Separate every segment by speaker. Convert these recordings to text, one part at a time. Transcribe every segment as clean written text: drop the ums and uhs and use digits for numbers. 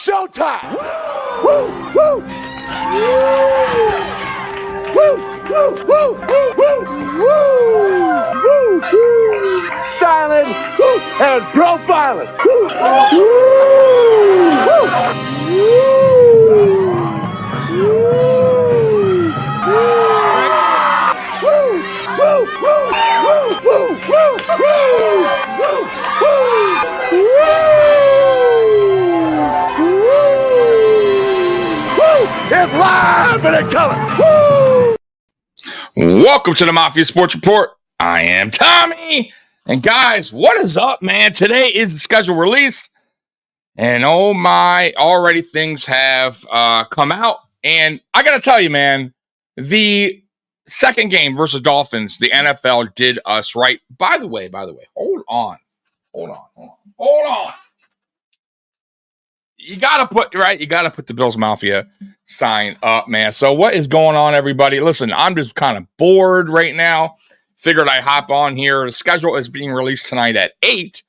Speaker 1: showtime! Woo! Woo! Woo! Woo! Woo! Woo! Woo! Woo! Woo! Styling and profiling. Woo! It's live and in color. Woo!
Speaker 2: Welcome to the Mafia Sports Report. I am Tommy. And guys, what is up, man? Today is the schedule release. And oh my, already things have come out. And I got to tell you, man, the second game versus Dolphins, the NFL did us right. By the way, hold on. You got to put the Bills Mafia sign up, man. So what is going on, everybody? Listen, I'm just kind of bored right now. Figured I'd hop on here. The schedule is being released tonight at 8.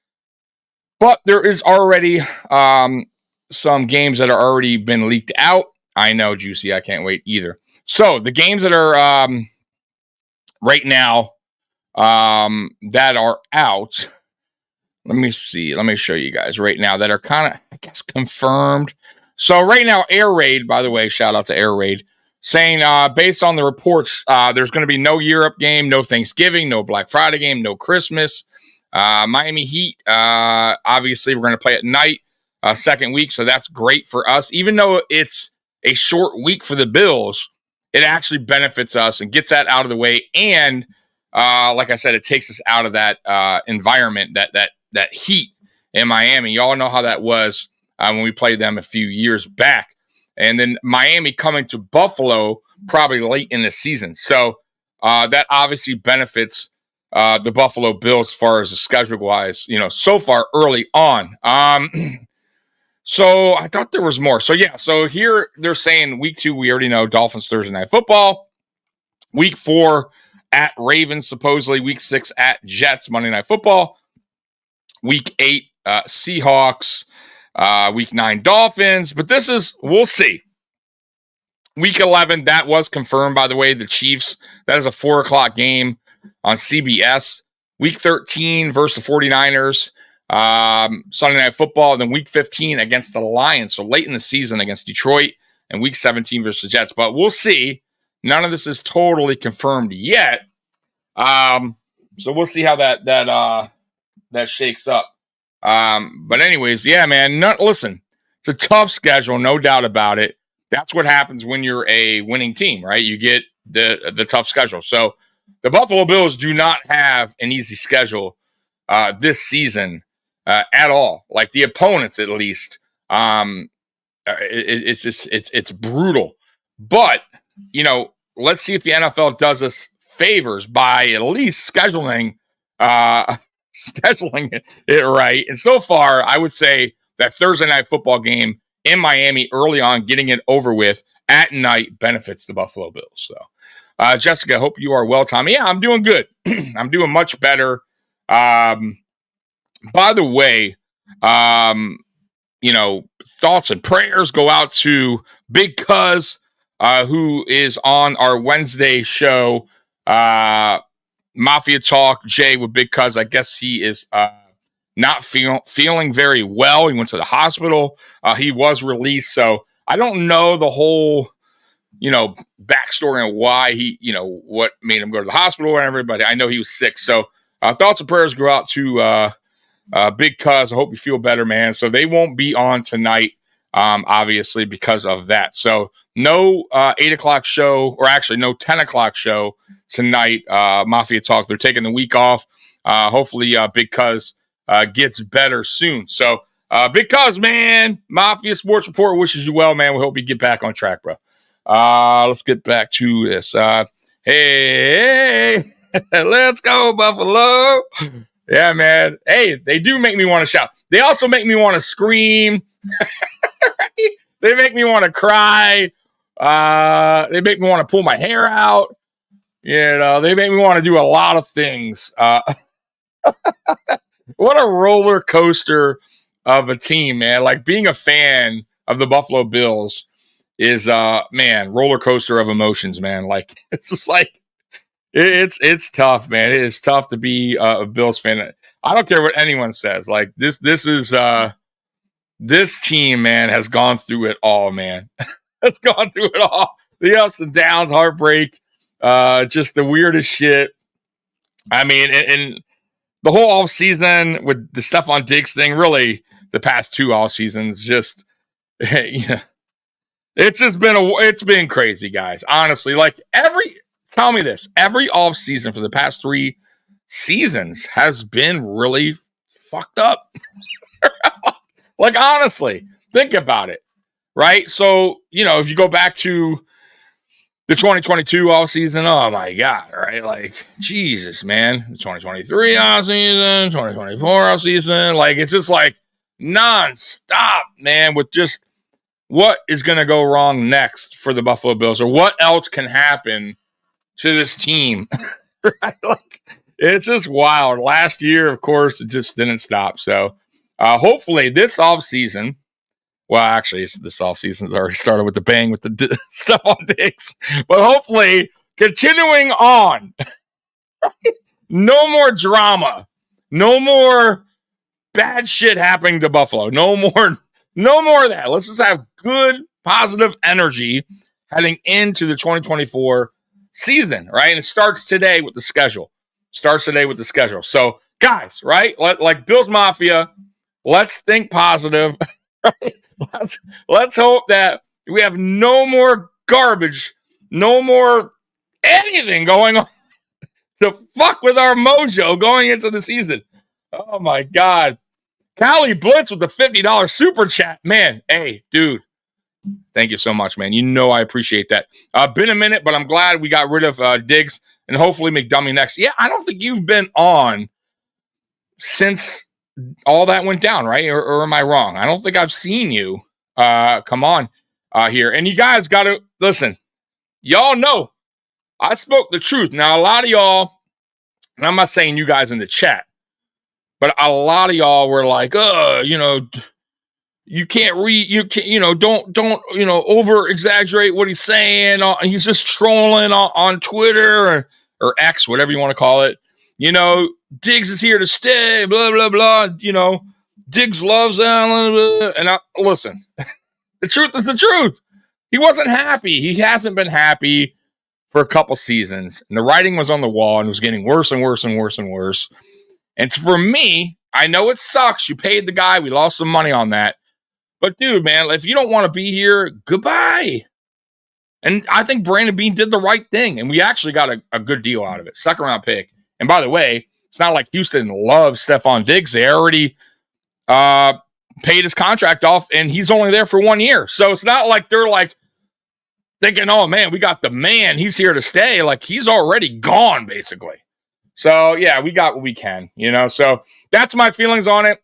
Speaker 2: But there is already some games that are already been leaked out. I know, Juicy. I can't wait either. So the games that are right now that are out. Let me see. Let me show you guys right now that are kind of, I guess, confirmed. So right now, Air Raid, by the way, shout out to Air Raid, saying based on the reports, there's going to be no Europe game, no Thanksgiving, no Black Friday game, no Christmas. Miami Heat, obviously, we're going to play at night, second week, so that's great for us. Even though it's a short week for the Bills, it actually benefits us and gets that out of the way. And like I said, it takes us out of that environment, that heat in Miami. Y'all know how that was when we played them a few years back. And then Miami coming to Buffalo probably late in the season. So that obviously benefits the Buffalo Bills as far as the schedule-wise, so far early on. So I thought there was more. So, yeah, so here they're saying week 2, we already know Dolphins Thursday Night Football. Week 4 at Ravens, supposedly. Week 6 at Jets, Monday Night Football. Week 8, Seahawks. Week 9, Dolphins. But this is, we'll see. Week 11, that was confirmed, by the way, the Chiefs. That is a 4 o'clock game on CBS. Week 13 versus the 49ers. Sunday Night Football. And then Week 15 against the Lions. So late in the season against Detroit. And Week 17 versus the Jets. But we'll see. None of this is totally confirmed yet. So we'll see how that shakes up. But anyways, yeah, man, listen, it's a tough schedule, no doubt about it. That's what happens when you're a winning team, right? You get the tough schedule. So the Buffalo Bills do not have an easy schedule this season at all. Like the opponents, at least, it's brutal. But let's see if the NFL does us favors by at least scheduling it right. And so far, I would say that Thursday Night Football game in Miami early on, getting it over with at night, benefits the Buffalo Bills. So, Jessica, hope you are well, Tommy. Yeah, I'm doing good. I'm doing much better. By the way, thoughts and prayers go out to Big Cuz, who is on our Wednesday show, Mafia Talk, Jay with Big Cuz. I guess he is not feeling very well. He went to the hospital. He was released. So I don't know the whole, backstory on why he, what made him go to the hospital or everybody. I know he was sick. So thoughts and prayers go out to Big Cuz. I hope you feel better, man. So they won't be on tonight, obviously, because of that. So no 8 o'clock show, or actually no 10 o'clock show tonight, Mafia Talk. They're taking the week off. Hopefully Big Cuz gets better soon. So Big Cuz, man, Mafia Sports Report wishes you well, man. We hope you get back on track, bro. Let's get back to this. Hey, let's go, Buffalo. Yeah, man. Hey, they do make me want to shout. They also make me want to scream. They make me want to cry. They make me want to pull my hair out. They make me want to do a lot of things. What a roller coaster of a team, man. Like being a fan of the Buffalo Bills is man, roller coaster of emotions, man. Like it's just like it's tough, man. It is tough to be a Bills fan. I don't care what anyone says. Like this is this team, man, has gone through it all, man. It's gone through it all. The ups and downs, heartbreak, just the weirdest shit. I mean, and the whole off season with the Stephon Diggs thing, really the past 2 off seasons, just yeah, it's been crazy, guys. Honestly, like tell me this, every off season for the past 3 seasons has been really fucked up. Like honestly, think about it, right? So if you go back to the 2022 off season, oh my God, right? Like, Jesus, man. The 2023 off season, 2024 off season. Like, it's just like nonstop, man, with just what is going to go wrong next for the Buffalo Bills or what else can happen to this team. Right? Like, it's just wild. Last year, of course, it just didn't stop. So, hopefully this off season, well, actually, this offseason's already started with the bang with the stuff on Diggs. But hopefully, continuing on. No more drama. No more bad shit happening to Buffalo. No more of that. Let's just have good, positive energy heading into the 2024 season, right? And it starts today with the schedule. So, guys, right? Like Bills Mafia, let's think positive. Let's hope that we have no more garbage, no more anything going on to fuck with our mojo going into the season. Oh my God. Callie Blitz with the $50 super chat. Man, hey, dude. Thank you so much, man. I appreciate that. Been a minute, but I'm glad we got rid of Diggs and hopefully McDummy next. Yeah, I don't think you've been on since all that went down, right? Or am I wrong? I don't think I've seen you come on here. And you guys got to listen. Y'all know I spoke the truth. Now, a lot of y'all, and I'm not saying you guys in the chat, but a lot of y'all were like, you can't read, don't over exaggerate what he's saying. He's just trolling on Twitter or X, whatever you want to call it. Diggs is here to stay, blah, blah, blah. Diggs loves Allen. And listen, the truth is the truth. He wasn't happy. He hasn't been happy for a couple seasons. And the writing was on the wall and it was getting worse and worse and worse and worse. And for me, I know it sucks. You paid the guy. We lost some money on that. But, dude, man, if you don't want to be here, goodbye. And I think Brandon Beane did the right thing. And we actually got a good deal out of it. Second round pick. And by the way, it's not like Houston loves Stephon Diggs. They already paid his contract off, and he's only there for 1 year. So it's not like they're like thinking, oh, man, we got the man. He's here to stay. Like, he's already gone, basically. So, yeah, we got what we can, So that's my feelings on it.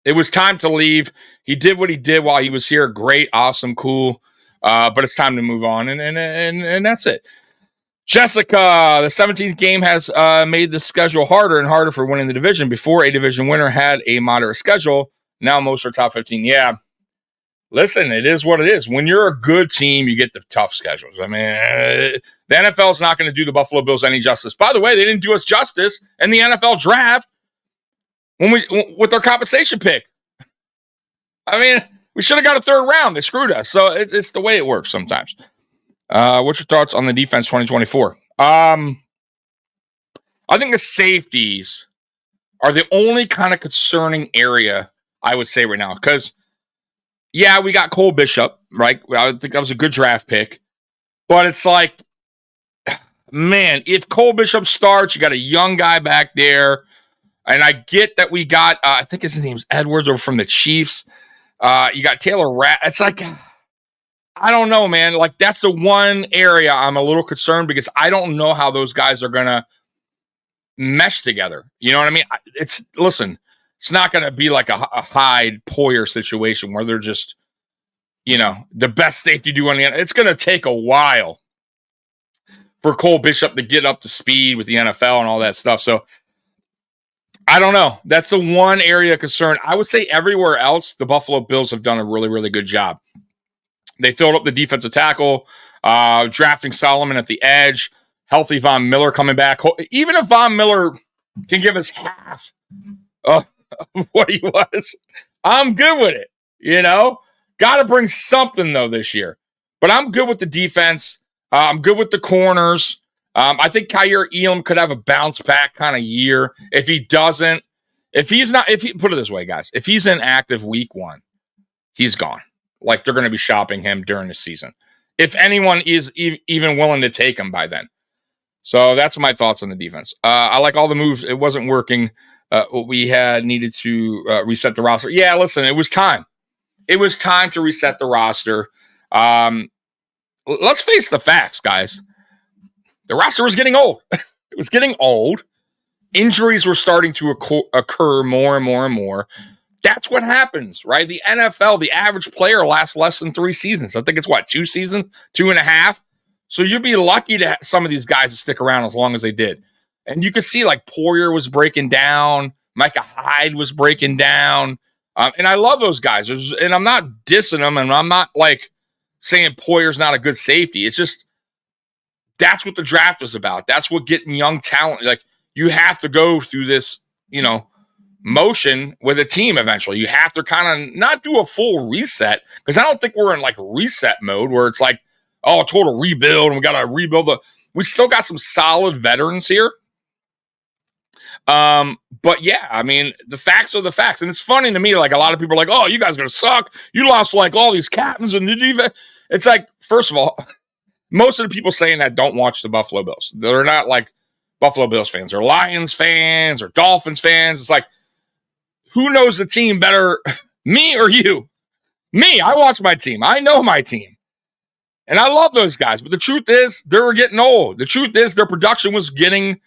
Speaker 2: It was time to leave. He did what he did while he was here. Great, awesome, cool. But it's time to move on, and that's it. Jessica, the 17th game has made the schedule harder and harder for winning the division. Before, a division winner had a moderate schedule. Now most are top 15. Yeah. Listen, it is what it is. When you're a good team, you get the tough schedules. I mean, the NFL is not going to do the Buffalo Bills any justice. By the way, they didn't do us justice in the NFL draft with their compensation pick. I mean, we should have got a third round. They screwed us. So it's the way it works sometimes. What's your thoughts on the defense 2024? I think the safeties are the only kind of concerning area I would say right now. Because, yeah, we got Cole Bishop, right? I think that was a good draft pick. But it's like, man, if Cole Bishop starts, you got a young guy back there. And I get that we got, I think his name's Edwards over from the Chiefs. You got Taylor Rapp. It's like, I don't know, man. Like, that's the one area I'm a little concerned because I don't know how those guys are going to mesh together. You know what I mean? Listen, it's not going to be like a Hyde Poyer situation where they're just, the best safety duo on the end. It's going to take a while for Cole Bishop to get up to speed with the NFL and all that stuff. So I don't know. That's the one area of concern. I would say everywhere else, the Buffalo Bills have done a really, really good job. They filled up the defensive tackle, drafting Solomon at the edge, healthy Von Miller coming back. Even if Von Miller can give us half of what he was, I'm good with it. Got to bring something, though, this year. But I'm good with the defense. I'm good with the corners. I think Kyer Elam could have a bounce back kind of year. If he doesn't, put it this way, guys, if he's inactive week 1, he's gone. Like, they're going to be shopping him during the season, if anyone is even willing to take him by then. So that's my thoughts on the defense. I like all the moves. It wasn't working. We had needed to reset the roster. Yeah, listen, it was time. It was time to reset the roster. Let's face the facts, guys. The roster was getting old. It was getting old. Injuries were starting to occur more and more and more. That's what happens, right? The NFL, the average player lasts less than 3 seasons. I think it's 2 seasons, 2.5. So you'd be lucky to have some of these guys to stick around as long as they did. And you could see like Poyer was breaking down. Micah Hyde was breaking down. And I love those guys. And I'm not dissing them. And I'm not like saying Poyer's not a good safety. It's just, that's what the draft is about. That's what getting young talent. Like, you have to go through this, motion with a team eventually. You have to kind of not do a full reset, because I don't think we're in like reset mode where it's like, oh, a total rebuild and we got to rebuild we still got some solid veterans here. But yeah, I mean, the facts are the facts. And it's funny to me, like, a lot of people are like, oh, you guys are going to suck. You lost like all these captains and the defense. It's like, first of all, most of the people saying that don't watch the Buffalo Bills. They're not like Buffalo Bills fans. They're Lions fans or Dolphins fans. It's like, who knows the team better, me or you? Me, I watch my team. I know my team. And I love those guys. But the truth is, they were getting old. The truth is, their production was getting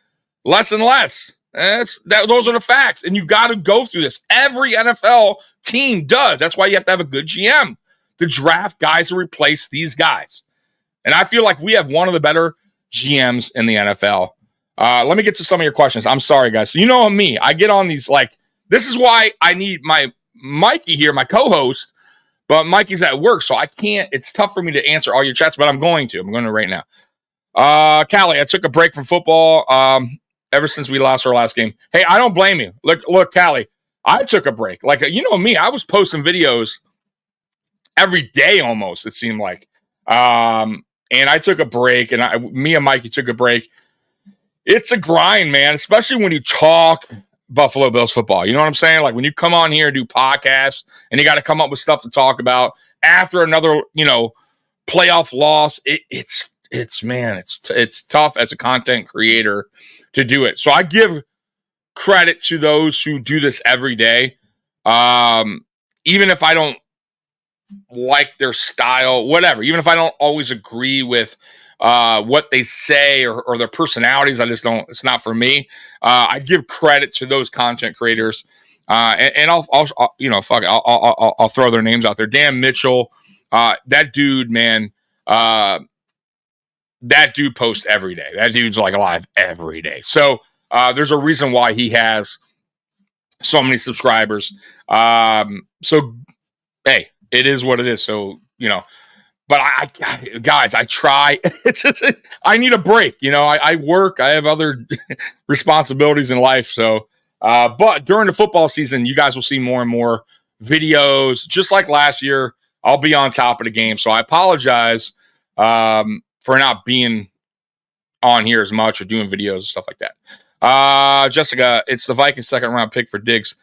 Speaker 2: less and less. Those are the facts. And you got to go through this. Every NFL team does. That's why you have to have a good GM to draft guys to replace these guys. And I feel like we have one of the better GMs in the NFL. Let me get to some of your questions. I'm sorry, guys. So you know me. I get on these, like, this is why I need my Mikey here, my co-host, but Mikey's at work, so I can't. It's tough for me to answer all your chats, but I'm going to right now. Callie, I took a break from football ever since we lost our last game. Hey, I don't blame you. Look, Callie, I took a break. Like, you know me, I was posting videos every day almost, it seemed like. And I took a break, and me and Mikey took a break. It's a grind, man, especially when you talk Buffalo Bills football. You know what I'm saying? Like, when you come on here and do podcasts and you got to come up with stuff to talk about after another, playoff loss, it's tough as a content creator to do it. So I give credit to those who do this every day. Even if I don't like their style, whatever, even if I don't always agree with what they say or their personalities, I just don't, it's not for me. I give credit to those content creators. And I'll fuck it. I'll throw their names out there. Dan Mitchell, that dude, man, that dude posts every day. That dude's like alive every day. So there's a reason why he has so many subscribers. So, hey, it is what it is. So, but guys, I try. It's just, I need a break. I work. I have other responsibilities in life. So, but during the football season, you guys will see more and more videos. Just like last year, I'll be on top of the game. So I apologize for not being on here as much or doing videos and stuff like that. Jessica, it's the Vikings second round pick for Diggs.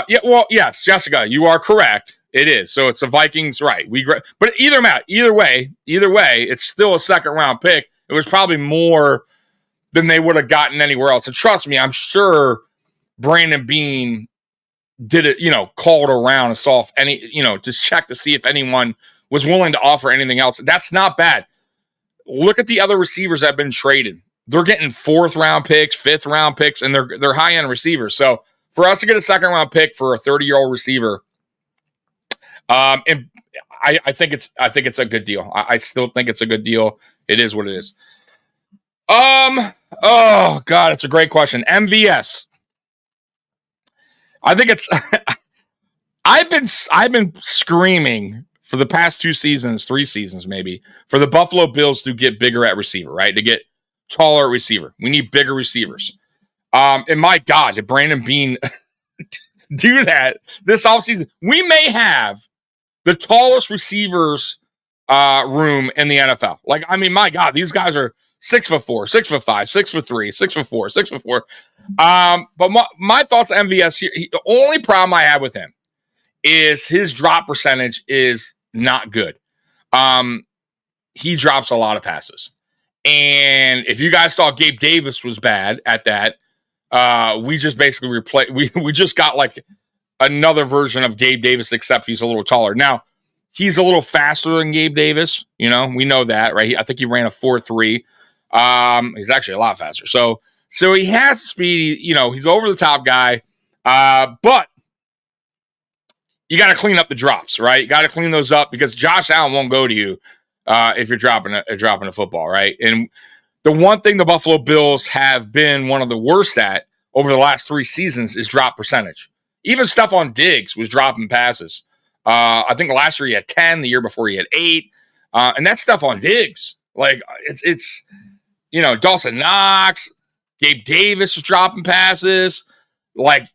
Speaker 2: Yes, Jessica, you are correct. It is. So it's the Vikings, right? But either way, it's still a second round pick. It was probably more than they would have gotten anywhere else. And trust me, I'm sure Brandon Beane did it, called around and saw if any, just check to see if anyone was willing to offer anything else. That's not bad. Look at the other receivers that have been traded. They're getting 4th round picks, 5th round picks, and they're high end receivers. So for us to get a second round pick for a 30-year-old receiver, and I think it's a good deal. I still think it's a good deal. It is what it is. Oh God, it's a great question. MVS. I think it's. I've been screaming for the past 2 seasons, 3 seasons maybe, for the Buffalo Bills to get bigger at receiver, right? To get taller at receiver. We need bigger receivers. And my God, did Brandon Beane do that this offseason? We may have the tallest receivers room in the NFL. Like, I mean, my God, these guys are 6'4", 6'5", 6'3", 6'4", 6'4". But my thoughts on MVS here, the only problem I have with him is his drop percentage is not good. He drops a lot of passes. And if you guys thought Gabe Davis was bad at that, we just basically replaced. We just got like another version of Gabe Davis, except he's a little taller. Now, he's a little faster than Gabe Davis. You know, we know that, right? I think he ran a 4.3. He's actually a lot faster. So he has speed. You know, he's over the top guy. But you got to clean up the drops, right? You got to clean those up because Josh Allen won't go to you if you're dropping a football, right? And the one thing the Buffalo Bills have been one of the worst at over the last 3 seasons is drop percentage. Even Stephon Diggs was dropping passes. I think last year he had 10, the year before he had 8. And that's Stephon Diggs. Like, it's you know, Dawson Knox, Gabe Davis was dropping passes. Like,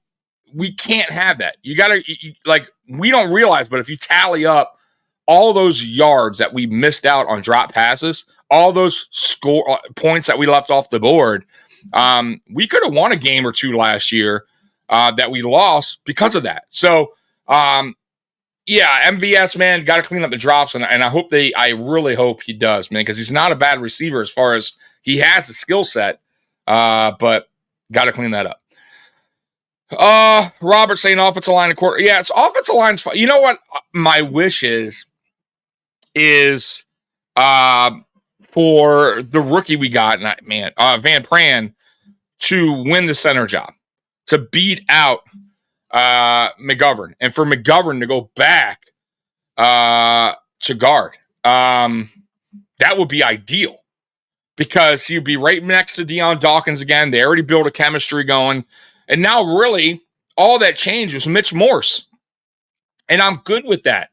Speaker 2: we can't have that. You got to, like, we don't realize, but if you tally up all those yards that we missed out on drop passes, all those score points that we left off the board, we could have won a game or 2 last year that we lost because of that. So, yeah, MVS, man, got to clean up the drops, and I really hope he does, man, because he's not a bad receiver as far as he has the skill set, but got to clean that up. Robert saying offensive line and quarter. Yeah, it's offensive line's fine. You know what my wish is for the rookie we got, Van Pran, to win the center job, to beat out McGovern, and for McGovern to go back to guard. That would be ideal because he'd be right next to Deion Dawkins again. They already built a chemistry going. And now really all that changed was Mitch Morse. And I'm good with that.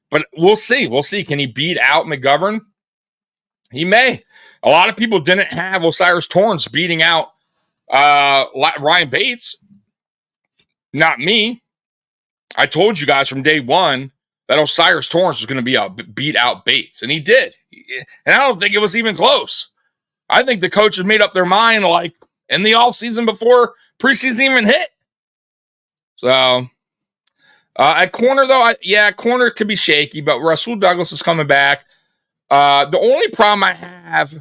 Speaker 2: But we'll see. We'll see. Can he beat out McGovern? He may. A lot of people didn't have Osiris Torrance beating out Ryan Bates. Not me. I told you guys from day one that Osiris Torrance was going to beat out Bates. And he did. And I don't think it was even close. I think the coaches made up their mind like in the offseason before preseason even hit. So, at corner, though, corner could be shaky, but Rasul Douglas is coming back. The only problem I have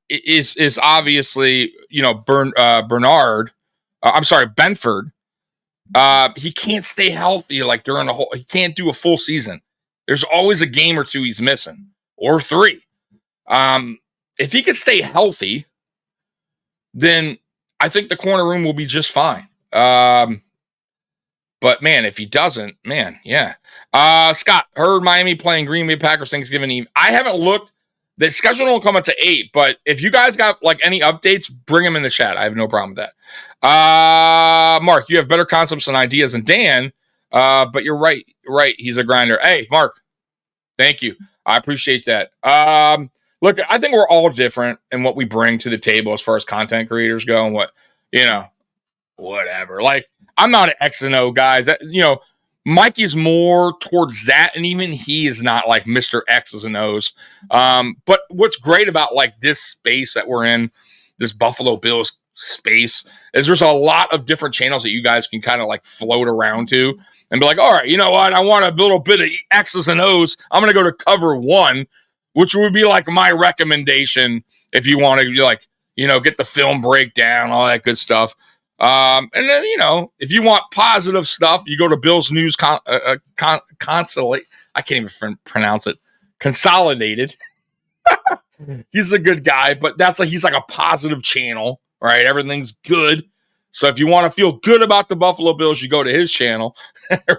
Speaker 2: is obviously, you know, Benford. He can't stay healthy like during he can't do a full season. There's always a game or 2 he's missing, or 3. If he could stay healthy, then I think the corner room will be just fine. But man, if he doesn't, man, yeah. Scott, heard Miami playing Green Bay Packers Thanksgiving Eve. I haven't looked. The schedule won't come up to 8, but if you guys got like any updates, bring them in the chat. I have no problem with that. Mark, you have better concepts and ideas than Dan, but you're right. He's a grinder. Hey, Mark, thank you. I appreciate that. Look, I think we're all different in what we bring to the table as far as content creators go and what, you know, whatever. Like, I'm not an X and O, guys. That, you know, Mikey's more towards that, and even he is not like Mr. X's and O's. But what's great about like this space that we're in, this Buffalo Bills space, is there's a lot of different channels that you guys can kind of like float around to and be like, all right, you know what? I want a little bit of X's and O's. I'm going to go to cover 1, which would be like my recommendation if you want to, like, you know, get the film breakdown, all that good stuff. And then, you know, if you want positive stuff, you go to Bill's News Consolate. I can't even pronounce it. Consolidated. He's a good guy, but he's like a positive channel, right? Everything's good. So if you want to feel good about the Buffalo Bills, you go to his channel,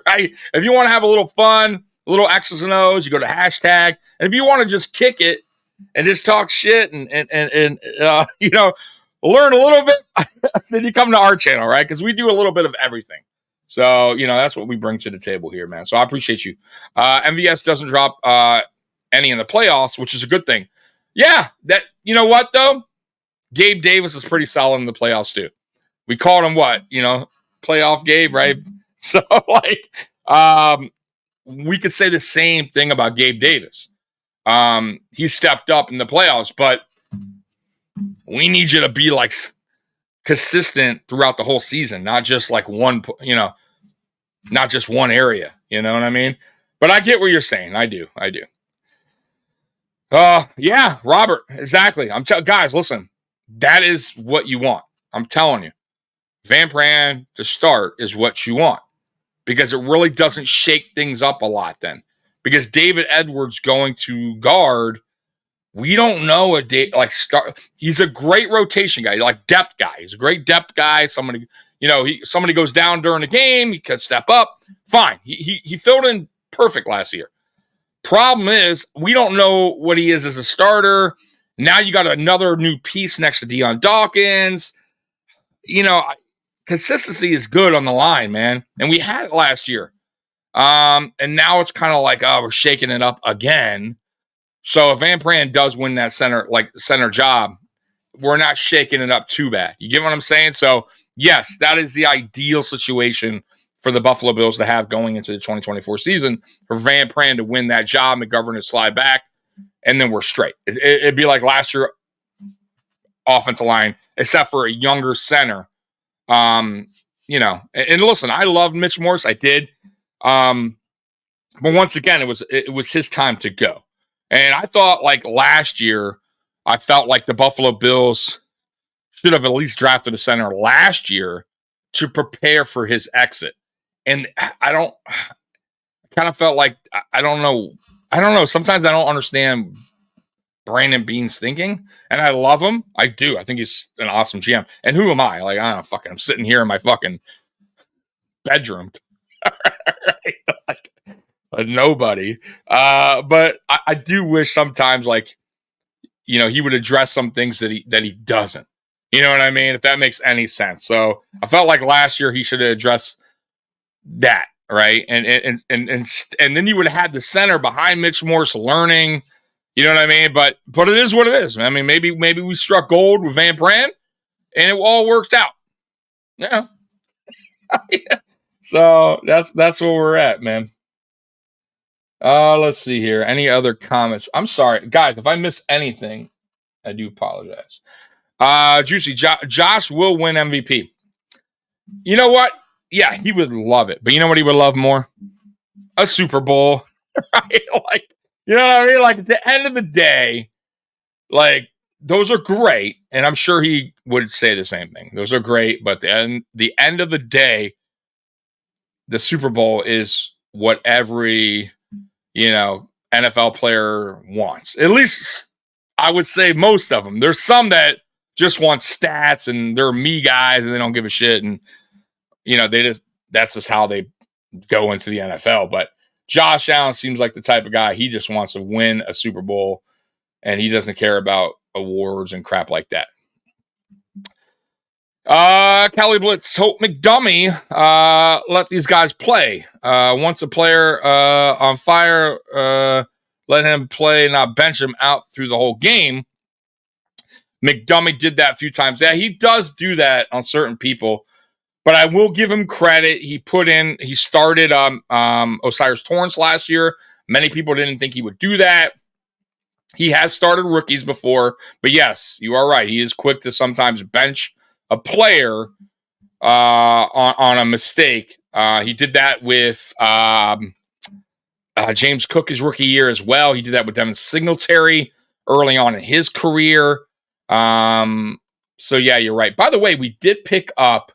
Speaker 2: right? If you want to have a little fun, a little X's and O's, you go to hashtag. And if you want to just kick it and just talk shit and you know, learn a little bit, then you come to our channel, right? Because we do a little bit of everything. So, that's what we bring to the table here, man. So I appreciate you. MVS doesn't drop any in the playoffs, which is a good thing. Yeah, you know what, though? Gabe Davis is pretty solid in the playoffs, too. We called him what? Playoff Gabe, right? So, we could say the same thing about Gabe Davis. He stepped up in the playoffs, but we need you to be consistent throughout the whole season, not just one, not just one area. You know what I mean? But I get what you're saying. I do. Yeah, Robert, exactly. Guys, listen, that is what you want. I'm telling you, Van Pran to start is what you want because it really doesn't shake things up a lot then. Because David Edwards going to guard, we don't know he's a great rotation guy, depth guy. He's a great depth guy. Somebody goes down during the game, he could step up. Fine. He filled in perfect last year. Problem is, we don't know what he is as a starter. Now you got another new piece next to Deion Dawkins. Consistency is good on the line, man. And we had it last year. And now it's kind of we're shaking it up again. So if Van Pran does win that center job, we're not shaking it up too bad. You get what I'm saying? So yes, that is the ideal situation for the Buffalo Bills to have going into the 2024 season for Van Pran to win that job, McGovern to slide back, and then we're straight. It'd be like last year offensive line, except for a younger center. And listen, I loved Mitch Morse. I did. But once again, it was his time to go. And I thought last year, I felt like the Buffalo Bills should have at least drafted a center last year to prepare for his exit. And I kind of felt I don't know. Sometimes I don't understand Brandon Beane's thinking, and I love him. I do. I think he's an awesome GM. And who am I? I don't know, I'm sitting here in my fucking bedroom. Nobody. But I do wish sometimes he would address some things that he doesn't. You know what I mean? If that makes any sense. So I felt like last year he should have addressed that, right? And then you would have had the center behind Mitch Morse learning. You know what I mean? But it is what it is. I mean, maybe we struck gold with Van Pran, and it all worked out. Yeah. So that's where we're at, man. Let's see here. Any other comments? I'm sorry, guys, if I miss anything, I do apologize. Juicy, Josh will win MVP. You know what? Yeah, he would love it. But you know what he would love more? A Super Bowl. Right? You know what I mean? At the end of the day, those are great. And I'm sure he would say the same thing. Those are great. But the end of the day, the Super Bowl is what every NFL player wants. At least I would say most of them. There's some just want stats and they're me guys and they don't give a shit. And, that's just how they go into the NFL. But Josh Allen seems like the type of guy, he just wants to win a Super Bowl and he doesn't care about awards and crap like that. Kelly Blitz, Hope McDummy, let these guys play. Once a player on fire, let him play, not bench him out through the whole game. McDummy did that a few times. Yeah, he does do that on certain people, but I will give him credit. He started Osiris Torrance last year. Many people didn't think he would do that. He has started rookies before, but yes, you are right. He is quick to sometimes bench a player on a mistake. He did that with James Cook his rookie year as well. He did that with Devin Singletary early on in his career. So yeah, you're right. By the way, we did pick up,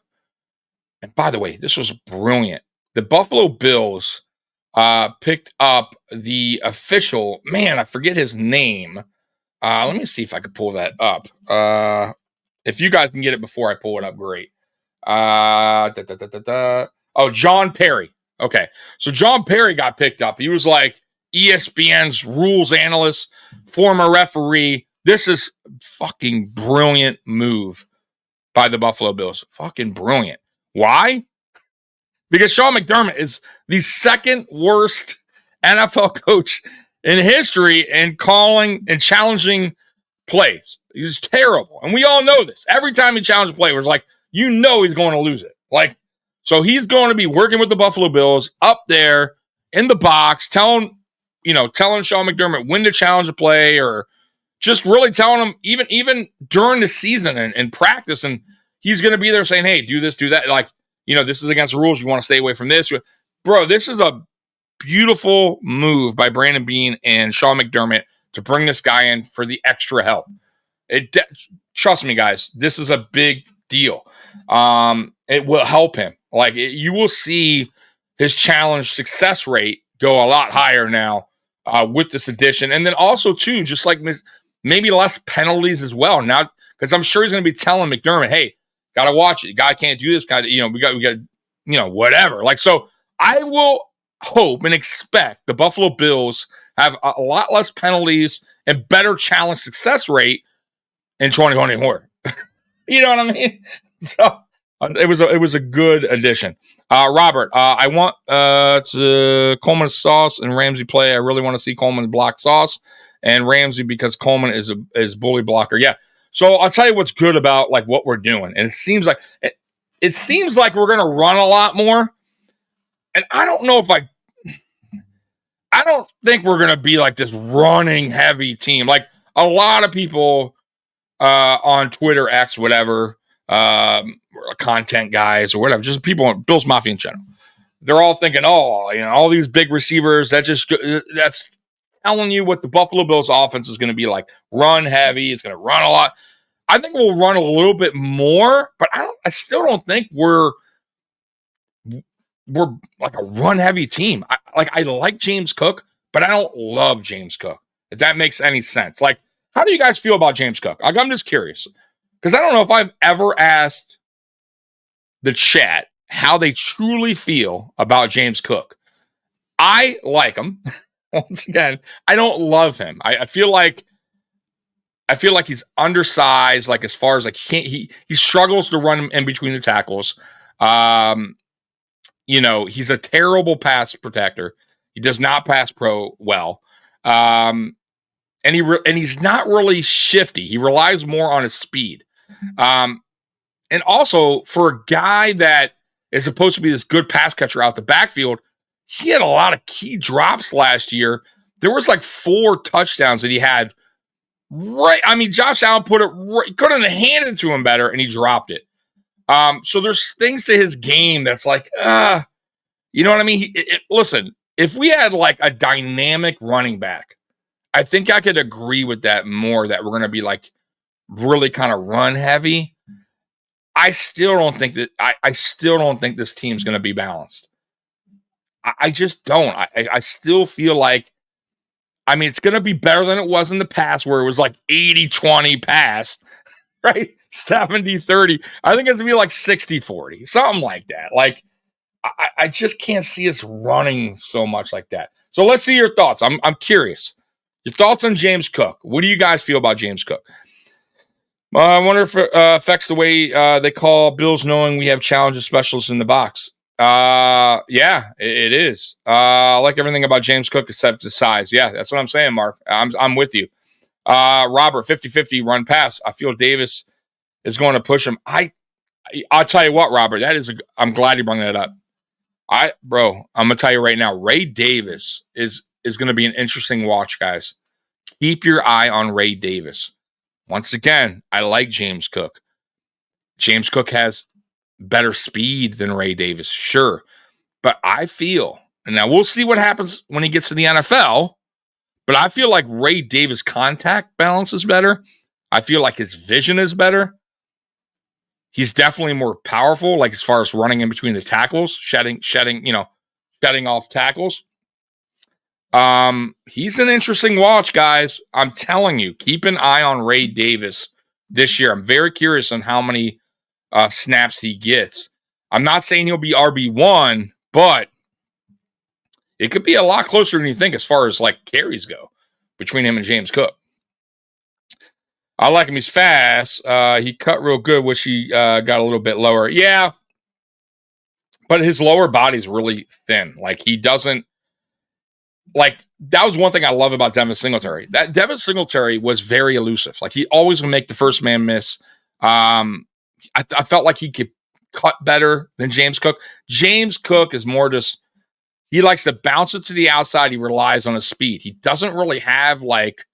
Speaker 2: and by the way, this was brilliant. The Buffalo Bills picked up the official, man, I forget his name. Let me see if I could pull that up. If you guys can get it before I pull it up, great. Oh, John Perry. Okay. So John Perry got picked up. He was ESPN's rules analyst, former referee. This is fucking brilliant move by the Buffalo Bills. Fucking brilliant. Why? Because Sean McDermott is the second worst NFL coach in history in calling and challenging plays. He's terrible. And we all know this. Every time he challenges a play, it's like, you know he's going to lose it. Like, so he's going to be working with the Buffalo Bills up there in the box, telling Sean McDermott when to challenge a play, or just really telling him even during the season and practice. And he's going to be there saying, hey, do this, do that. Like, this is against the rules. You want to stay away from this. Bro, this is a beautiful move by Brandon Beane and Sean McDermott to bring this guy in for the extra help. Trust me, guys, this is a big deal. It will help him. Like, you will see his challenge success rate go a lot higher now with this addition. And then also, too, just like maybe less penalties as well. Now, because I'm sure he's going to be telling McDermott, hey, got to watch it. Guy can't do this. We got, whatever. Like, so I will hope and expect the Buffalo Bills have a lot less penalties and better challenge success rate in 2024. You know what I mean? So it was a good addition. Robert, I want to Coleman's sauce and Ramsey play. I really want to see Coleman block sauce and Ramsey because Coleman is bully blocker. Yeah. So I'll tell you what's good about like what we're doing. And it seems like we're going to run a lot more. And I don't know if I don't think we're going to be like this running heavy team. Like a lot of people on Twitter, X, whatever, content guys or whatever, just people on Bills Mafia in general. They're all thinking, all these big receivers, that's telling you what the Buffalo Bills offense is going to be like. Run heavy. It's going to run a lot. I think we'll run a little bit more, but I still don't think we're like a run heavy team. I like James Cook, but I don't love James Cook, if that makes any sense. Like, how do you guys feel about James Cook? Like, I'm just curious because I don't know if I've ever asked the chat how they truly feel about James Cook. I like him. Once again, I don't love him. I feel like he's undersized. Like as far as like he struggles to run in between the tackles. He's a terrible pass protector. He does not pass pro well. And he's not really shifty. He relies more on his speed. And also for a guy that is supposed to be this good pass catcher out the backfield, he had a lot of key drops last year. There was like 4 touchdowns that he had. Right. I mean, Josh Allen put it right, couldn't have handed it to him better, and he dropped it. So there's things to his game that's like, you know what I mean? Listen, if we had like a dynamic running back, I think I could agree with that more, that we're going to be like really kind of run heavy. I still don't think this team's going to be balanced. I just don't. I still feel like, I mean, it's going to be better than it was in the past where it was like 80-20 pass, right? 70-30. I think it's going to be like 60-40, something like that. Like, I just can't see us running so much like that. So let's see your thoughts. I'm curious. Your thoughts on James Cook. What do you guys feel about James Cook? I wonder if it affects the way they call Bills knowing we have challenges specialists in the box. Yeah, it is. I like everything about James Cook except his size. Yeah, that's what I'm saying, Mark. I'm with you. Robert, 50-50 run pass. I feel Davis is going to push him. I'll tell you what, Robert, I'm glad you brought that up. I'm going to tell you right now, Ray Davis is going to be an interesting watch, guys. Keep your eye on Ray Davis. Once again, I like James Cook. James Cook has better speed than Ray Davis, sure. But I feel, and now we'll see what happens when he gets to the NFL, but I feel like Ray Davis' contact balance is better. I feel like his vision is better. He's definitely more powerful, like as far as running in between the tackles, shedding off tackles. He's an interesting watch, guys. I'm telling you, keep an eye on Ray Davis this year. I'm very curious on how many snaps he gets. I'm not saying he'll be RB1, but it could be a lot closer than you think as far as like carries go between him and James Cook. I like him. He's fast. He cut real good. Wish he got a little bit lower. Yeah, but his lower body's really thin. Like he doesn't like. That was one thing I love about Devin Singletary. That Devin Singletary was very elusive. Like he always would make the first man miss. I felt like he could cut better than James Cook. James Cook is more just he likes to bounce it to the outside. He relies on his speed. He doesn't really have like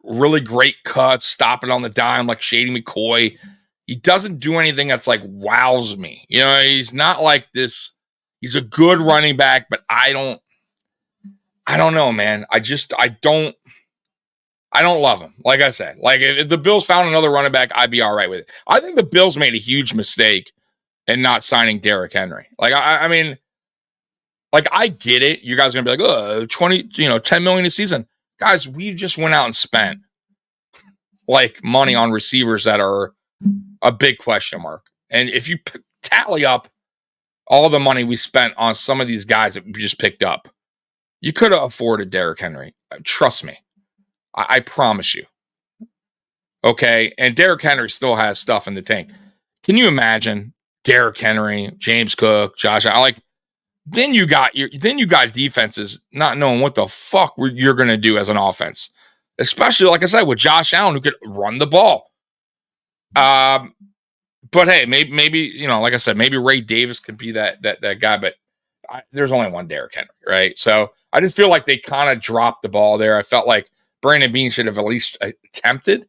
Speaker 2: really great cuts, stopping on the dime like Shady McCoy. He doesn't do anything that's like wows me. He's not like this. He's a good running back, but I don't know, man. I don't love him. Like I said, like if the Bills found another running back, I'd be all right with it. I think the Bills made a huge mistake in not signing Derrick Henry. Like, I mean, like I get it. You guys are going to be like, oh, 10 million a season. Guys, we just went out and spent like money on receivers that are a big question mark. And if you tally up all the money we spent on some of these guys that we just picked up, you could have afforded Derrick Henry. Trust me. I promise you. Okay. And Derrick Henry still has stuff in the tank. Can you imagine Derrick Henry, James Cook, Josh Allen? Then you got defenses not knowing what the fuck you're going to do as an offense, especially like I said with Josh Allen who could run the ball. But hey, maybe like I said, maybe Ray Davis could be that guy. But there's only one Derrick Henry, right? So I just feel like they kind of dropped the ball there. I felt like Brandon Beane should have at least attempted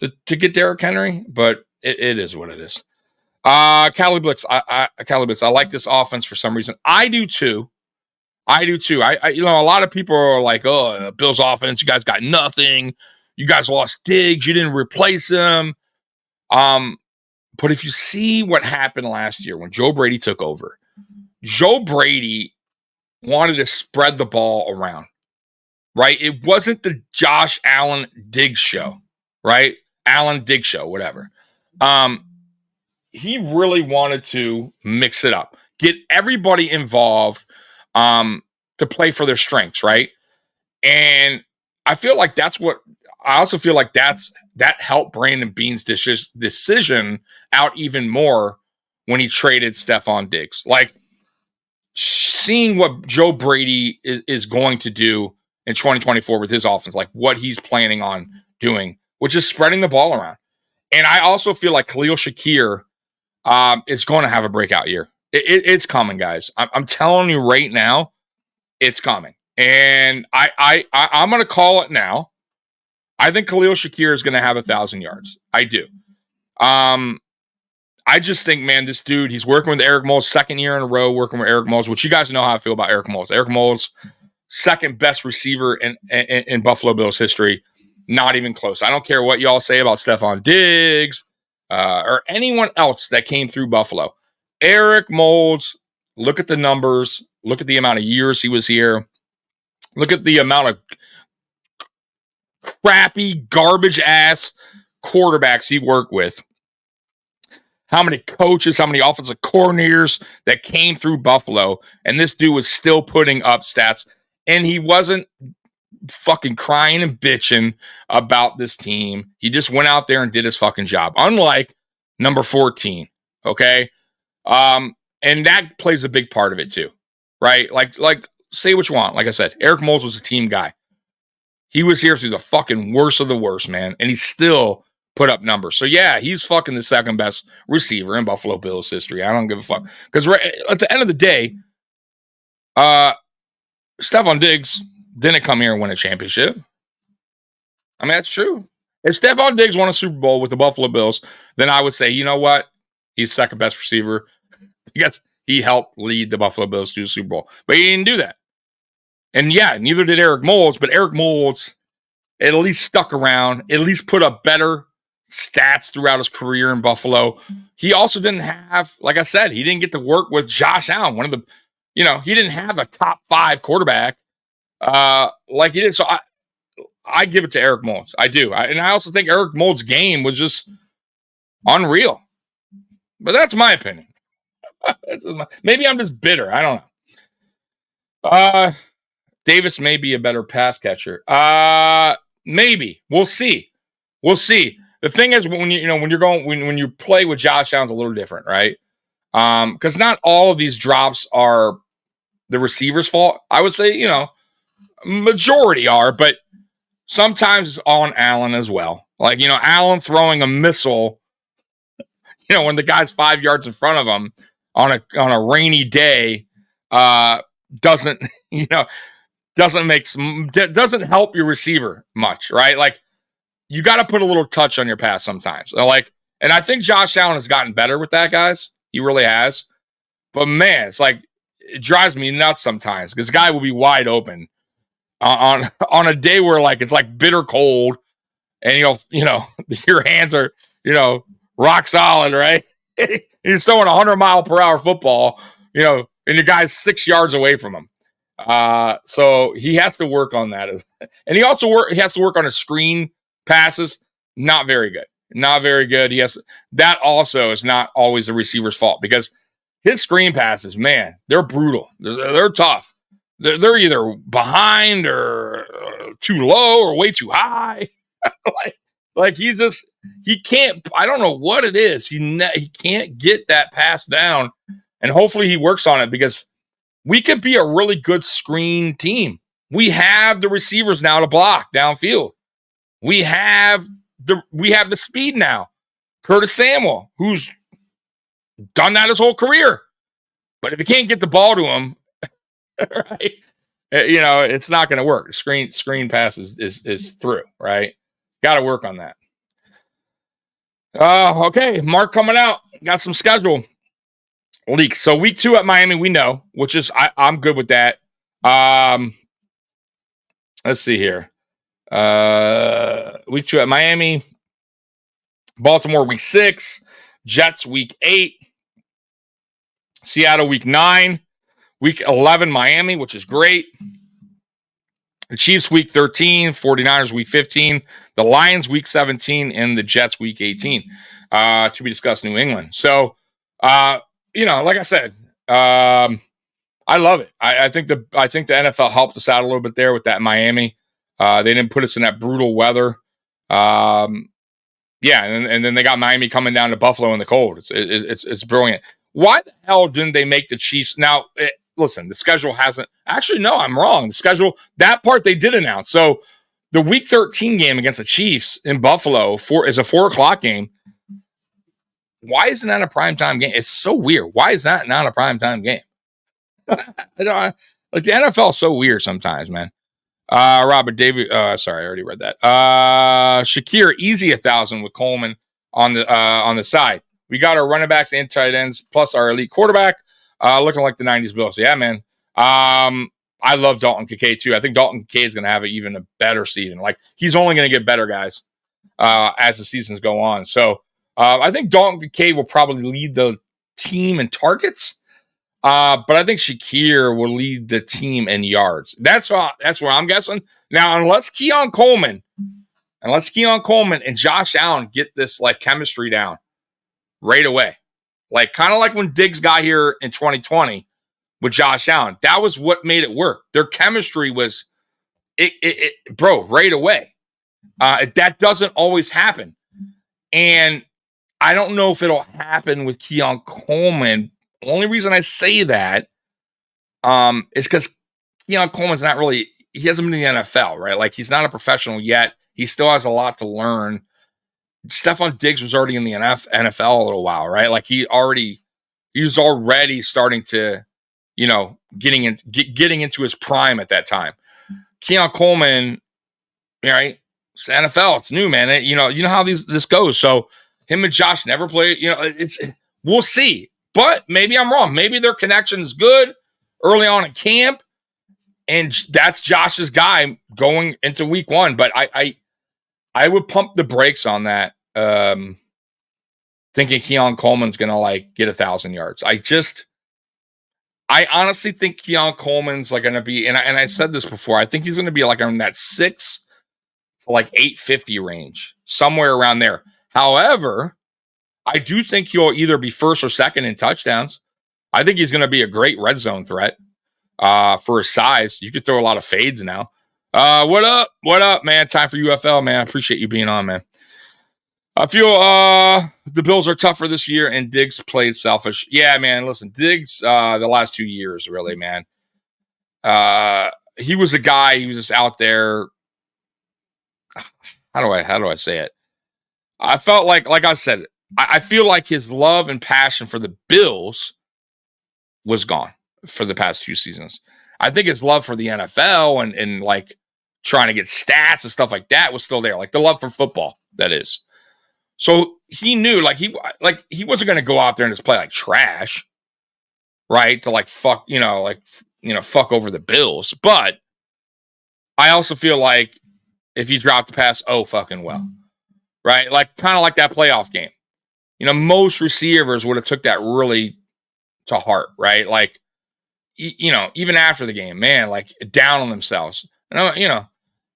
Speaker 2: to get Derrick Henry, but it is what it is. Cali Blitz, I like this offense for some reason. I do too. I a lot of people are like, oh, Bills offense, you guys got nothing. You guys lost Diggs. You didn't replace him. But if you see what happened last year when Joe Brady took over, Joe Brady wanted to spread the ball around, right? It wasn't the Josh Allen Diggs show, right? Allen Diggs show, whatever. He really wanted to mix it up, get everybody involved to play for their strengths, right? And I feel like I also feel like that helped Brandon Beane's decision out even more when he traded Stephon Diggs. Like seeing what Joe Brady is going to do in 2024 with his offense, like what he's planning on doing, which is spreading the ball around. And I also feel like Khalil Shakir is going to have a breakout year. It's coming, guys. I'm telling you right now, it's coming. And I'm going to call it now. I think Khalil Shakir is going to have 1,000 yards. I do. I just think, man, this dude, he's working with Eric Moles, second year in a row working with Eric Moles, which you guys know how I feel about Eric Moles. Eric Moles, second best receiver in Buffalo Bills history. Not even close. I don't care what y'all say about Stephon Diggs or anyone else that came through Buffalo. Eric Moles, look at the numbers. Look at the amount of years he was here. Look at the amount of crappy, garbage-ass quarterbacks he worked with. How many coaches, how many offensive coordinators that came through Buffalo, and this dude was still putting up stats, and he wasn't fucking crying and bitching about this team. He just went out there and did his fucking job, unlike number 14, okay? And that plays a big part of it too, right? Like say what you want. Like I said, Eric Moles was a team guy. He was here through the fucking worst of the worst, man, and he still put up numbers. So yeah, he's fucking the second best receiver in Buffalo Bills history. I don't give a fuck. Because at the end of the day, Stephon Diggs didn't come here and win a championship. I mean, that's true. If Stephon Diggs won a Super Bowl with the Buffalo Bills, then I would say, you know what? He's second best receiver. Because he helped lead the Buffalo Bills to the Super Bowl. But he didn't do that. And yeah, neither did Eric Moles, but Eric Moles at least stuck around, at least put up better stats throughout his career in Buffalo. He also didn't have, like I said, he didn't get to work with Josh Allen, one of the, he didn't have a top 5 quarterback like he did. So I give it to Eric Moles. I do. And I also think Eric Moles' game was just unreal. But that's my opinion. Maybe I'm just bitter. I don't know. Davis may be a better pass catcher. Maybe. We'll see. We'll see. The thing is, when you play with Josh Allen's a little different, right? Because not all of these drops are the receiver's fault. I would say, majority are, but sometimes it's on Allen as well. Like, Allen throwing a missile, when the guy's 5 yards in front of him on a rainy day, doesn't help your receiver much, right? Like, you got to put a little touch on your pass sometimes. And I think Josh Allen has gotten better with that, guys. He really has. But man, it's like, it drives me nuts sometimes because the guy will be wide open on a day where it's like bitter cold and your hands are, rock solid, right? You're throwing 100-mile-per-hour football, and the guy's 6 yards away from him. So he has to work on that. And he has to work on his screen passes. Not very good. Not very good. That also is not always the receiver's fault because his screen passes, man, they're brutal. They're tough. They're either behind or too low or way too high. like he can't. I don't know what it is. He can't get that pass down, and hopefully he works on it because we could be a really good screen team. We have the receivers now to block downfield. We have the speed now. Curtis Samuel, who's done that his whole career. But if you can't get the ball to him, right, it's not going to work. Screen pass is through, right? Got to work on that. Okay, Mark coming out. Got some schedule leaks. So week 2 at Miami, we know, which is I'm good with that. Let's see here. Week 2 at Miami. Baltimore week 6. Jets week 8. Seattle week 9. Week 11 Miami, which is great. The Chiefs week 13. 49ers week 15. The Lions week 17. And the Jets week 18. To be discussed New England. So, like I said, I love it. I think the NFL helped us out a little bit there with that Miami. They didn't put us in that brutal weather. And then they got Miami coming down to Buffalo in the cold. It's brilliant. Why the hell didn't they make the Chiefs? Now, listen, the schedule hasn't. Actually, no, I'm wrong. The schedule, that part they did announce. So the Week 13 game against the Chiefs in Buffalo is a 4:00 game. Why isn't that a primetime game? It's so weird. Why is that not a primetime game? The NFL is so weird sometimes, man. Robert David. Sorry, I already read that. Shakir, easy 1,000 with Coleman on the side. We got our running backs and tight ends plus our elite quarterback, looking like the '90s Bills. Yeah, man. I love Dalton Kincaid too. I think Dalton Kincaid is going to have even a better season. Like, he's only going to get better, guys, as the seasons go on. So I think Dalton Kincaid will probably lead the team in targets. But I think Shakir will lead the team in yards. That's where I'm guessing. Now, unless Keon Coleman and Josh Allen get this chemistry down right away, kind of like when Diggs got here in 2020 with Josh Allen, that was what made it work. Their chemistry was right away. That doesn't always happen, and I don't know if it'll happen with Keon Coleman. The only reason I say that is because Keon Coleman's not really, he hasn't been in the NFL, right? He's not a professional yet. He still has a lot to learn. Stephon Diggs was already in the NFL a little while, right? He was already starting to, getting into his prime at that time. Keon Coleman, right? It's the NFL. It's new, man. You know how this goes. So him and Josh never played. We'll see. But maybe I'm wrong. Maybe their connection is good early on in camp, and that's Josh's guy going into week 1. But I would pump the brakes on that, thinking Keon Coleman's going to get 1,000 yards. I honestly think Keon Coleman's going to be, and I said this before, I think he's going to be in that 6 to 850 range, somewhere around there. However, I do think he'll either be first or second in touchdowns. I think he's going to be a great red zone threat for his size. You could throw a lot of fades now. What up? What up, man? Time for UFL, man. I appreciate you being on, man. I feel the Bills are tougher this year, and Diggs played selfish. Yeah, man. Listen, Diggs, the last 2 years, really, man. He was a guy. He was just out there. How do I say it? I felt like I said, I feel like his love and passion for the Bills was gone for the past few seasons. I think his love for the NFL and like trying to get stats and stuff like that was still there. Like the love for football, that is. So he knew he wasn't going to go out there and just play like trash, right? To fuck over the Bills. But I also feel like if he dropped the pass, oh fucking well, right? Kind of like that playoff game. Most receivers would have took that really to heart, right? Even after the game, man, down on themselves.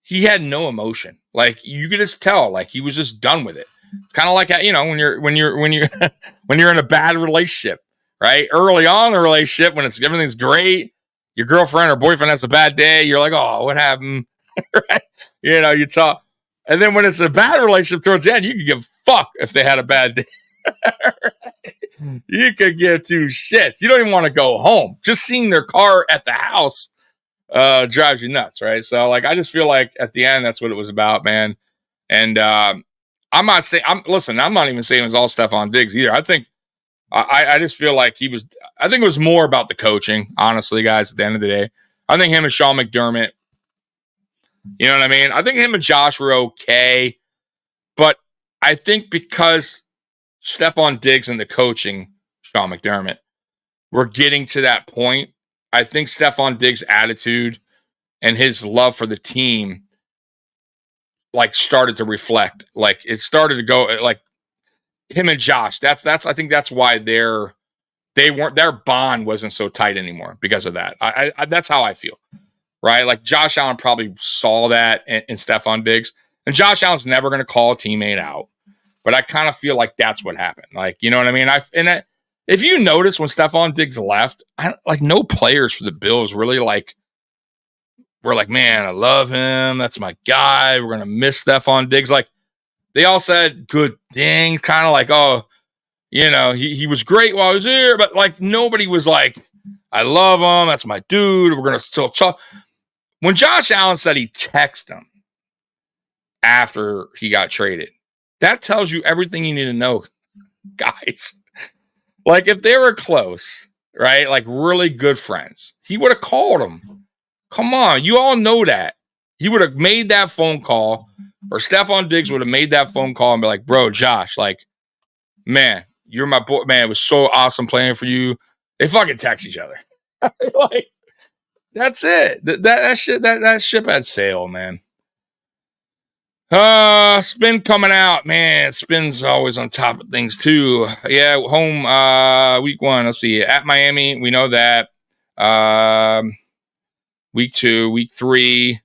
Speaker 2: He had no emotion. You could just tell, he was just done with it. It's kind of like when you're when you're in a bad relationship, right? Early on in the relationship, when everything's great, your girlfriend or boyfriend has a bad day, you're like, oh, what happened? Right? You talk, and then when it's a bad relationship towards the end, you can give a fuck if they had a bad day. Right? You could give two shits. You don't even want to go home. Just seeing their car at the house drives you nuts, right? So I just feel like at the end that's what it was about, man. And I'm not saying I'm not even saying it was all Stephon Diggs either. I think I just feel like I think it was more about the coaching, honestly, guys, at the end of the day. I think him and Sean McDermott, you know what I mean? I think him and Josh were okay. But I think because Stephon Diggs and the coaching, Sean McDermott, were getting to that point, I think Stephon Diggs' attitude and his love for the team started to reflect. It started to go him and Josh. That's I think that's why their bond wasn't so tight anymore because of that. I that's how I feel. Right? Josh Allen probably saw that in Stephon Diggs. And Josh Allen's never going to call a teammate out. But I kind of feel like that's what happened. You know what I mean? If you notice when Stephon Diggs left, no players for the Bills really were like, man, I love him. That's my guy. We're going to miss Stephon Diggs. They all said good things, kind of oh, he was great while I was here. But nobody was like, I love him. That's my dude. We're going to still talk. When Josh Allen said he texted him after he got traded, that tells you everything you need to know, guys. If they were close, right? Really good friends, he would have called him. Come on, you all know that. He would have made that phone call, or Stephon Diggs would have made that phone call and be like, bro, Josh, man, you're my boy. Man, it was so awesome playing for you. They fucking text each other. That's it. That ship had sailed, man. Spin coming out, man. Spin's always on top of things too. Yeah, home week 1. Let's see. At Miami, we know that. Week 2, week 3.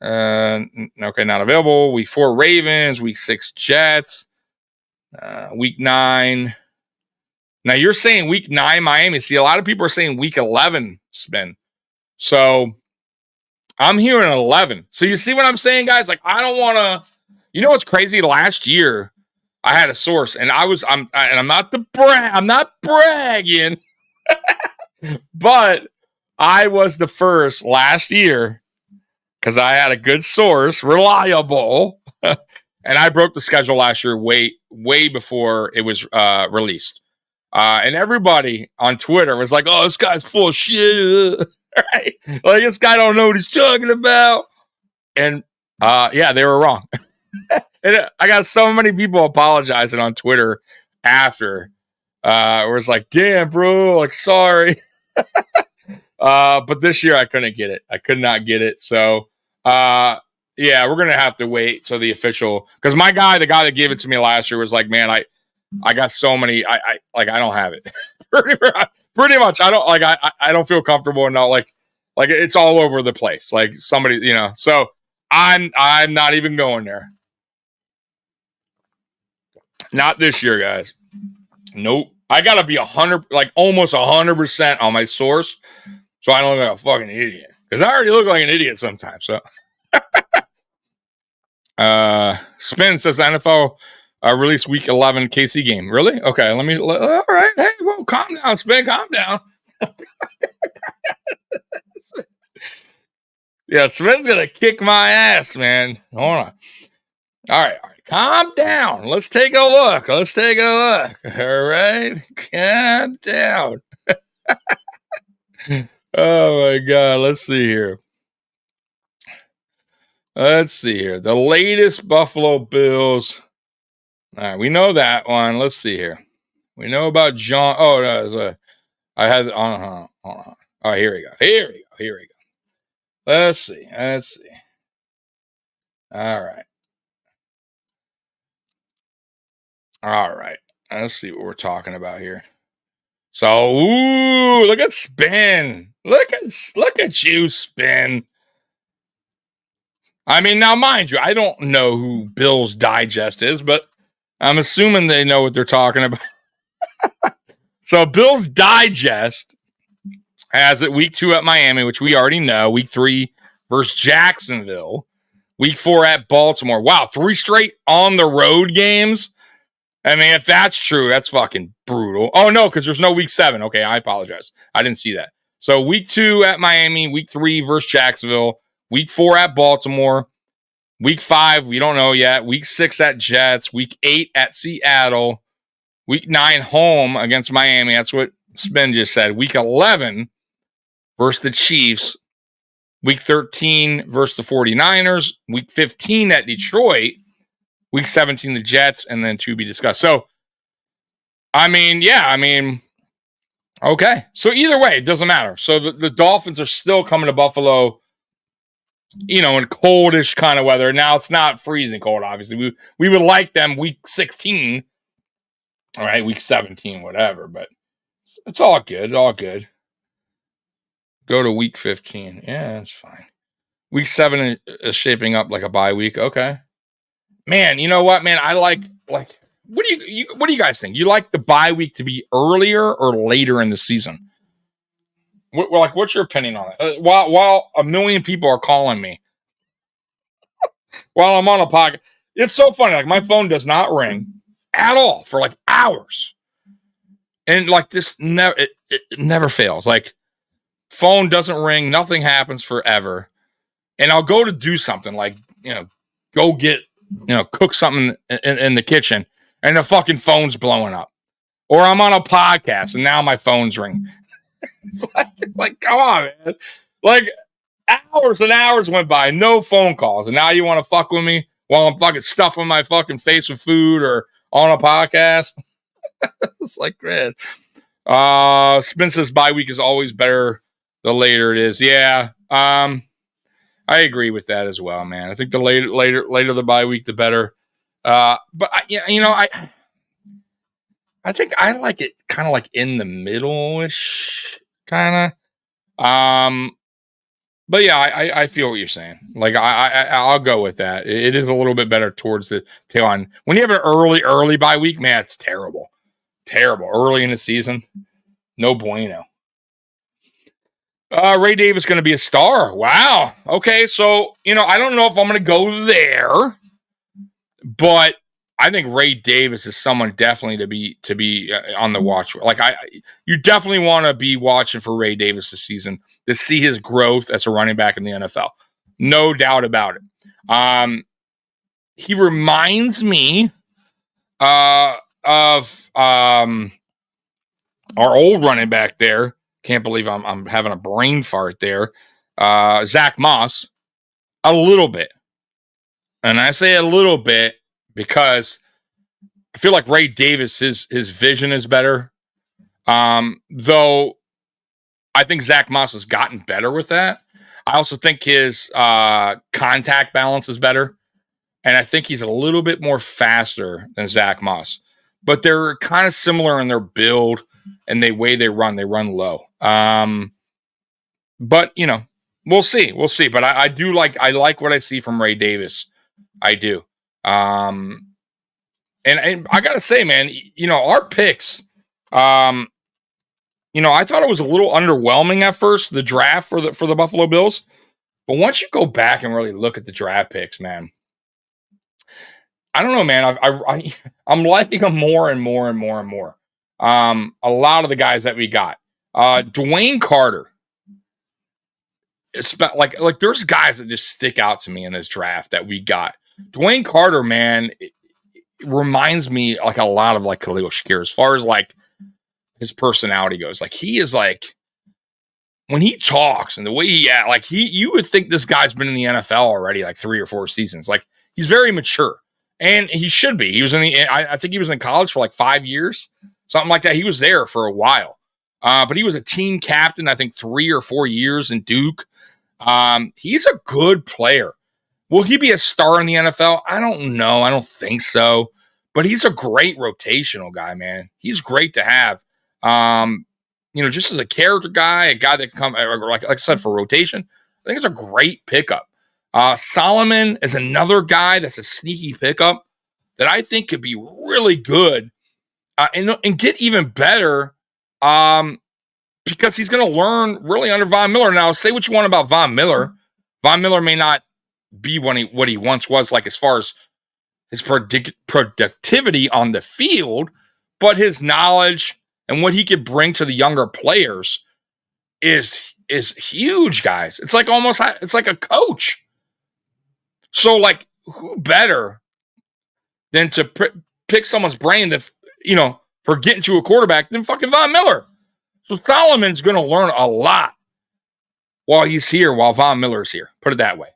Speaker 2: Okay, not available. Week 4, Ravens. Week 6, Jets. Week 9. Now you're saying week 9, Miami. See, a lot of people are saying week 11, Spin. So I'm hearing 11. So you see what I'm saying, guys? I don't want to. You know what's crazy? Last year, I had a source, and I'm not bragging, but I was the first last year because I had a good source, reliable, and I broke the schedule last year way before it was released. And everybody on Twitter was like, "Oh, this guy's full of shit." Right? This guy don't know what he's talking about. And yeah, they were wrong. And I got so many people apologizing on Twitter after. Where it's damn, bro, sorry. But this year I couldn't get it. I could not get it. So yeah, we're gonna have to wait till the official, because the guy that gave it to me last year was like, man, I got so many, I don't have it. Pretty much. I don't I don't feel comfortable enough. Like it's all over the place. Somebody, so I'm not even going there. Not this year, guys. Nope. I gotta be 100, almost 100% on my source, so I don't look like a fucking idiot. Because I already look like an idiot sometimes. So Spin says NFL release week 11 KC game. Really? Okay, all right. Hey, well, calm down, Spin. Calm down. Yeah, Spin's going to kick my ass, man. Hold on. All right. Calm down. Let's take a look. All right. Calm down. Oh, my God. Let's see here. The latest Buffalo Bills. All right. We know that one. Let's see here. We know about John. Oh, no. I had. Hold on. Oh, here we go. Let's see. All right. Let's see what we're talking about here. So, look at Spin. Look at you, Spin. I mean, now, mind you, I don't know who Bill's Digest is, but I'm assuming they know what they're talking about. So, Bill's Digest has it week 2 at Miami, which we already know. Week 3 versus Jacksonville. Week 4 at Baltimore. Wow, 3 straight on the road games. I mean, if that's true, that's fucking brutal. Oh, no, because there's no week 7. Okay, I apologize. I didn't see that. So week 2 at Miami, week 3 versus Jacksonville, week 4 at Baltimore, week 5, we don't know yet, week 6 at Jets, week 8 at Seattle, week 9 home against Miami. That's what Spin just said. Week 11 versus the Chiefs, week 13 versus the 49ers, week 15 at Detroit, week 17, the Jets, and then to be discussed. So, okay. So either way, it doesn't matter. So the Dolphins are still coming to Buffalo, in coldish kind of weather. Now, it's not freezing cold, obviously. We would like them week 16, all right, week 17, whatever, but it's all good. Go to week 15. Yeah, that's fine. Week 7 is shaping up like a bye week. Okay. Man, you know what, man? I like what do you guys think? You like the bye week to be earlier or later in the season? What's your opinion on it? While a million people are calling me while I'm on a podcast, it's so funny. Like, my phone does not ring at all for like hours, and like this it never fails. Like, phone doesn't ring, nothing happens forever, and I'll go to do something like go get cook something in the kitchen, and the fucking phone's blowing up. Or I'm on a podcast, and now my phone's ringing. It's like, come on, man. Like, hours and hours went by, no phone calls, and now you want to fuck with me while I'm fucking stuffing my fucking face with food or on a podcast? It's like, man. Spin says bye week is always better the later it is. Yeah. I agree with that as well, man. I think the later the bye week, the better. But I think I like it kind of like in the middle-ish, kind of. But yeah, I feel what you're saying. Like, I'll go with that. It is a little bit better towards the tail end. When you have an early bye week, man, it's terrible. Early in the season, no bueno. Ray Davis going to be a star. Wow. Okay, so I don't know if I'm going to go there, but I think Ray Davis is someone definitely to be on the watch for. Like, you definitely want to be watching for Ray Davis this season to see his growth as a running back in the NFL. No doubt about it. He reminds me of our old running back there. Can't believe I'm having a brain fart there. Zach Moss, a little bit. And I say a little bit because I feel like Ray Davis, his vision is better. Though I think Zach Moss has gotten better with that. I also think his contact balance is better. And I think he's a little bit more faster than Zach Moss. But they're kind of similar in their build and the way they run. They run low. But we'll see. But I like what I see from Ray Davis. I do. And I gotta say, man, our picks, I thought it was a little underwhelming at first, the draft for the Buffalo Bills. But once you go back and really look at the draft picks, man, I don't know, man. I'm liking him more and more and more and more. A lot of the guys that we got. Dwayne Carter. Like there's guys that just stick out to me in this draft that we got. Dwayne Carter, man, it reminds me like a lot of like Khalil Shakir as far as like his personality goes. Like he is like when he talks and the way you would think this guy's been in the NFL already like 3 or 4 seasons. Like he's very mature, and he should be. He was I think he was in college for like 5 years, something like that. He was there for a while, but he was a team captain I think 3 or 4 years in Duke. He's a good player. Will he be a star in the NFL? I don't know. I don't think so. But he's a great rotational guy, man. He's great to have. Just as a character guy, a guy that can come, like I said, for rotation, I think it's a great pickup. Solomon is another guy that's a sneaky pickup that I think could be really good and get even better because he's going to learn really under Von Miller. Now, say what you want about Von Miller. Von Miller may not be what he once was, like as far as his productivity on the field, but his knowledge and what he could bring to the younger players is huge, guys. It's like it's like a coach. So, like, who better than to pick someone's brain that for getting to a quarterback than fucking Von Miller? So Solomon's going to learn a lot while he's here, while Von Miller's here. Put it that way.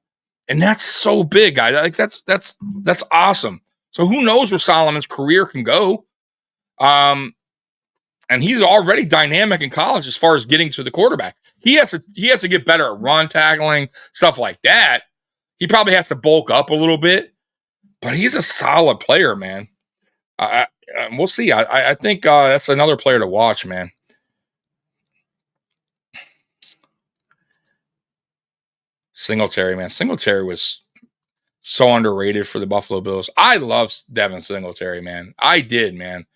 Speaker 2: And that's so big, guys. Like that's awesome. So who knows where Solomon's career can go? And he's already dynamic in college as far as getting to the quarterback. He has to get better at run tackling, stuff like that. He probably has to bulk up a little bit, but he's a solid player, man. We'll see. I think that's another player to watch, man. Singletary, man. Singletary was so underrated for the Buffalo Bills. I love Devin Singletary, man. I did, man.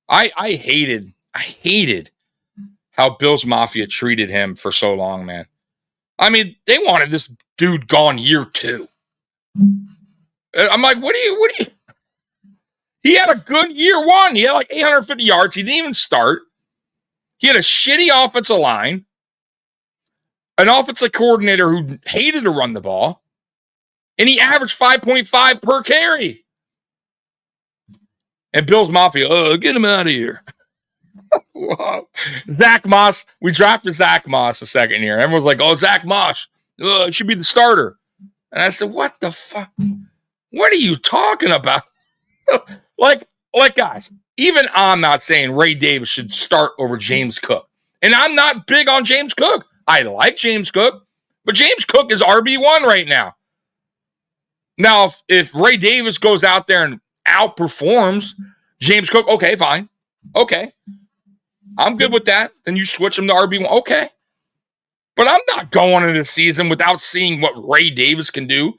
Speaker 2: I hated how Bills Mafia treated him for so long, man. I mean, they wanted this dude gone year 2. I'm like, what do you? He had a good year 1. He had like 850 yards. He didn't even start. He had a shitty offensive line. An offensive coordinator who hated to run the ball, and he averaged 5.5 per carry. And Bills Mafia, get him out of here. Zach Moss, we drafted Zach Moss the second year. Everyone's like, Zach Moss, it should be the starter. And I said, what the fuck? What are you talking about? like, guys, even I'm not saying Ray Davis should start over James Cook. And I'm not big on James Cook. I like James Cook, but James Cook is RB1 right now. Now, if Ray Davis goes out there and outperforms James Cook, okay, fine. Okay. I'm good with that. Then you switch him to RB1. Okay. But I'm not going into the season without seeing what Ray Davis can do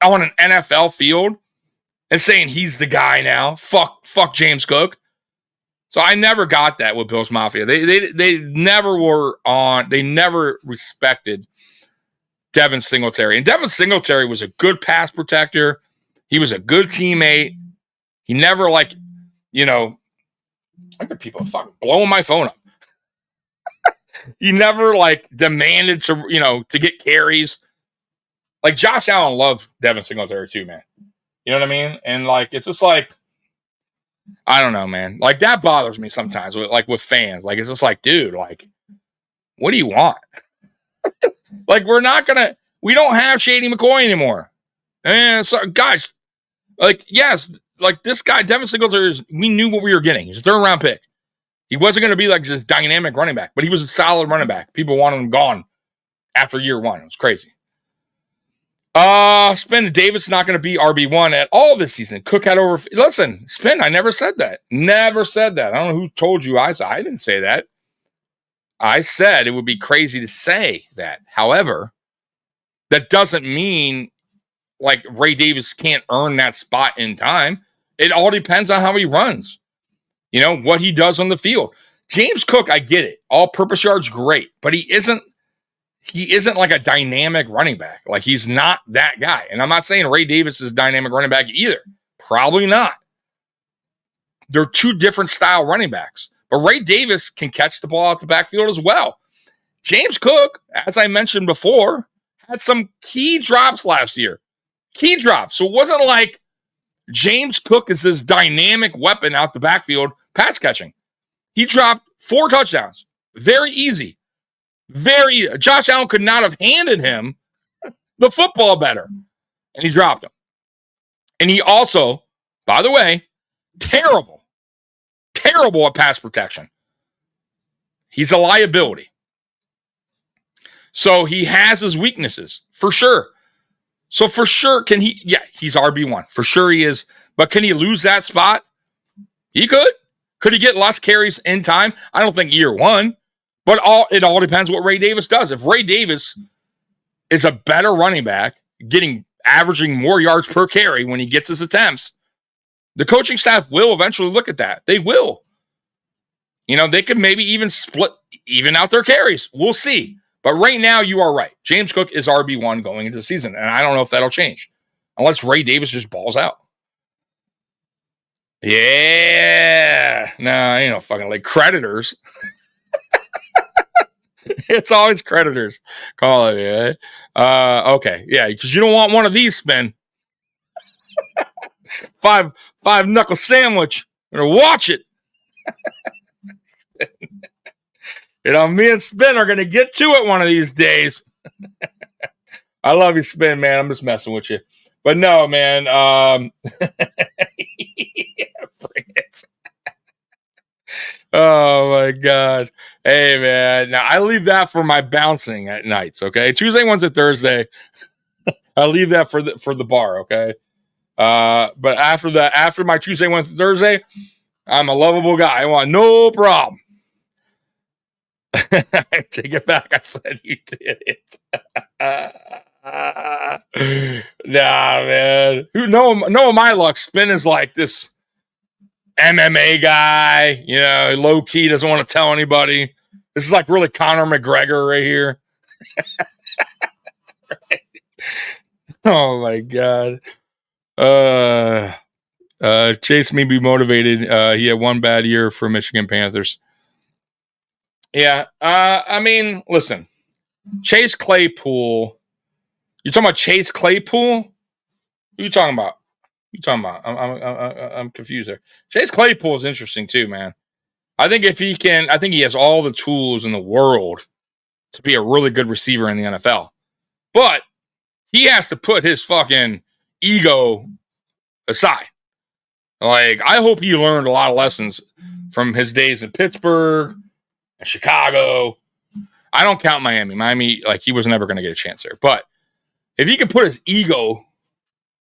Speaker 2: on an NFL field and saying he's the guy now. Fuck James Cook. So I never got that with Bills Mafia. They never were on. They never respected Devin Singletary. And Devin Singletary was a good pass protector. He was a good teammate. He never I got people fucking blowing my phone up. He never demanded to get carries. Like Josh Allen loved Devin Singletary too, man. You know what I mean? And it's just I don't know, man. That bothers me sometimes with fans. It's just dude, what do you want? We don't have Shady McCoy anymore. And so, guys, yes, this guy, Devin Singletary, we knew what we were getting. He's a 3rd round pick. He wasn't going to be this dynamic running back, but he was a solid running back. People wanted him gone after year 1. It was crazy. Spin Davis is not going to be RB1 at all this season. Cook had over. Listen, Spin, I never said that. Never said that. I don't know who told you I didn't say that. I said it would be crazy to say that. However, that doesn't mean Ray Davis can't earn that spot in time. It all depends on how he runs. What he does on the field. James Cook, I get it. All-purpose yards, great. But he isn't he isn't like a dynamic running back. Like, he's not that guy. And I'm not saying Ray Davis is a dynamic running back either. Probably not. They're two different style running backs. But Ray Davis can catch the ball out the backfield as well. James Cook, as I mentioned before, had some key drops last year. Key drops. So it wasn't like James Cook is this dynamic weapon out the backfield pass catching. He dropped 4 touchdowns. Very easy. Josh Allen could not have handed him the football better. And he dropped him. And he also, by the way, terrible at pass protection. He's a liability. So he has his weaknesses, for sure. So for sure, he's RB1. For sure he is. But can he lose that spot? He could. Could he get less carries in time? I don't think year one. But it all depends what Ray Davis does. If Ray Davis is a better running back, averaging more yards per carry when he gets his attempts, the coaching staff will eventually look at that. They will. They could maybe even out their carries. We'll see. But right now, you are right. James Cook is RB1 going into the season, and I don't know if that'll change unless Ray Davis just balls out. Yeah. No, fucking like creditors. It's always creditors. Call it, yeah. Okay. Yeah, because you don't want one of these, Spin. five knuckle sandwich. I'm gonna watch it. Me and Spin are gonna get to it one of these days. I love you, Spin, man. I'm just messing with you. But no, man. Yeah, bring it. Oh my God. Hey, man. Now I leave that for my bouncing at nights. Okay, Tuesday, Wednesday, Thursday. I leave that for the bar. Okay. But after my Tuesday, Wednesday, Thursday, I'm a lovable guy. I want no problem. I take it back. I said you did it. Nah, man. No, my luck. Spin is like this MMA guy, low key, doesn't want to tell anybody. This is like really Conor McGregor right here. Right. Oh my God. Chase may be motivated. He had one bad year for Michigan Panthers. Yeah. Listen, Chase Claypool. You talking about Chase Claypool? Who you talking about? I'm confused there. Chase Claypool is interesting too, man. I think he has all the tools in the world to be a really good receiver in the NFL. But he has to put his fucking ego aside. Like, I hope he learned a lot of lessons from his days in Pittsburgh and Chicago. I don't count Miami. Miami, like, he was never going to get a chance there. But if he could put his ego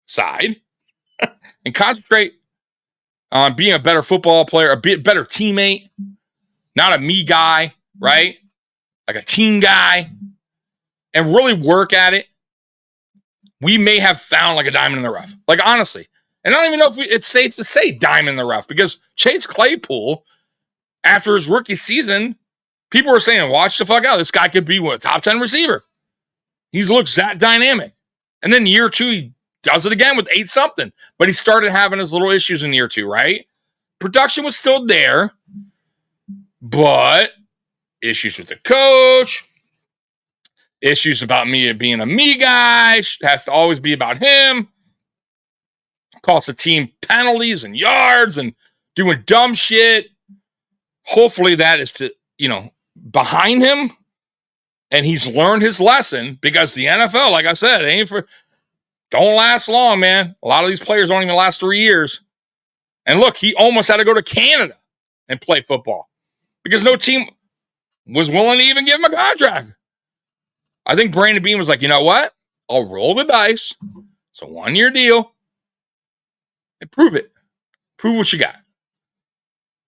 Speaker 2: aside and concentrate on being a better football player, a better teammate, not a me guy, right? Like a team guy, and really work at it, we may have found like a diamond in the rough. Like, honestly. And I don't even know if it's safe to say diamond in the rough, because Chase Claypool, after his rookie season, people were saying, watch the fuck out. This guy could be a top 10 receiver. He looks that dynamic. And then year 2, he does it again with 8-something. But he started having his little issues in year 2, right? Production was still there, but issues with the coach, issues about me being a me guy, has to always be about him. Costs the team penalties and yards and doing dumb shit. Hopefully that is behind him, and he's learned his lesson, because the NFL, like I said, don't last long, man. A lot of these players don't even last 3 years. And look, he almost had to go to Canada and play football because no team was willing to even give him a contract. I think Brandon Beane was like, you know what? I'll roll the dice. It's a 1-year deal. And prove it. Prove what you got.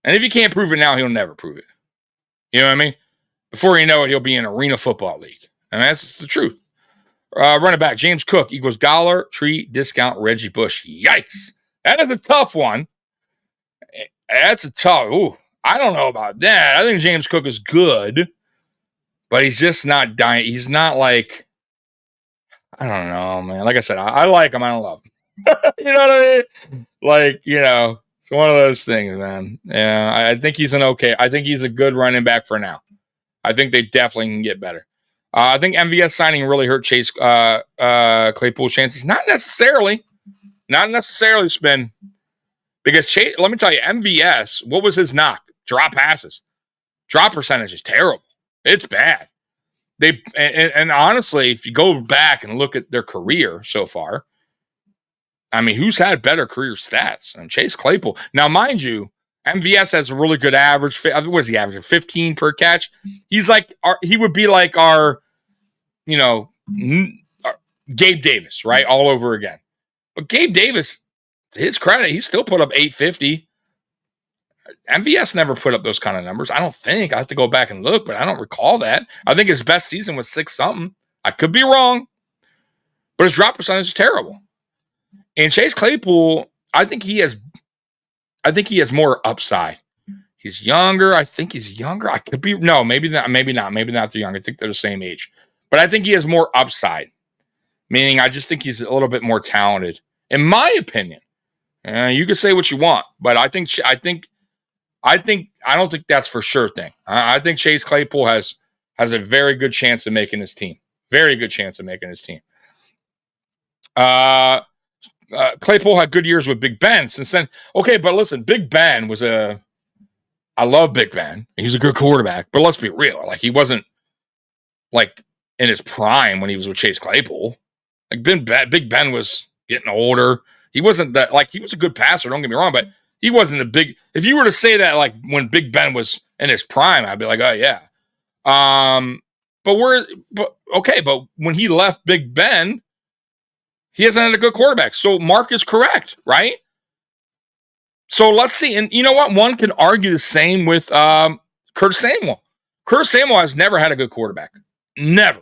Speaker 2: And if you can't prove it now, he'll never prove it. You know what I mean? Before you know it, he'll be in Arena Football League. And that's the truth. Running back, James Cook equals Dollar Tree discount Reggie Bush. Yikes. That is a tough one. That's a tough. Ooh, I don't know about that. I think James Cook is good. but he's just not dying. He's not like, I don't know, man. Like I said, I like him. I don't love him. You know what I mean? Like, it's one of those things, man. Yeah, I think he's I think he's a good running back for now. I think they definitely can get better. I think MVS signing really hurt Chase Claypool's chances. Not necessarily, Spin. Because Chase, let me tell you, MVS, what was his knock? Drop passes. Drop percentage is terrible. It's bad. And honestly, if you go back and look at their career so far, I mean, who's had better career stats? And Chase Claypool. Now, mind you, MVS has a really good average. What is he averaging? 15 per catch. He's like, he would be like our Gabe Davis, right? All over again. But Gabe Davis, to his credit, he still put up 850. MVS never put up those kind of numbers. I don't think. I have to go back and look, but I don't recall that. I think his best season was 6-something. I could be wrong, but his drop percentage is terrible. And Chase Claypool, I think he has more upside. He's younger. I think he's younger. I could be maybe not. Maybe not too young. I think they're the same age. But I think he has more upside. Meaning, I just think he's a little bit more talented, in my opinion. You can say what you want, but I don't think that's for sure thing. I think Chase Claypool has a very good chance of making his team. Very good chance of making his team. Claypool had good years with Big Ben since then. Okay, but listen, Big Ben I love Big Ben. He's a good quarterback, but let's be real. Like, he wasn't like in his prime when he was with Chase Claypool. Like, Big Ben was getting older. He wasn't that, like, he was a good passer, don't get me wrong, but he wasn't a big, if you were to say that, like, when Big Ben was in his prime, I'd be like, oh, yeah. But when he left Big Ben, he hasn't had a good quarterback. So Mark is correct, right? So let's see. And you know what? One could argue the same with Curtis Samuel. Curtis Samuel has never had a good quarterback. Never.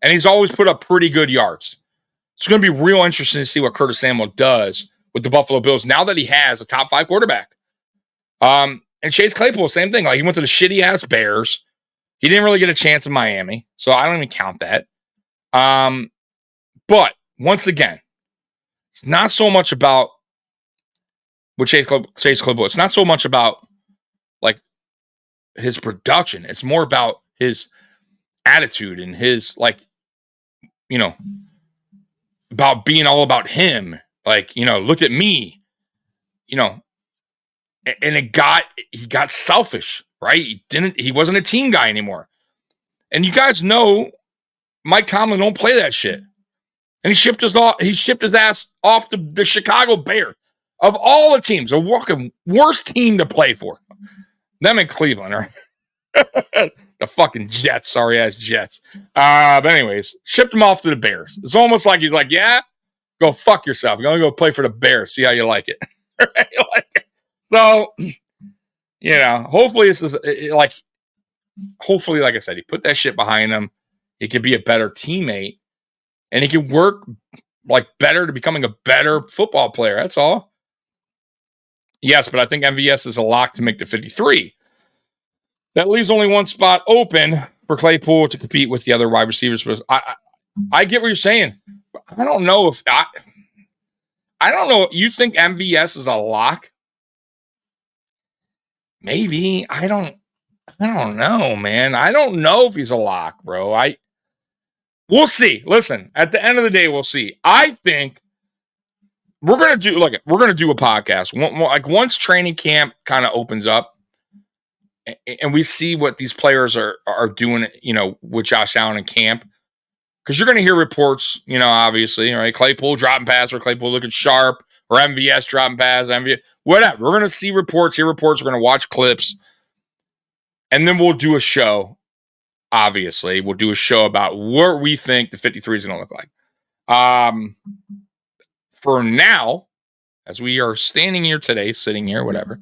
Speaker 2: And he's always put up pretty good yards. It's going to be real interesting to see what Curtis Samuel does with the Buffalo Bills now that he has a top 5 quarterback. And Chase Claypool, same thing. Like, he went to the shitty-ass Bears. He didn't really get a chance in Miami, so I don't even count that. But once again, it's not so much about with Chase Claypool. It's not so much about like his production. It's more about his attitude and his about being all about him. Like, look at me. And he got selfish, right? He wasn't a team guy anymore. And you guys know Mike Tomlin don't play that shit. And he shipped his ass off to the Chicago Bears. Of all the teams, a walking worst team to play for. Them in Cleveland, right? The fucking Jets, sorry ass Jets. But anyways, shipped him off to the Bears. It's almost like he's like, yeah, go fuck yourself. You're gonna go play for the Bears. See how you like it. Right? So, hopefully this is hopefully, like I said, he put that shit behind him. He could be a better teammate, and he could work better to becoming a better football player. That's all. Yes, but I think MVS is a lock to make the 53. That leaves only one spot open for Claypool to compete with the other wide receivers. I get what you're saying. But I don't know if I don't know. You think MVS is a lock? Maybe. I don't know, man. I don't know if he's a lock, bro. We'll see. Listen, at the end of the day, we'll see. I think we're gonna do a podcast. Once training camp kind of opens up, and we see what these players are doing, with Josh Allen in camp, because you're gonna hear reports, obviously, right? Claypool dropping pass, or Claypool looking sharp, or MVS dropping pass, whatever. We're gonna see reports, hear reports. We're gonna watch clips, and then we'll do a show. Obviously, we'll do a show about what we think the 53 is gonna look like. For now, as we are standing here today, sitting here, whatever,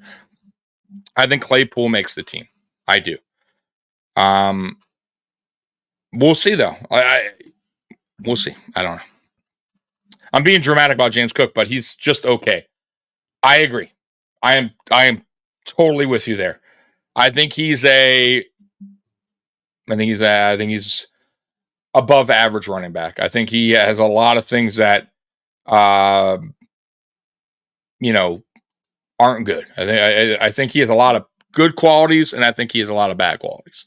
Speaker 2: I think Claypool makes the team. I do. We'll see, though. We'll see. I don't know. I'm being dramatic about James Cook, but he's just okay. I agree. I am totally with you there. I think he's a I think he's above average running back. I think he has a lot of things that, you know, aren't good. I think he has a lot of good qualities, and I think he has a lot of bad qualities.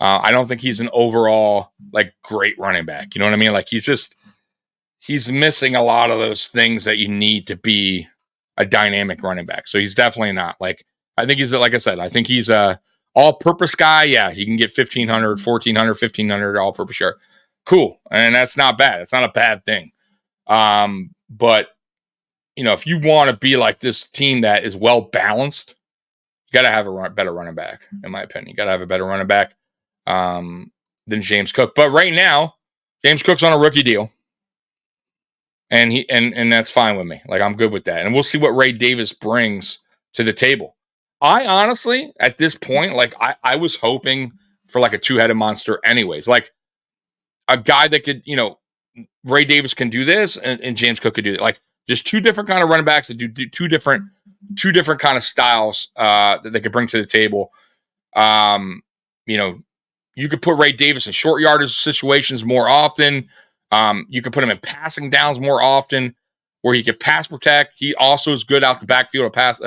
Speaker 2: I don't think he's an overall like great running back. You know what I mean? Like he's missing a lot of those things that you need to be a dynamic running back. So he's definitely not. Like I think he's, like I said, I think he's a all-purpose guy. Yeah, he can get 1,500, 1,400, 1,500 all-purpose share. Cool, and that's not bad. It's not a bad thing. But you know, if you want to be like this team that is well balanced, you got to have a better running back. In my opinion, you got to have a better running back than James Cook. But right now, James Cook's on a rookie deal. And and that's fine with me. Like I'm good with that. And we'll see what Ray Davis brings to the table. I honestly, at this point, like I was hoping for like a two-headed monster anyways. Like a guy that could, you know, Ray Davis can do this and James Cook could do it. Like just two different kind of running backs that do two different kind of styles that they could bring to the table. You know, you could put Ray Davis in short yardage situations more often. You can put him in passing downs more often where he could pass protect. He also is good out the backfield of pass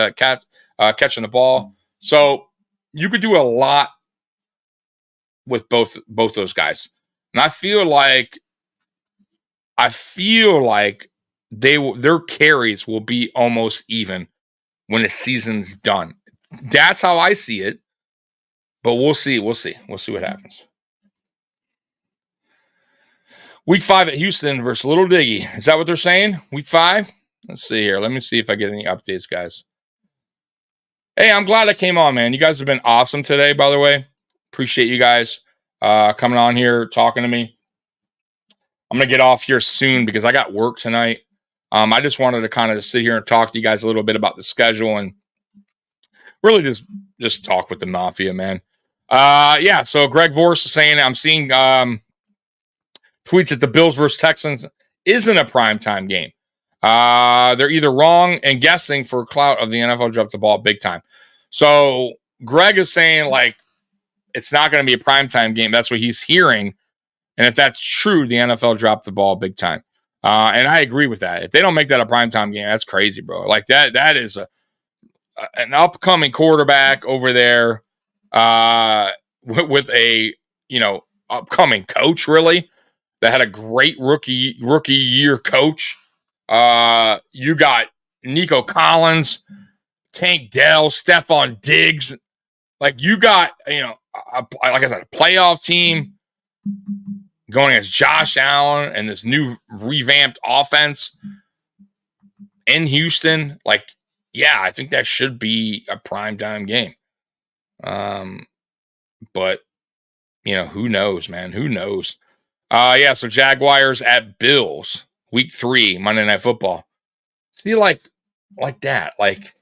Speaker 2: catching the ball. So you could do a lot with both those guys. And I feel like their carries will be almost even when the season's done. That's how I see it. But we'll see. We'll see what happens. Week 5 at Houston versus Little Diggy. Is that what they're saying? Week 5? Let's see here. Let me see if I get any updates, guys. Hey, I'm glad I came on, man. You guys have been awesome today, by the way. Appreciate you guys coming on here, talking to me. I'm going to get off here soon because I got work tonight. I just wanted to kind of sit here and talk to you guys a little bit about the schedule and really just talk with the Mafia, man. Yeah, so Greg Vorse is saying, I'm seeing tweets that the Bills versus Texans isn't a primetime game. They're either wrong and guessing for clout of the NFL dropped the ball big time. So Greg is saying, like, it's not going to be a primetime game. That's what he's hearing. And if that's true, the NFL dropped the ball big time. And I agree with that. If they don't make that a primetime game, that's crazy, bro. Like that is an upcoming quarterback over there with a, you know, upcoming coach, really, that had a great rookie year coach. You got Nico Collins, Tank Dell, Stephon Diggs. Like you got, you know, like I said, a playoff team going against Josh Allen and this new revamped offense in Houston. Like, yeah, I think that should be a primetime game. But you know, who knows, man? Who knows? Yeah, so Jaguars at Bills, week 3, Monday Night Football. See, like that. Like,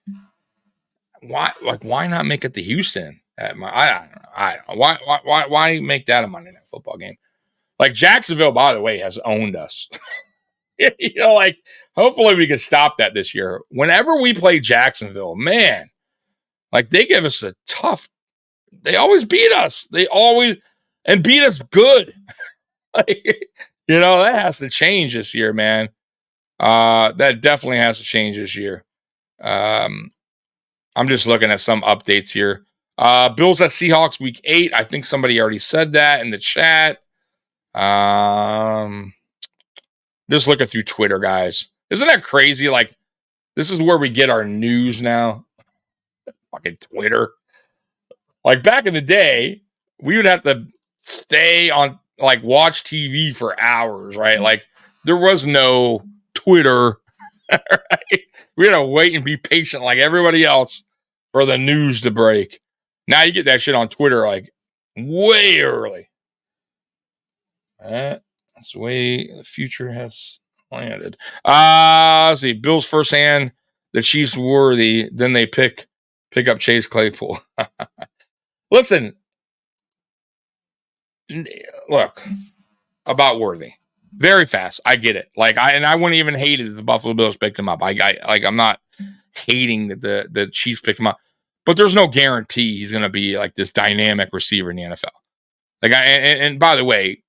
Speaker 2: why not make it to Houston? I don't know. Why make that a Monday Night Football game? Like, Jacksonville, by the way, has owned us. You know, like, hopefully we can stop that this year. Whenever we play Jacksonville, man, like, they give us a tough. They always beat us. And beat us good. Like, you know, that has to change this year, man. That definitely has to change this year. I'm just looking at some updates here. Bills at Seahawks week 8. I think somebody already said that in the chat. Just looking through Twitter, guys. Isn't that crazy? Like, this is where we get our news now. Fucking Twitter. Like, back in the day, we would have to stay on, like, watch TV for hours, right? Like, there was no Twitter. Right? We had to wait and be patient like everybody else for the news to break. Now you get that shit on Twitter, like, way early. That's the way the future has landed. Let's see. Bills firsthand, the Chiefs worthy. Then they pick up Chase Claypool. Listen, look, about worthy. Very fast. I get it. Like, I wouldn't even hate it if the Buffalo Bills picked him up. I'm not hating that the Chiefs picked him up, but there's no guarantee he's going to be like this dynamic receiver in the NFL. Like, and by the way,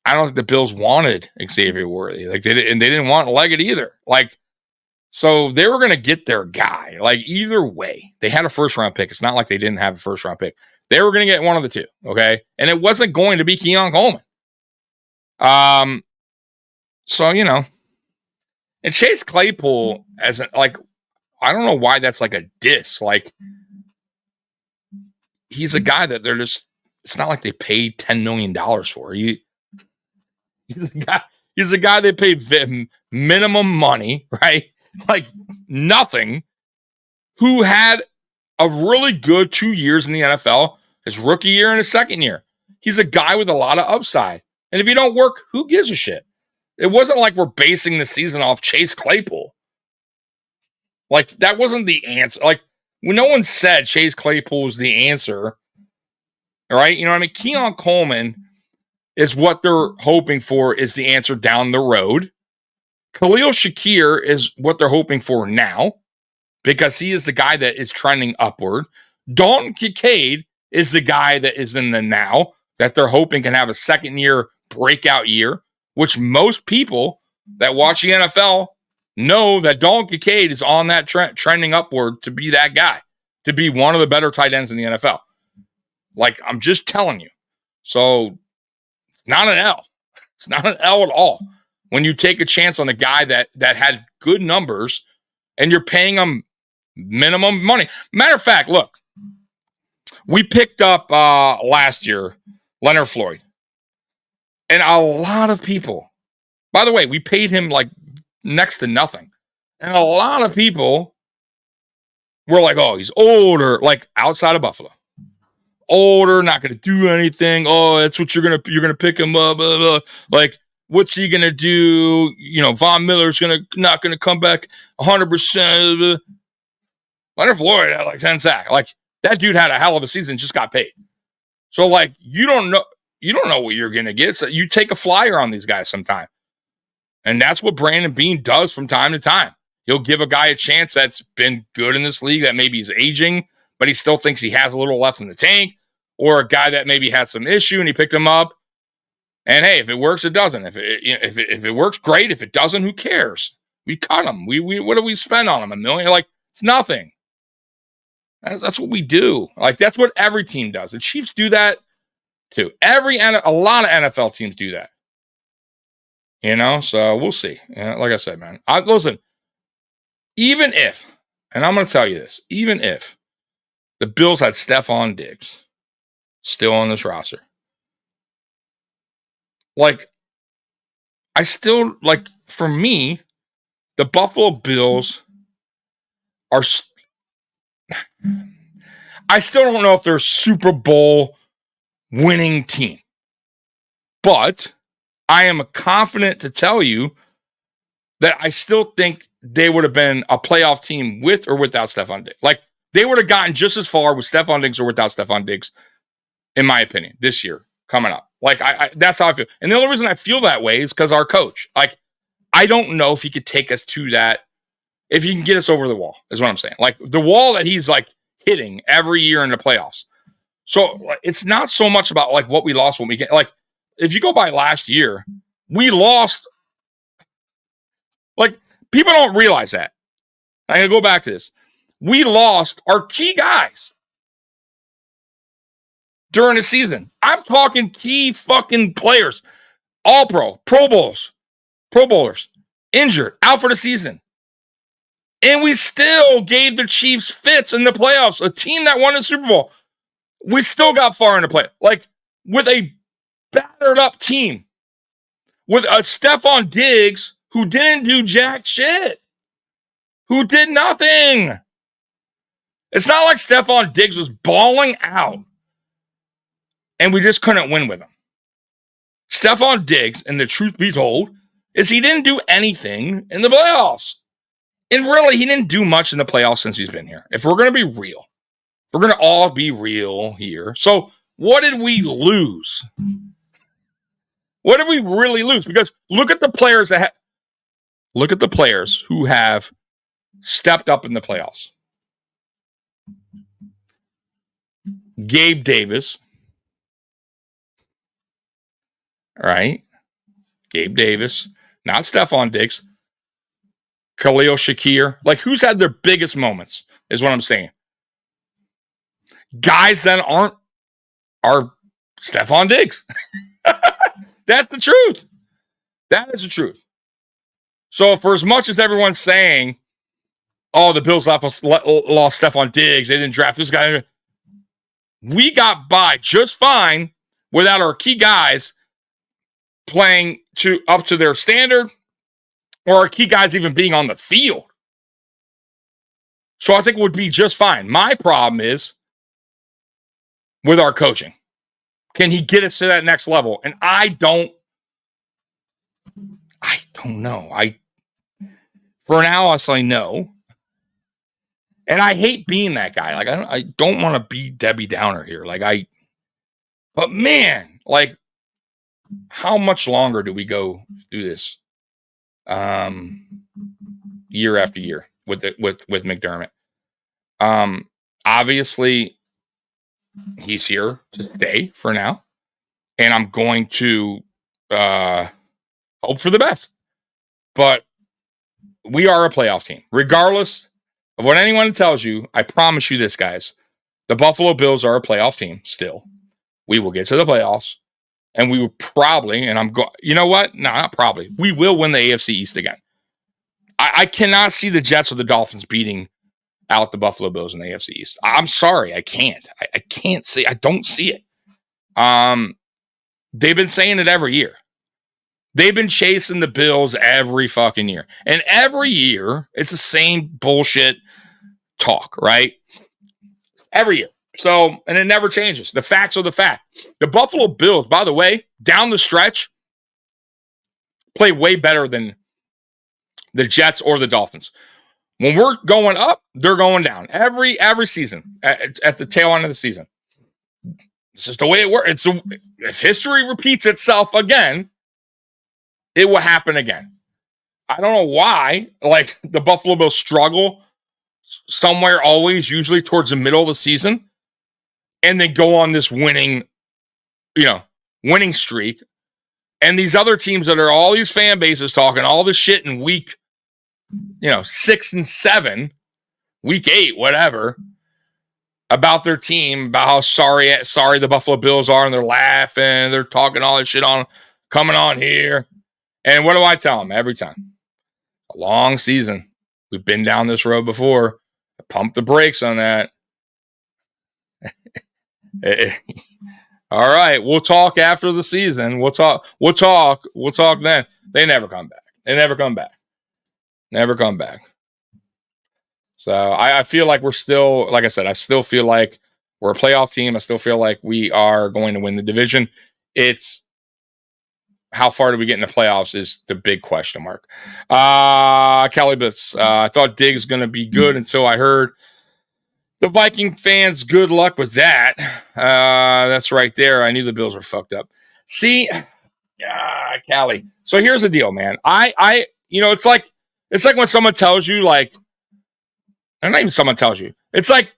Speaker 2: I don't think the Bills wanted Xavier Worthy. Like, they didn't want Leggett either. Like, so they were going to get their guy. Like, either way, they had a first-round pick. It's not like they didn't have a first-round pick. They were going to get one of the two, okay? And it wasn't going to be Keon Coleman. So, you know. And Chase Claypool, I don't know why that's like a diss. Like, he's a guy that they're just, it's not like they paid $10 million for. He's a guy they paid minimum money, right? Like nothing, who had a really good 2 years in the NFL, his rookie year and his second year. He's a guy with a lot of upside. And if you don't work, who gives a shit? It wasn't like we're basing the season off Chase Claypool. Like, that wasn't the answer. Like, when no one said Chase Claypool was the answer, right? You know what I mean? Keon Coleman is what they're hoping for is the answer down the road. Khalil Shakir is what they're hoping for now because he is the guy that is trending upward. Dalton Kincaid is the guy that is in the now that they're hoping can have a second-year breakout year, which most people that watch the NFL know that Dalton Kincaid is on that trending upward to be that guy, to be one of the better tight ends in the NFL. Like, I'm just telling you. So, it's not an L. It's not an L at all. When you take a chance on a guy that had good numbers and you're paying him minimum money. Matter of fact, look, we picked up last year Leonard Floyd. And a lot of people, by the way, we paid him like next to nothing. And a lot of people were like, oh, he's older, like outside of Buffalo. Older, not going to do anything. Oh, that's what you're going to pick him up. Blah, blah. Like, what's he going to do? You know, Von Miller's not going to come back 100%. Leonard Floyd had like 10 sacks. Like, that dude had a hell of a season, just got paid. So, like, you don't know what you're going to get. So you take a flyer on these guys sometime. And that's what Brandon Beane does from time to time. He'll give a guy a chance that's been good in this league, that maybe he's aging, but he still thinks he has a little left in the tank, or a guy that maybe had some issue and he picked him up. And hey, if it works, it doesn't. If it works, great. If it doesn't, who cares? We cut him. We what do we spend on him? $1 million? Like, it's nothing. That's what we do. Like, that's what every team does. The Chiefs do that too. A lot of NFL teams do that. You know, so we'll see. Like I said, man, listen, even if, and I'm going to tell you this, even if the Bills had Stephon Diggs still on this roster, like, I still, like, for me, the Buffalo Bills are, I still don't know if they're a Super Bowl winning team, but I am confident to tell you that I still think they would have been a playoff team with or without Stephon Diggs. Like, they would have gotten just as far with Stephon Diggs or without Stephon Diggs, in my opinion, this year coming up. Like, I that's how I feel. And the only reason I feel that way is because our coach. Like, I don't know if he could take us to that, if he can get us over the wall, is what I'm saying. Like, the wall that he's, like, hitting every year in the playoffs. So, it's not so much about, like, what we lost when we get, like, if you go by last year, we lost. Like, people don't realize that. I'm going to go back to this. We lost our key guys during the season. I'm talking key fucking players. All-Pro, Pro Bowlers, injured, out for the season. And we still gave the Chiefs fits in the playoffs. A team that won the Super Bowl. We still got far in the play. Like, with a battered up team. With a Stephon Diggs who didn't do jack shit. Who did nothing. It's not like Stephon Diggs was balling out and we just couldn't win with him. Stephon Diggs, and the truth be told, is he didn't do anything in the playoffs. And really, he didn't do much in the playoffs since he's been here. If we're going to be real. We're going to all be real here. So, what did we lose? What did we really lose? Because look at the players who have stepped up in the playoffs. Gabe Davis, right? Gabe Davis, not Stephon Diggs, Khalil Shakir. Like, who's had their biggest moments is what I'm saying. Guys that are Stephon Diggs. That's the truth. That is the truth. So for as much as everyone's saying, oh, the Bills lost Stephon Diggs, they didn't draft this guy, we got by just fine without our key guys playing up to their standard or our key guys even being on the field. So I think it would be just fine. My problem is with our coaching. Can he get us to that next level? And I don't know. For now, I'll say no. And I hate being that guy. Like, I don't want to be Debbie Downer here. But man, like, how much longer do we go do this? Year after year with McDermott. Obviously, he's here to stay for now, and I'm going to hope for the best. But we are a playoff team, regardless of what anyone tells you. I promise you this, guys: the Buffalo Bills are a playoff team. Still, we will get to the playoffs, and we will probably. And I'm going. You know what? No, not probably. We will win the AFC East again. I cannot see the Jets or the Dolphins beating out the Buffalo Bills in the AFC East. I'm sorry, I can't. I can't see. I don't see it. They've been saying it every year. They've been chasing the Bills every fucking year. And every year, it's the same bullshit talk, right? Every year. So, and it never changes. The facts are the fact. The Buffalo Bills, by the way, down the stretch, play way better than the Jets or the Dolphins. When we're going up, they're going down. Every season, at the tail end of the season. It's just the way it works. If history repeats itself again, it will happen again. I don't know why, like, the Buffalo Bills struggle somewhere always, usually towards the middle of the season, and they go on this winning streak. And these other teams that are all these fan bases talking all this shit in week 6 and 7, week 8, whatever, about their team, about how sorry the Buffalo Bills are, and they're laughing, they're talking all this shit on coming on here. And what do I tell them every time? A long season. We've been down this road before. Pump the brakes on that. All right, we'll talk after the season. We'll talk then. They never come back. Never come back. So I feel like we're still, like I said, I still feel like we're a playoff team. I still feel like we are going to win the division. It's how far do we get in the playoffs is the big question mark. Kelly Bits, I thought Diggs was going to be good until I heard the Viking fans. Good luck with that. That's right there. I knew the Bills were fucked up. See, Callie. So here's the deal, man. It's like when someone tells you, like, and not even someone tells you, it's like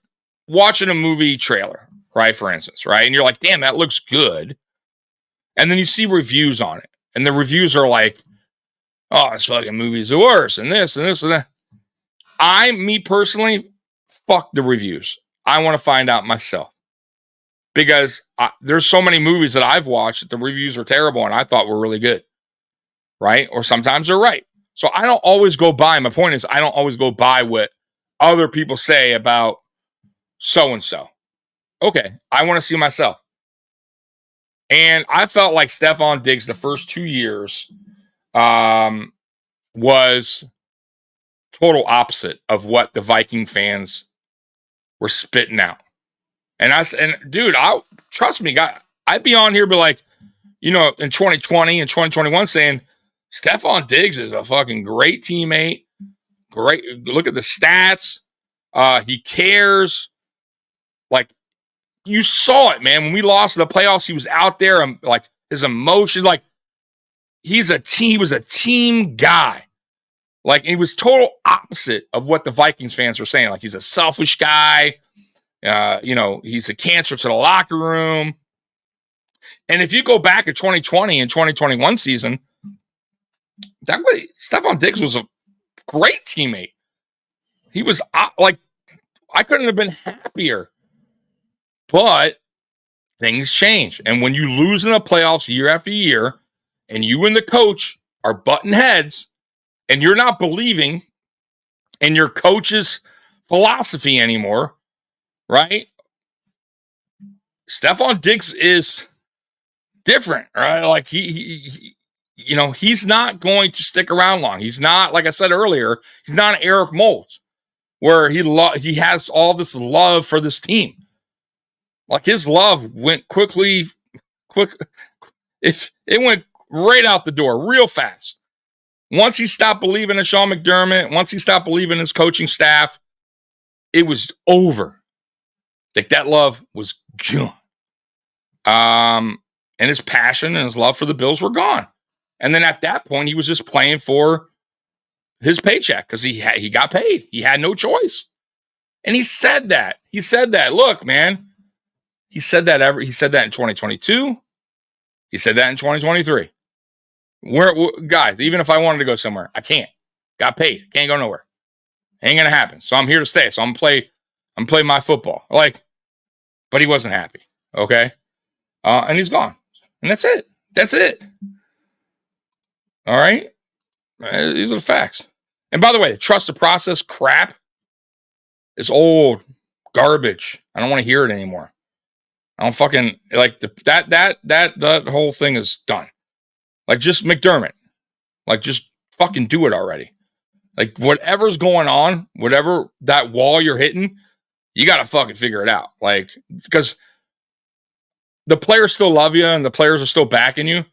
Speaker 2: watching a movie trailer, right? For instance, right? And you're like, damn, that looks good. And then you see reviews on it. And the reviews are like, oh, this fucking movie's the worst. And this and this and that. Me personally, fuck the reviews. I want to find out myself. Because there's so many movies that I've watched that the reviews are terrible and I thought were really good. Right? Or sometimes they're right. So I don't always go by. My point is, I don't always go by what other people say about so-and-so. Okay, I want to see myself. And I felt like Stephon Diggs the first 2 years was total opposite of what the Viking fans were spitting out. And dude, trust me, guy, I'd be on here, but like, in 2020 and 2021 saying Stephon Diggs is a fucking great teammate. Great. Look at the stats. He cares. Like, you saw it, man. When we lost in the playoffs, he was out there, like, his emotions, like, he was a team guy. Like, he was total opposite of what the Vikings fans were saying. Like, he's a selfish guy. He's a cancer to the locker room. And if you go back at 2020 and 2021 season, that way Stephon Diggs was a great teammate. He was like, I couldn't have been happier. But things change. And when you lose in the playoffs year after year, and you and the coach are butting heads, and you're not believing in your coach's philosophy anymore, right? Stephon Diggs is different, right? Like he he's not going to stick around long. He's not, like I said earlier, he's not an Eric Moulds where he has all this love for this team. Like his love went quick. If it went right out the door real fast. Once he stopped believing in Sean McDermott, once he stopped believing in his coaching staff, it was over. Like that love was gone. And his passion and his love for the Bills were gone. And then at that point, he was just playing for his paycheck because he got paid. He had no choice. And he said that. He said that. Look, man. He said that in 2022. He said that in 2023. Guys, even if I wanted to go somewhere, I can't. Got paid. Can't go nowhere. Ain't gonna happen. So I'm here to stay. So I'm play my football. But he wasn't happy. Okay. And he's gone. And that's it. That's it. All right. These are the facts. And by the way, trust the process crap is old garbage. I don't want to hear it anymore. I don't fucking like that whole thing is done. Like just McDermott. Like just fucking do it already. Like whatever's going on, whatever that wall you're hitting, you got to fucking figure it out. Like, because the players still love you and the players are still backing you.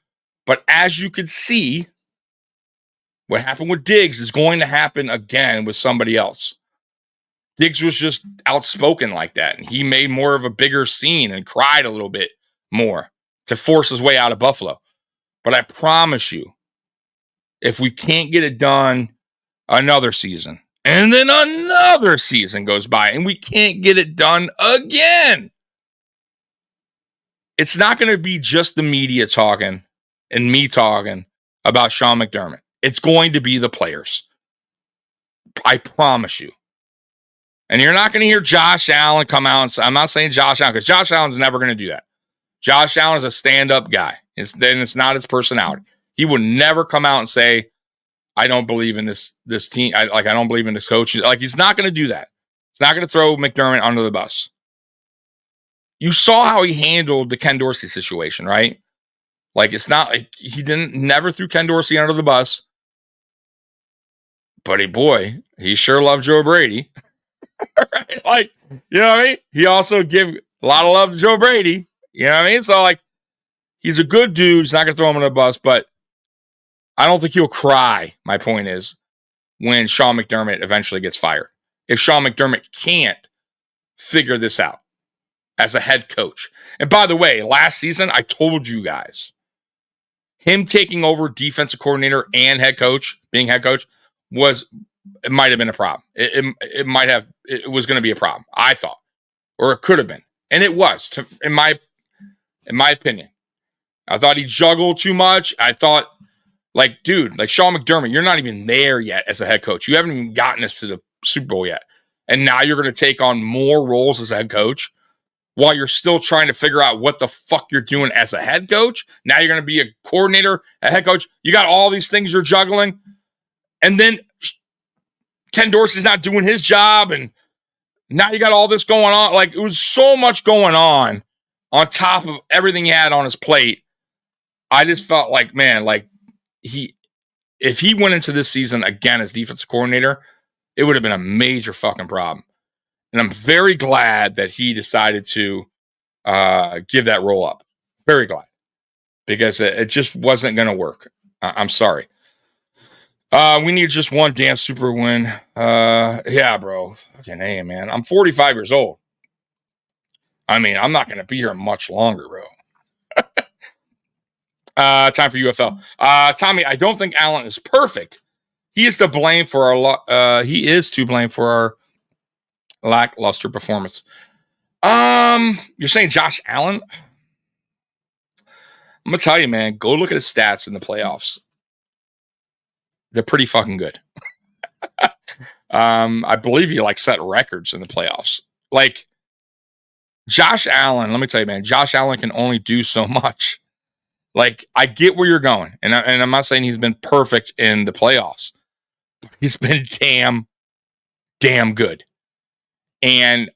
Speaker 2: But as you could see, what happened with Diggs is going to happen again with somebody else. Diggs was just outspoken like that. And he made more of a bigger scene and cried a little bit more to force his way out of Buffalo. But I promise you, if we can't get it done another season, and then another season goes by, and we can't get it done again, it's not going to be just the media talking and me talking about Sean McDermott. It's going to be the players. I promise you. And you're not going to hear Josh Allen come out and say, I'm not saying Josh Allen, because Josh Allen's never going to do that. Josh Allen is a stand-up guy. It's not his personality. He would never come out and say, I don't believe in this team. I don't believe in this coach. Like, he's not going to do that. He's not going to throw McDermott under the bus. You saw how he handled the Ken Dorsey situation, right? Like, it's not like he never threw Ken Dorsey under the bus. But he sure loved Joe Brady. Right? Like, you know what I mean? He also give a lot of love to Joe Brady. You know what I mean? So, like, he's a good dude. He's not going to throw him under the bus, but I don't think he'll cry, my point is, when Sean McDermott eventually gets fired. If Sean McDermott can't figure this out as a head coach. And by the way, last season, I told you guys, him taking over defensive coordinator and being head coach, it might have been a problem. It was going to be a problem, I thought. Or it could have been. And it was, in my opinion. I thought he juggled too much. I thought, like, dude, like Sean McDermott, you're not even there yet as a head coach. You haven't even gotten us to the Super Bowl yet. And now you're going to take on more roles as a head coach while you're still trying to figure out what the fuck you're doing as a head coach. Now you're going to be a coordinator, a head coach. You got all these things you're juggling. And then Ken Dorsey's not doing his job. And now you got all this going on. Like, it was so much going on top of everything he had on his plate. I just felt like, man, like, if he went into this season again as defensive coordinator, it would have been a major fucking problem. And I'm very glad that he decided to give that role up. Very glad. Because it just wasn't going to work. I'm sorry. We need just one damn super win. Yeah, bro. Fucking A, man. I'm 45 years old. I mean, I'm not going to be here much longer, bro. Time for UFL. Tommy, I don't think Allen is perfect. He is to blame for our lackluster performance. You're saying Josh Allen? I'm going to tell you, man, go look at his stats in the playoffs. They're pretty fucking good. I believe he like set records in the playoffs. Like Josh Allen, let me tell you, man, Josh Allen can only do so much. Like, I get where you're going. And I'm not saying he's been perfect in the playoffs. But he's been damn good. And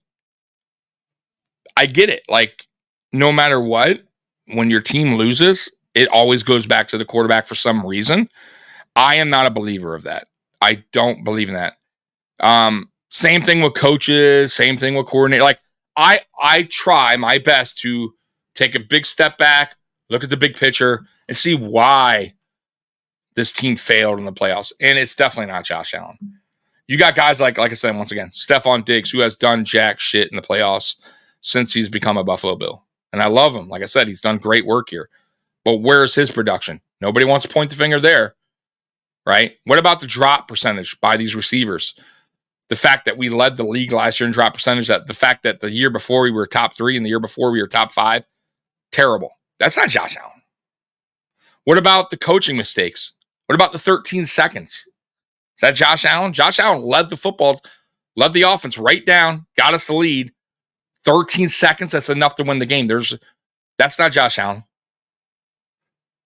Speaker 2: I get it. Like, no matter what, when your team loses, it always goes back to the quarterback for some reason. I am not a believer of that. I don't believe in that. Same thing with coaches, same thing with coordinator. Like, I try my best to take a big step back, look at the big picture, and see why this team failed in the playoffs. And it's definitely not Josh Allen. You got guys like I said, once again, Stephon Diggs, who has done jack shit in the playoffs since he's become a Buffalo Bill. And I love him. Like I said, he's done great work here. But where's his production? Nobody wants to point the finger there, right? What about the drop percentage by these receivers? The fact that we led the league last year in drop percentage, that the fact that the year before we were top 3 and the year before we were top 5, terrible. That's not Josh Allen. What about the coaching mistakes? What about the 13 seconds? Is that Josh Allen? Josh Allen led the offense right down, got us the lead. 13 seconds, that's enough to win the game. That's not Josh Allen.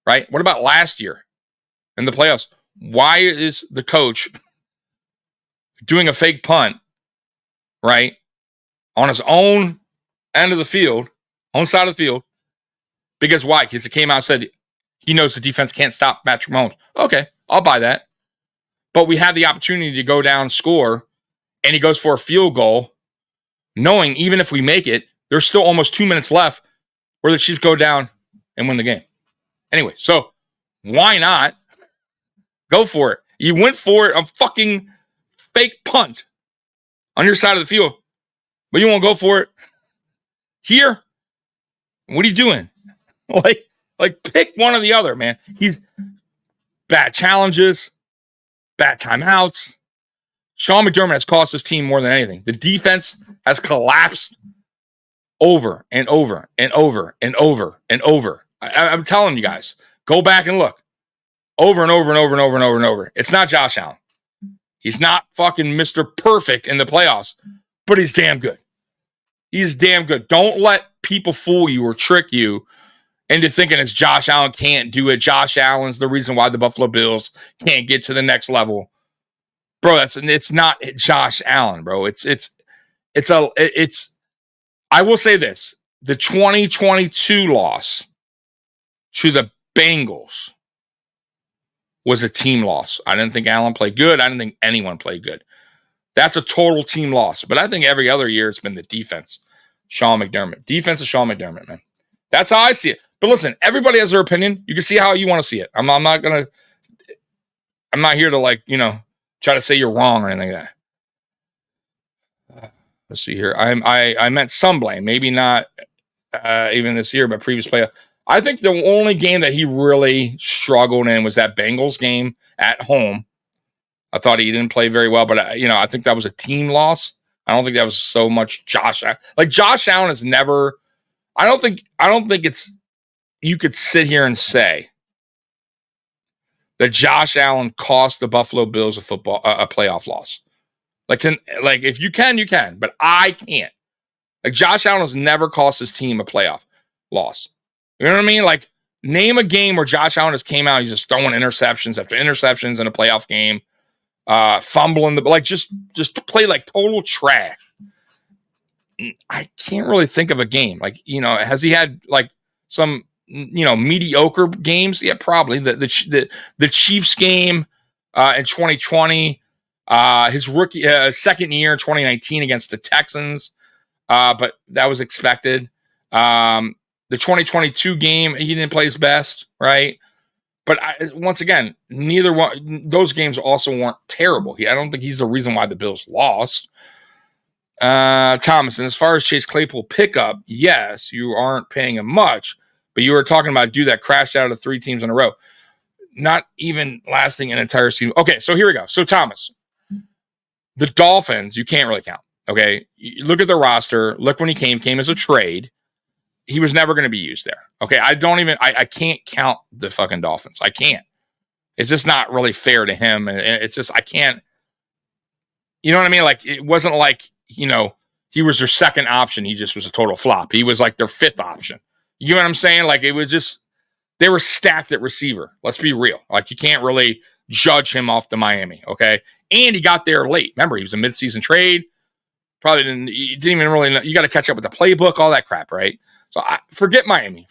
Speaker 2: Right? What about last year in the playoffs? Why is the coach doing a fake punt, right, on his own end of the field, own side of the field? Because why? Because it came out and said he knows the defense can't stop Patrick Mahomes. Okay, I'll buy that. But we had the opportunity to go down, score, and he goes for a field goal, knowing even if we make it, there's still almost 2 minutes left where the Chiefs go down and win the game. Anyway, so why not go for it? You went for it, a fucking fake punt on your side of the field, but you won't go for it here. What are you doing? Like pick one or the other, man. He's bad challenges, bad timeouts. Sean McDermott has cost his team more than anything. The defense has collapsed over and over and over and over and over. I'm telling you guys, go back and look. Over and over and over and over and over and over. It's not Josh Allen. He's not fucking Mr. Perfect in the playoffs, but he's damn good. He's damn good. Don't let people fool you or trick you into thinking it's Josh Allen can't do it. Josh Allen's the reason why the Buffalo Bills can't get to the next level. Bro, it's not Josh Allen, bro. I will say this. The 2022 loss to the Bengals was a team loss. I didn't think Allen played good. I didn't think anyone played good. That's a total team loss. But I think every other year it's been the defense. Sean McDermott. Defense of Sean McDermott, man. That's how I see it. But listen, everybody has their opinion. You can see how you want to see it. I'm not here to try to say you're wrong or anything like that. Let's see here. I meant some blame. Maybe not even this year, but previous playoff. I think the only game that he really struggled in was that Bengals game at home. I thought he didn't play very well, but I think that was a team loss. I don't think that was so much Josh Allen. Like Josh Allen has never. I don't think it's. You could sit here and say that Josh Allen cost the Buffalo Bills a playoff loss. Like if you can, you can, but I can't. Like Josh Allen has never cost his team a playoff loss. You know what I mean? Like name a game where Josh Allen just came out, he's just throwing interceptions after interceptions in a playoff game, fumbling just play like total trash. I can't really think of a game. Like, has he had like some mediocre games? Yeah, probably. The Chiefs game in 2020, his rookie second year in 2019 against the Texans, but that was expected. The 2022 game, he didn't play his best, right? But once again, neither one those games also weren't terrible. I don't think he's the reason why the Bills lost. Thomas, and as far as Chase Claypool pickup, yes, you aren't paying him much, but you were talking about a dude that crashed out of 3 teams in a row, not even lasting an entire season. Okay, so here we go. So Thomas, the Dolphins, you can't really count. Okay, you look at the roster. Look when he came as a trade. he was never going to be used there. Okay, I can't count the fucking Dolphins. I can't. It's just not really fair to him. And it's just, I can't, you know what I mean? Like, it wasn't like, he was their second option. He just was a total flop. He was like their fifth option. You know what I'm saying? Like, it was just, they were stacked at receiver. Let's be real. Like, you can't really judge him off the Miami, okay? And he got there late. Remember, he was a midseason trade. Probably didn't even really know. You got to catch up with the playbook, all that crap, right? So forget Miami.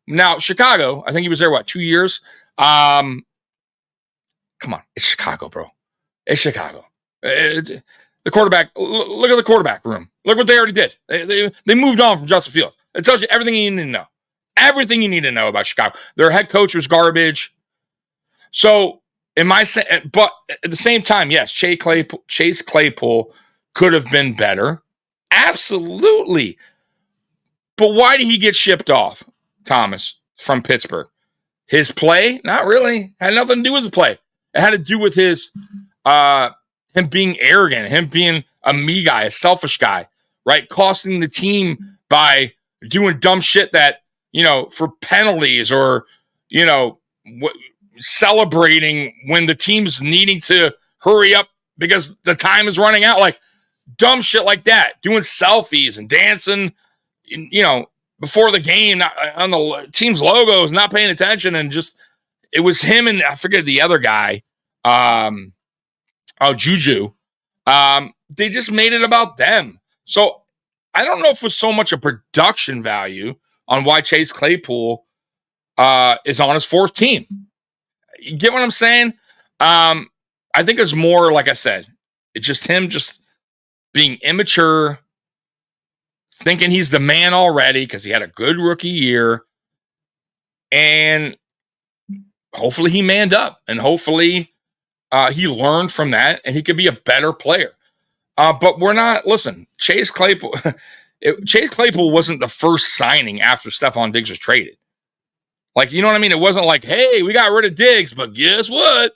Speaker 2: Now, Chicago, I think he was there, 2 years? Come on. It's Chicago, bro. It's Chicago. The quarterback, look at the quarterback room. Look what they already did. They moved on from Justin Fields. It tells you everything you need to know. Everything you need to know about Chicago. Their head coach was garbage. So, but at the same time, yes, Chase Claypool could have been better. Absolutely. But why did he get shipped off, Thomas, from Pittsburgh? His play? Not really. Had nothing to do with his play. It had to do with his him being arrogant, him being a me guy, a selfish guy, right? Costing the team by doing dumb shit that, for penalties or, celebrating when the team's needing to hurry up because the time is running out. Like, dumb shit like that. Doing selfies and dancing, before the game, not on the team's logos, not paying attention. And just, it was him and I forget the other guy. Juju. They just made it about them. So I don't know if it was so much a production value on why Chase Claypool is on his fourth team. You get what I'm saying? I think it's more, like I said, it's just him just being immature, thinking he's the man already because he had a good rookie year. And hopefully he manned up and hopefully he learned from that and he could be a better player. But we're not, listen, Chase Claypool wasn't the first signing after Stephon Diggs was traded. Like, you know what I mean? It wasn't like, hey, we got rid of Diggs, but guess what?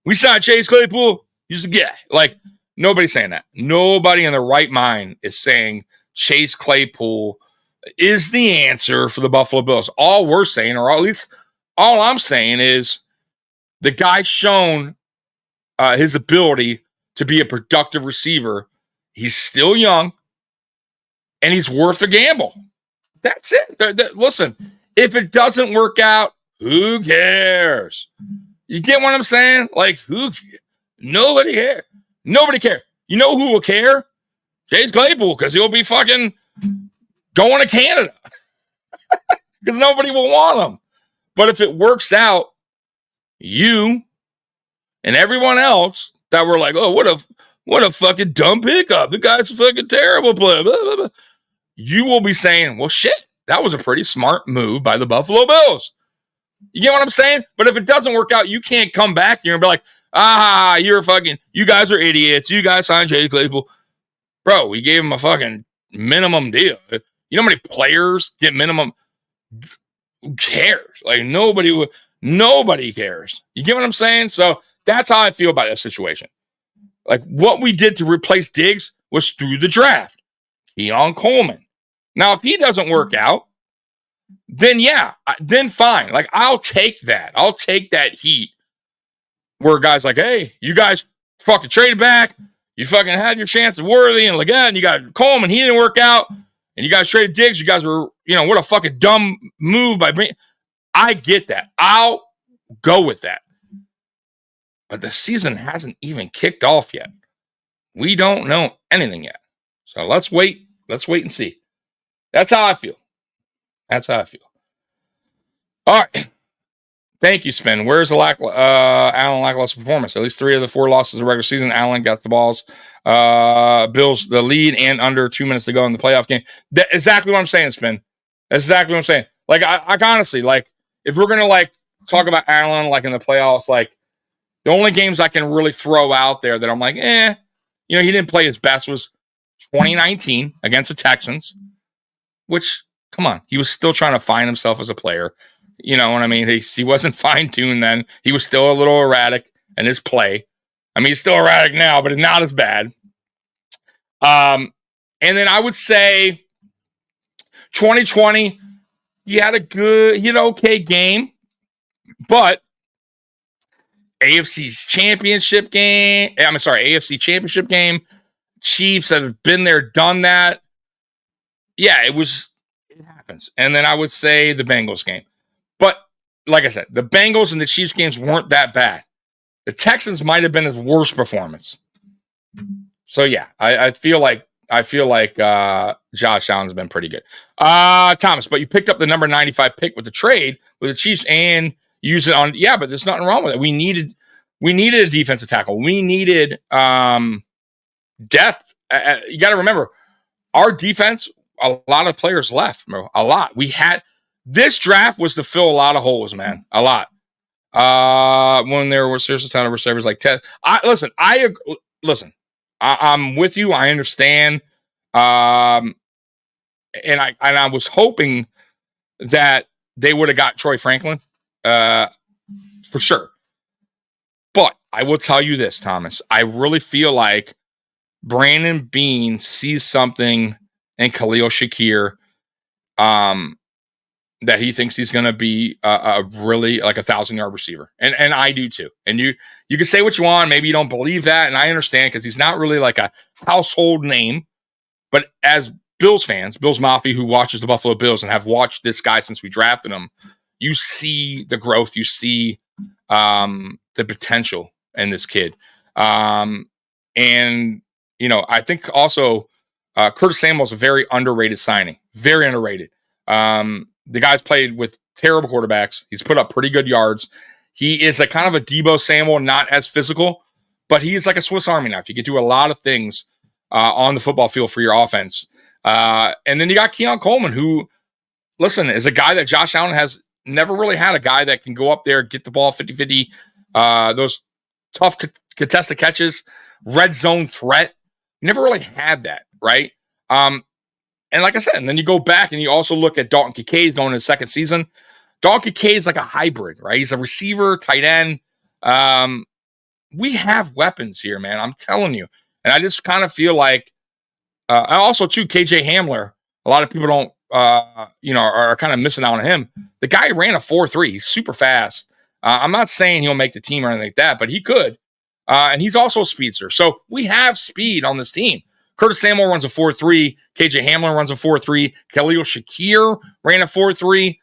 Speaker 2: We signed Chase Claypool. He's a guy. Like, nobody's saying that. Nobody in their right mind is saying Chase Claypool is the answer for the Buffalo Bills. All we're saying, or at least all I'm saying, is the guy's shown his ability to be a productive receiver. He's still young, and he's worth a gamble. That's it. Listen, if it doesn't work out, who cares? You get what I'm saying? Like, who cares? Nobody cares. Nobody cares. You know who will care? Chase Claypool, because he'll be fucking going to Canada. Because nobody will want him. But if it works out, you and everyone else that were like, oh, what a fucking dumb pickup. The guy's a fucking terrible player. Blah, blah, blah. You will be saying, well, shit, that was a pretty smart move by the Buffalo Bills. You get what I'm saying? But if it doesn't work out, you can't come back here and be like, you guys are idiots. You guys signed Chase Claypool. Bro, we gave him a fucking minimum deal. You know how many players get minimum? Who cares? Like, nobody cares. You get what I'm saying? So that's how I feel about this situation. Like, what we did to replace Diggs was through the draft. Keon Coleman. Now, if he doesn't work out, then then fine. Like, I'll take that. I'll take that heat where guys like, hey, you guys fucking traded back. You fucking had your chance of Worthy and Leggett, and you got Coleman. He didn't work out. And you guys traded Diggs. You guys were, what a fucking dumb move by bringing. I get that. I'll go with that. But the season hasn't even kicked off yet. We don't know anything yet. So let's wait. Let's wait and see. That's how I feel. All right. Thank you, Spin. Where's the Allen lackluster performance? At least 3 of the 4 losses of the regular season. Allen got the balls. Bills the lead and under 2 minutes to go in the playoff game. That's exactly what I'm saying, Spin. That's exactly what I'm saying. Like, I honestly, like, if we're gonna like talk about Allen like in the playoffs, like the only games I can really throw out there that I'm like, he didn't play his best was 2019 against the Texans, which, come on, he was still trying to find himself as a player. You know what I mean? He wasn't fine-tuned then. He was still a little erratic in his play. I mean, he's still erratic now, but it's not as bad. And then I would say 2020, he had an okay game, but AFC championship game, Chiefs have been there, done that. Yeah, it happens. And then I would say the Bengals game. But like I said, the Bengals and the Chiefs games weren't that bad. The Texans might have been his worst performance. So yeah, I feel like Josh Allen's been pretty good. Thomas, but you picked up the number 95 pick with the trade with the Chiefs and use it on. Yeah, but there's nothing wrong with it. We needed a defensive tackle. We needed depth. You got to remember, our defense. A lot of players left, bro. A lot. This draft was to fill a lot of holes, man. A lot. When there was a ton of receivers like Ted. I'm with you. I understand. And I was hoping that they would have got Troy Franklin, for sure. But I will tell you this, Thomas. I really feel like Brandon Beane sees something in Khalil Shakir, that he thinks he's going to be a really like 1,000-yard receiver, and I do too. And you can say what you want, maybe you don't believe that, and I understand because he's not really like a household name. But as Bills fans, Bills Mafia, who watches the Buffalo Bills and have watched this guy since we drafted him, you see the growth, you see the potential in this kid, and I think also. Curtis Samuel's a very underrated signing. Very underrated. The guy's played with terrible quarterbacks. He's put up pretty good yards. He is a kind of a Deebo Samuel, not as physical, but he's like a Swiss Army knife. He can do a lot of things on the football field for your offense. And then you got Keon Coleman, who, listen, is a guy that Josh Allen has never really had, a guy that can go up there, get the ball 50-50, those tough contested catches, red zone threat. Never really had that. Right. And like I said, and then you go back and you also look at Dalton Kincaid's going in his second season. Dalton Kincaid's like a hybrid, right? He's a receiver, tight end. We have weapons here, man. I'm telling you. And I just kind of feel like, and also too, KJ Hamler, a lot of people don't, are kind of missing out on him. The guy ran a 4.3. He's super fast. I'm not saying he'll make the team or anything like that, but he could. And he's also a speedster. So we have speed on this team. Curtis Samuel runs a 4.3. KJ Hamler runs a 4.3. Khalil Shakir ran a 4.3.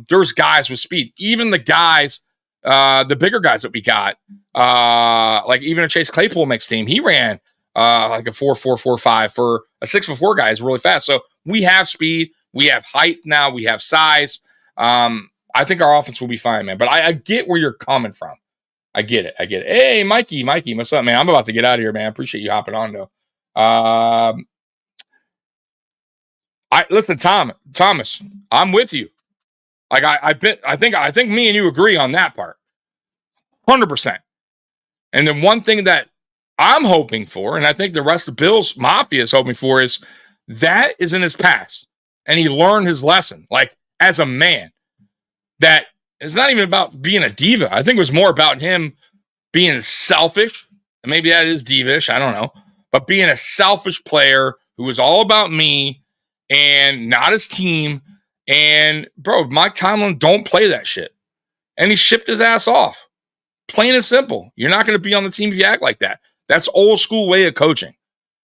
Speaker 2: There's guys with speed. Even the guys, the bigger guys that we got, like even a Chase Claypool mixed team, he ran like a 4.4, 4.5 for a 6'4" guy is really fast. So we have speed. We have height now. We have size. I think our offense will be fine, man. But I get where you're coming from. I get it. Hey, Mikey, what's up, man? I'm about to get out of here, man. I appreciate you hopping on, though. Listen, Thomas, I'm with you. Like I think me and you agree on that part, 100%. And then one thing that I'm hoping for, and I think the rest of Bill's Mafia is hoping for, is that is in his past, and he learned his lesson. Like as a man, that it's not even about being a diva. I think it was more about him being selfish, and maybe that is divish. I don't know. But being a selfish player who was all about me and not his team. And, bro, Mike Tomlin don't play that shit. And he shipped his ass off. Plain and simple. You're not going to be on the team if you act like that. That's old school way of coaching.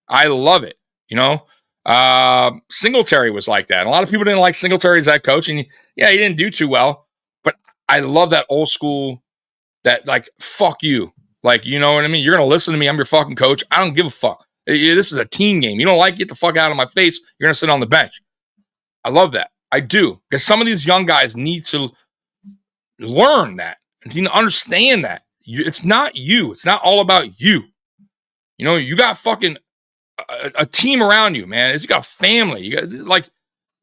Speaker 2: I love it. Singletary was like that. A lot of people didn't like Singletary as that coach. And, yeah, he didn't do too well. But I love that old school, that, like, fuck you. Like, you know what I mean? You're going to listen to me. I'm your fucking coach. I don't give a fuck. This is a team game. You don't like it? Get the fuck out of my face. You're going to sit on the bench. I love that. I do. Because some of these young guys need to learn that and need to understand that. It's not you. It's not all about you. You got fucking a team around you, man. You got family.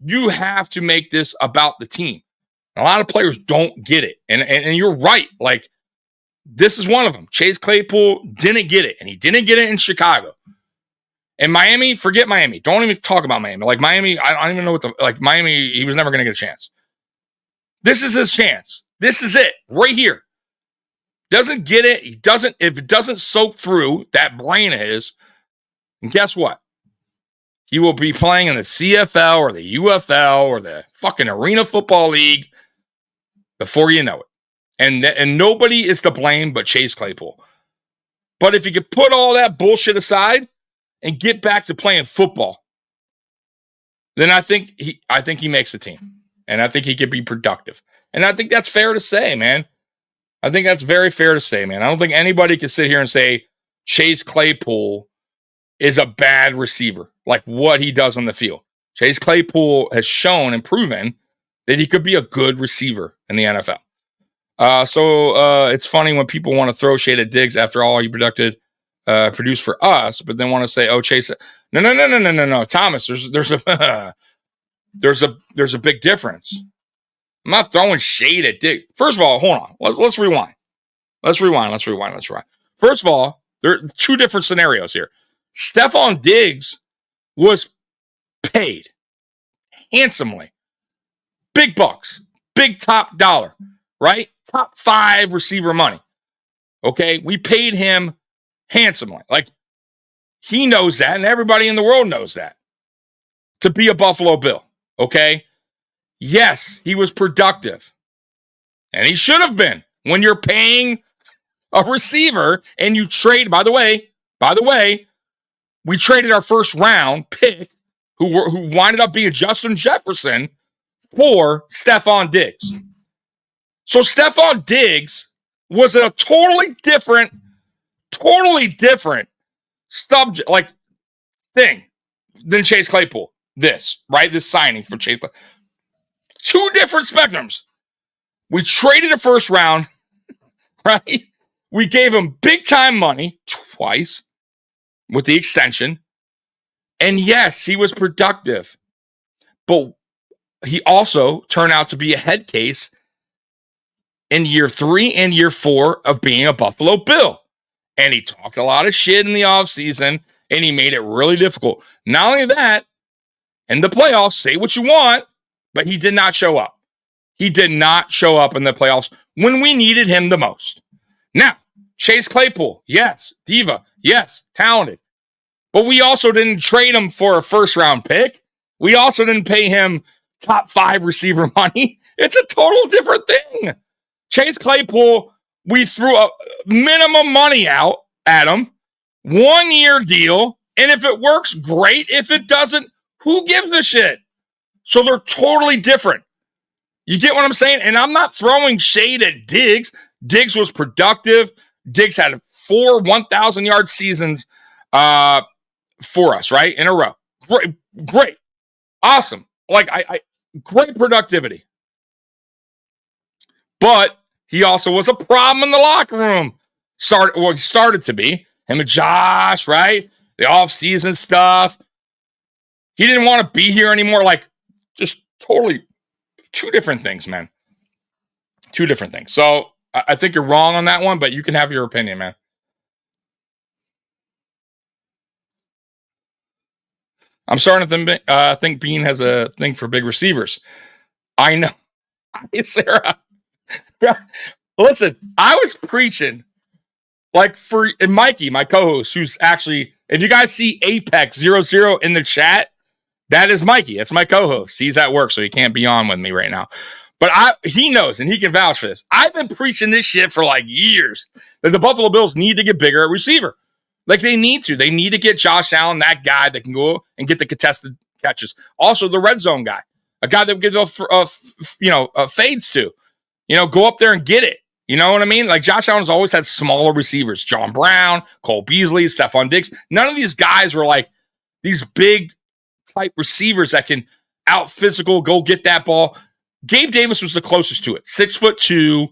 Speaker 2: You have to make this about the team. A lot of players don't get it. And you're right. Like, this is one of them. Chase Claypool didn't get it, and he didn't get it in Chicago. And Miami, forget Miami. Don't even talk about Miami. Like Miami, I don't even know Miami, he was never going to get a chance. This is his chance. This is it right here. Doesn't get it. If it doesn't soak through that brain of his, and guess what? he will be playing in the CFL or the UFL or the fucking Arena Football League before you know it. And nobody is to blame but Chase Claypool. But if you could put all that bullshit aside and get back to playing football, then I think he makes the team. And I think he could be productive. And I think that's fair to say, man. I think that's very fair to say, man. I don't think anybody can sit here and say Chase Claypool is a bad receiver, like what he does on the field. Chase Claypool has shown and proven that he could be a good receiver in the NFL. So it's funny when people want to throw shade at Diggs after all he produced for us, but then want to say, "Oh, Chase." No, Thomas. There's a big difference. I'm not throwing shade at Diggs. First of all, hold on. Let's rewind. Let's rewind. First of all, there are two different scenarios here. Stephon Diggs was paid handsomely. Big bucks. Big top dollar. Right? Top 5 receiver money. Okay? We paid him handsomely. Like, he knows that, and everybody in the world knows that. To be a Buffalo Bill. Okay? Yes, he was productive. And he should have been. When you're paying a receiver and you trade, by the way, we traded our first round pick, who winded up being Justin Jefferson, for Stephon Diggs. So Stephon Diggs was a totally different subject, like, thing than Chase Claypool. This signing for Chase Claypool. Two different spectrums. We traded a first round, right? We gave him big time money twice with the extension. And yes, he was productive. But he also turned out to be a head case in year 3 and year 4 of being a Buffalo Bill. And he talked a lot of shit in the offseason, and he made it really difficult. Not only that, in the playoffs, say what you want, but he did not show up. He did not show up in the playoffs when we needed him the most. Now, Chase Claypool, yes. Diva, yes. Talented. But we also didn't trade him for a first-round pick. We also didn't pay him top 5 receiver money. It's a total different thing. Chase Claypool, we threw a minimum money out at him. 1-year deal. And if it works, great. If it doesn't, who gives a shit? So they're totally different. You get what I'm saying? And I'm not throwing shade at Diggs. Diggs was productive. Diggs had 4 1,000-yard seasons for us, right? In a row. Great. Awesome. Like, I great productivity. But he also was a problem in the locker room. He started to be. Him and Josh, right? The off-season stuff. He didn't want to be here anymore. Like, just totally two different things, man. Two different things. So I think you're wrong on that one, but you can have your opinion, man. I'm starting to think Bean has a thing for big receivers. I know. Hey, Sarah. Listen, I was preaching like for Mikey, my co-host, who's actually, if you guys see Apex 00 in the chat, that is Mikey. That's my co-host. He's at work, so he can't be on with me right now. But he knows, and he can vouch for this. I've been preaching this shit for like years, that the Buffalo Bills need to get bigger at receiver. Like, they need to. They need to get Josh Allen, that guy that can go and get the contested catches. Also, the red zone guy, a guy that gives fades to. Go up there and get it. You know what I mean? Like, Josh Allen's always had smaller receivers. John Brown, Cole Beasley, Stephon Diggs. None of these guys were like these big type receivers that can out physical, go get that ball. Gabe Davis was the closest to it. 6'2".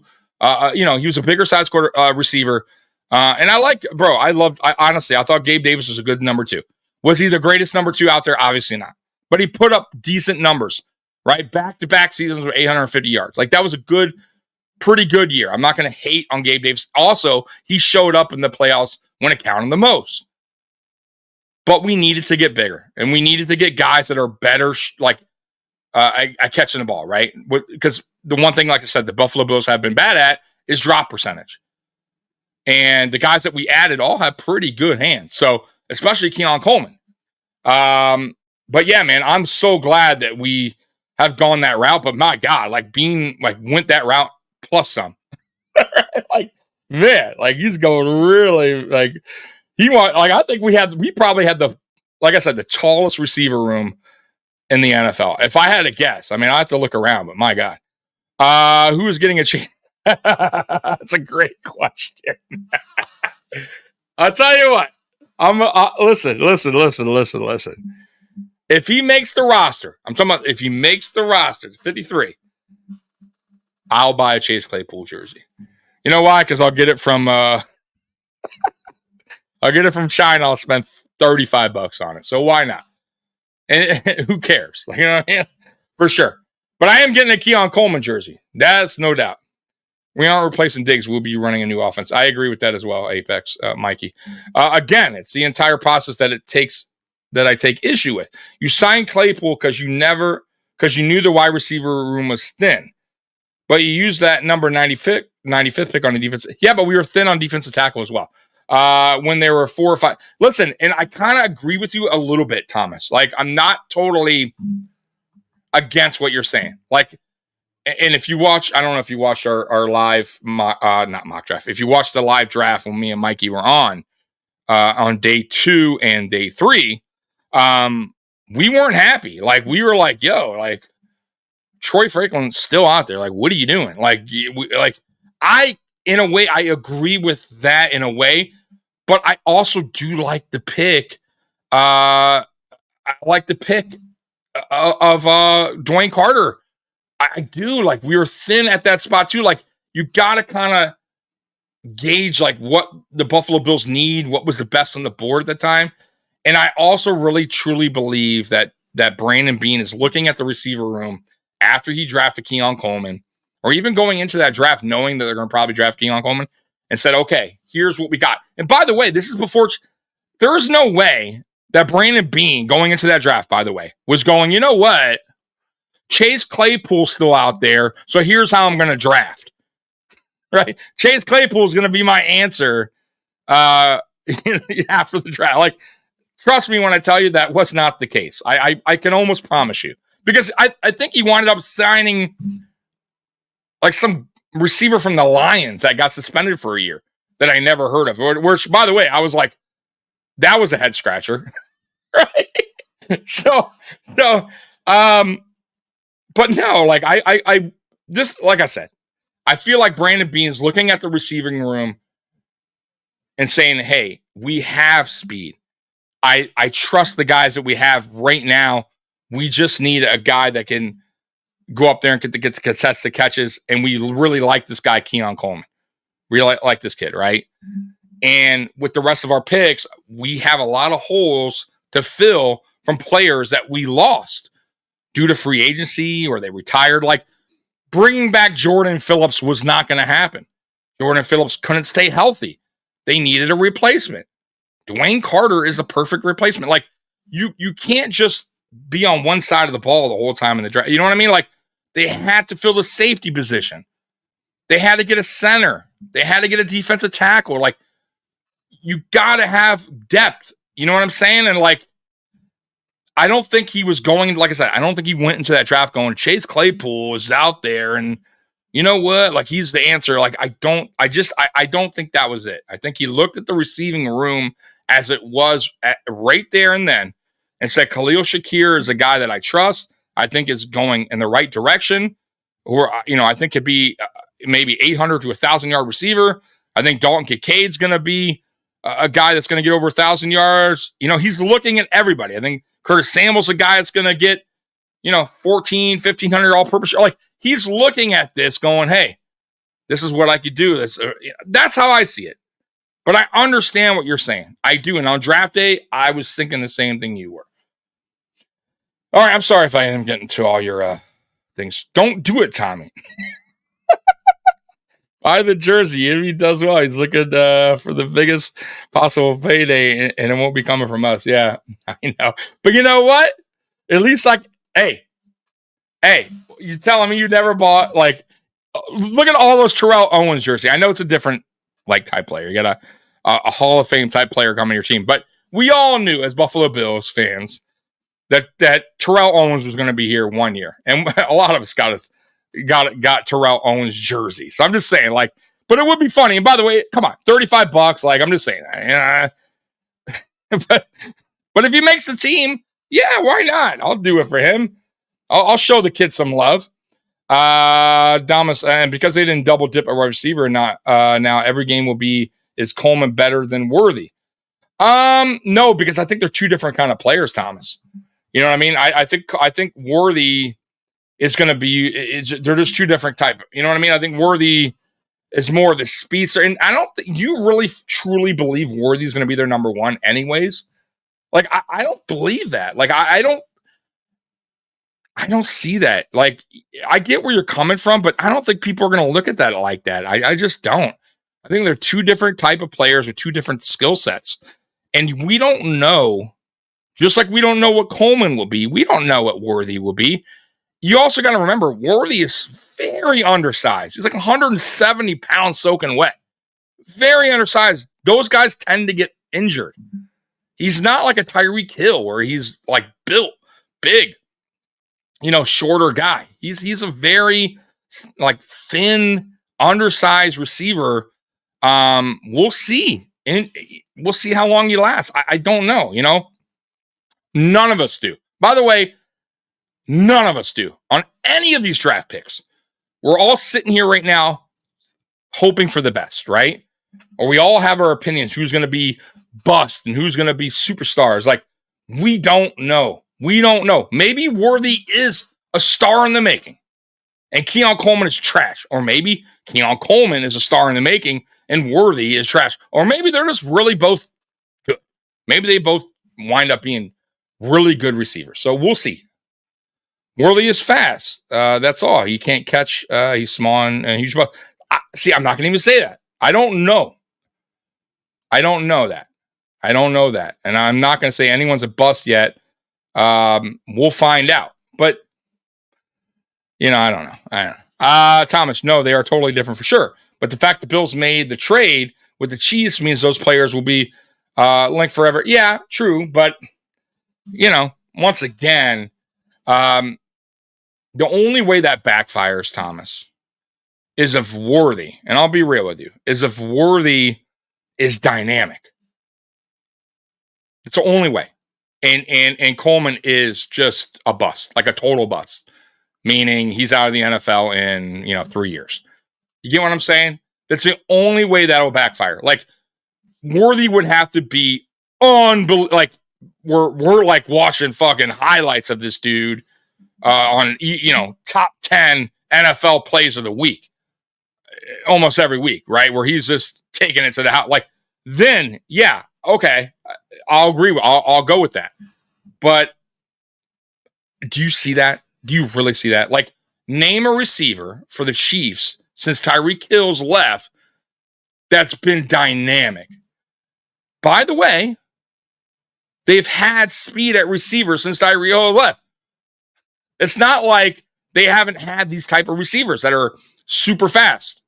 Speaker 2: He was a bigger size receiver. And honestly, I thought Gabe Davis was a good number 2. Was he the greatest number 2 out there? Obviously not. But he put up decent numbers, right? Back-to-back seasons with 850 yards. Like, that was a pretty good year. I'm not going to hate on Gabe Davis. Also, he showed up in the playoffs when it counted the most. But we needed to get bigger. And we needed to get guys that are better, at catching the ball, right? Because the one thing, like I said, the Buffalo Bills have been bad at is drop percentage. And the guys that we added all have pretty good hands. So, especially Keon Coleman. But yeah, man, I'm so glad that we have gone that route. But my God, like Bean, like went that route plus some. Like, man, like he's going really like I think we probably had like I said, the tallest receiver room in the NFL. If I had to guess, I mean, I have to look around, but my God, who is getting a chance? That's a great question. I'll tell you what. Listen. If he makes the roster, I'm talking about if he makes the roster, 53, I'll buy a Chase Claypool jersey. You know why? Because I'll get it from China. I'll spend $35 on it. So why not? And who cares? Like, you know what I mean? For sure. But I am getting a Keon Coleman jersey. That's no doubt. We aren't replacing Diggs. We'll be running a new offense. I agree with that as well, Apex, Mikey. Again, it's the entire process that it takes that I take issue with. You signed Claypool because you knew the wide receiver room was thin. But you used that number 95th pick on the defense. Yeah, but we were thin on defensive tackle as well. When there were 4 or 5. Listen, and I kind of agree with you a little bit, Thomas. Like, I'm not totally against what you're saying. Like, and if you watch, I don't know if you watched our live, not mock draft. If you watched the live draft when me and Mikey were on day 2 and day 3, we weren't happy. Like, we were like, yo, like, Troy Franklin's still out there. Like, what are you doing? In a way, I agree with that in a way, but I also do like the pick. I like the pick of Dwayne Carter. I do. Like, we were thin at that spot too. Like, you got to kind of gauge like what the Buffalo Bills need, what was the best on the board at the time. And I also really truly believe that Brandon Beane is looking at the receiver room after he drafted Keon Coleman, or even going into that draft knowing that they're going to probably draft Keon Coleman, and said, okay, here's what we got. And by the way, this is before there is no way that Brandon Beane going into that draft, by the way, was going, you know what? Chase Claypool's still out there, so here's how I'm going to draft. Right? Chase Claypool is going to be my answer after the draft. Like, trust me when I tell you that was not the case. I can almost promise you. Because I think he wound up signing like some receiver from the Lions that got suspended for a year that I never heard of. Which, by the way, I was like, that was a head scratcher. Right? So, but no, like like I said, I feel like Brandon Beane's looking at the receiving room and saying, hey, we have speed. I trust the guys that we have right now. We just need a guy that can go up there and get the contested catches. And we really like this guy, Keon Coleman. Really like this kid, right? And with the rest of our picks, we have a lot of holes to fill from players that we lost due to free agency or they retired. Like, bringing back Jordan Phillips was not going to happen. Jordan Phillips couldn't stay healthy. They needed a replacement. Dwayne Carter is the perfect replacement. Like, you can't just be on one side of the ball the whole time in the draft. You know what I mean? Like, they had to fill the safety position. They had to get a center. They had to get a defensive tackle. Like, you got to have depth. You know what I'm saying? And, like, I don't think he was going, like I said, I don't think he went into that draft going, Chase Claypool is out there. And you know what? Like, he's the answer. Like, I don't think that was it. I think he looked at the receiving room as it was right there and then and said, Khalil Shakir is a guy that I trust. I think is going in the right direction. Or, I think could be maybe 800 to 1,000-yard receiver. I think Dalton Kincaid's going to be a guy that's going to get over 1,000 yards. He's looking at everybody. I think Curtis Samuel's a guy that's going to get, 1,500 all-purpose. Like, he's looking at this going, hey, this is what I could do. That's how I see it. But I understand what you're saying. I do. And on draft day, I was thinking the same thing you were. All right, I'm sorry if I am getting to all your things. Don't do it, Tommy. Buy the jersey. If he does well, he's looking for the biggest possible payday, and it won't be coming from us. Yeah, I know. But you know what? At least, like, hey, you telling me you never bought, like, look at all those Terrell Owens jersey. I know it's a different, like, type player. You got a Hall of Fame type player coming to your team. But we all knew as Buffalo Bills fans that Terrell Owens was going to be here 1 year, and a lot of us got Terrell Owens jersey. So I'm just saying, like, but it would be funny. And by the way, come on, $35. Like, I'm just saying, but if he makes the team, yeah, why not? I'll do it for him. I'll show the kid some love. Damas, and because they didn't double dip a wide receiver, now every game is Coleman better than Worthy? No, because I think they're two different kind of players, Thomas. You know what I mean? I think Worthy is going to be. They're just two different type. You know what I mean? I think Worthy is more the speedster, and I don't think you really truly believe Worthy is going to be their number one, anyways. Like I don't believe that. Like I don't see that. Like I get where you're coming from, but I don't think people are going to look at that like that. I just don't. I think they're two different type of players with two different skill sets, and we don't know. Just like we don't know what Coleman will be, we don't know what Worthy will be. You also got to remember, Worthy is very undersized. He's like 170 pounds soaking wet. Very undersized. Those guys tend to get injured. He's not like a Tyreek Hill where he's like built, big, shorter guy. He's a very like thin, undersized receiver. We'll see. And we'll see how long he lasts. I don't know, None of us do. By the way, none of us do on any of these draft picks. We're all sitting here right now hoping for the best, right? Or we all have our opinions who's going to be bust and who's going to be superstars. Like, we don't know. We don't know. Maybe Worthy is a star in the making and Keon Coleman is trash. Or maybe Keon Coleman is a star in the making and Worthy is trash. Or maybe they're just really both good. Maybe they both wind up being really good receivers. So we'll see. Worthy is fast. That's all. He can't catch. He's small and huge. See, I'm not going to even say that. I don't know. I don't know that. And I'm not going to say anyone's a bust yet. We'll find out. But, I don't know. Thomas, no, they are totally different for sure. But the fact the Bills made the trade with the Chiefs means those players will be linked forever. Yeah, true. But, once again, the only way that backfires, Thomas, is if Worthy, and I'll be real with you, is if Worthy is dynamic. It's the only way. And Coleman is just a bust, like a total bust, meaning he's out of the NFL in, 3 years. You get what I'm saying? That's the only way that'll backfire. Like, Worthy would have to be unbelievable. Like, we're like watching fucking highlights of this dude on top 10 NFL plays of the week, almost every week, right? Where he's just taking it to the house. Like, then, yeah, okay, I'll agree. I'll go with that. But do you see that? Do you really see that? Like, name a receiver for the Chiefs since Tyreek Hill's left that's been dynamic. By the way, they've had speed at receiver since Tyreek Hill left. It's not like they haven't had these type of receivers that are super fast.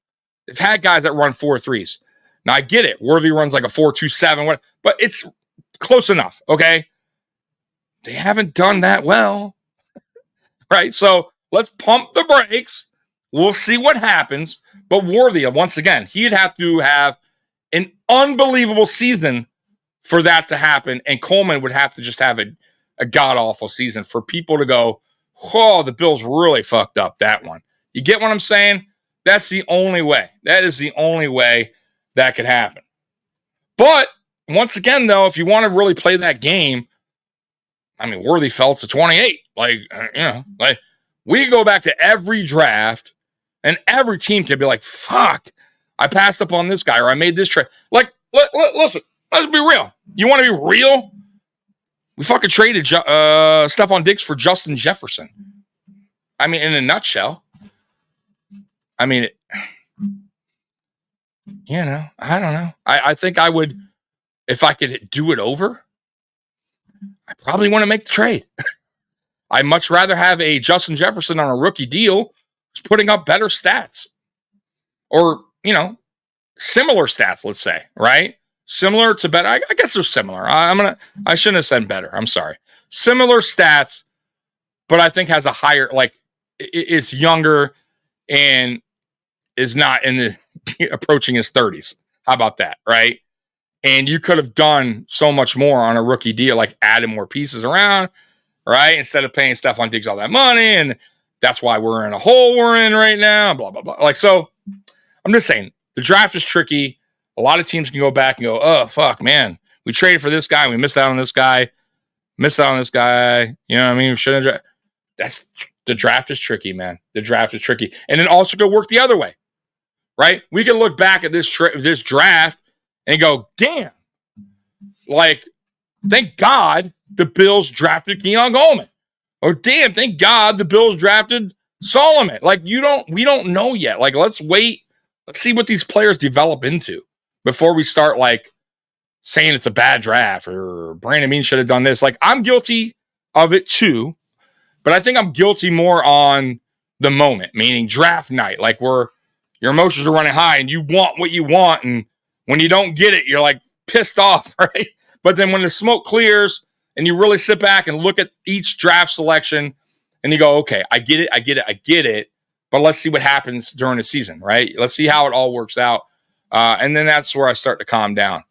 Speaker 2: They've had guys that run 4.3s. Now, I get it. Worthy runs like a 4.27, but it's close enough, okay? They haven't done that well, right? So let's pump the brakes. We'll see what happens. But Worthy, once again, he'd have to have an unbelievable season for that to happen, and Coleman would have to just have a god-awful season for people to go, oh, the Bills really fucked up that one. You get what I'm saying? That's the only way. That is the only way that could happen. But once again, though, if you want to really play that game, I mean, Worthy fell to 28. Like, we go back to every draft, and every team can be like, fuck, I passed up on this guy, or I made this trade. Like, listen, let's be real. You want to be real? We fucking traded Stephon Diggs for Justin Jefferson. I mean, in a nutshell. I mean, I don't know. I think I would, if I could do it over, I probably want to make the trade. I'd much rather have a Justin Jefferson on a rookie deal who's putting up better stats. Or, similar stats, let's say, right? Similar to better. I guess they're similar. I shouldn't have said better. I'm sorry. similar stats, but I think has a higher, like, is younger and is not in the approaching his 30s. How about that, right? And you could have done so much more on a rookie deal, like added more pieces around, right? Instead of paying Stephon Diggs all that money. And that's why we're in a hole we're in right now, blah, blah, blah. Like, so I'm just saying the draft is tricky. A lot of teams can go back and go, oh, fuck, man. We traded for this guy. We missed out on this guy. Missed out on this guy. You know what I mean? Shouldn't. That's the draft is tricky, man. The draft is tricky. And then also go work the other way, right? We can look back at this draft and go, damn, like, thank God the Bills drafted Keon Coleman. Or damn, thank God the Bills drafted Solomon. Like, we don't know yet. Like, let's wait. Let's see what these players develop into before we start, like, saying it's a bad draft or Brandon Beane should have done this. Like, I'm guilty of it too, but I think I'm guilty more on the moment, meaning draft night, like where your emotions are running high and you want what you want, and when you don't get it, you're like pissed off, right? But then when the smoke clears and you really sit back and look at each draft selection and you go, okay, I get it, but let's see what happens during the season, right? Let's see how it all works out. And then that's where I start to calm down.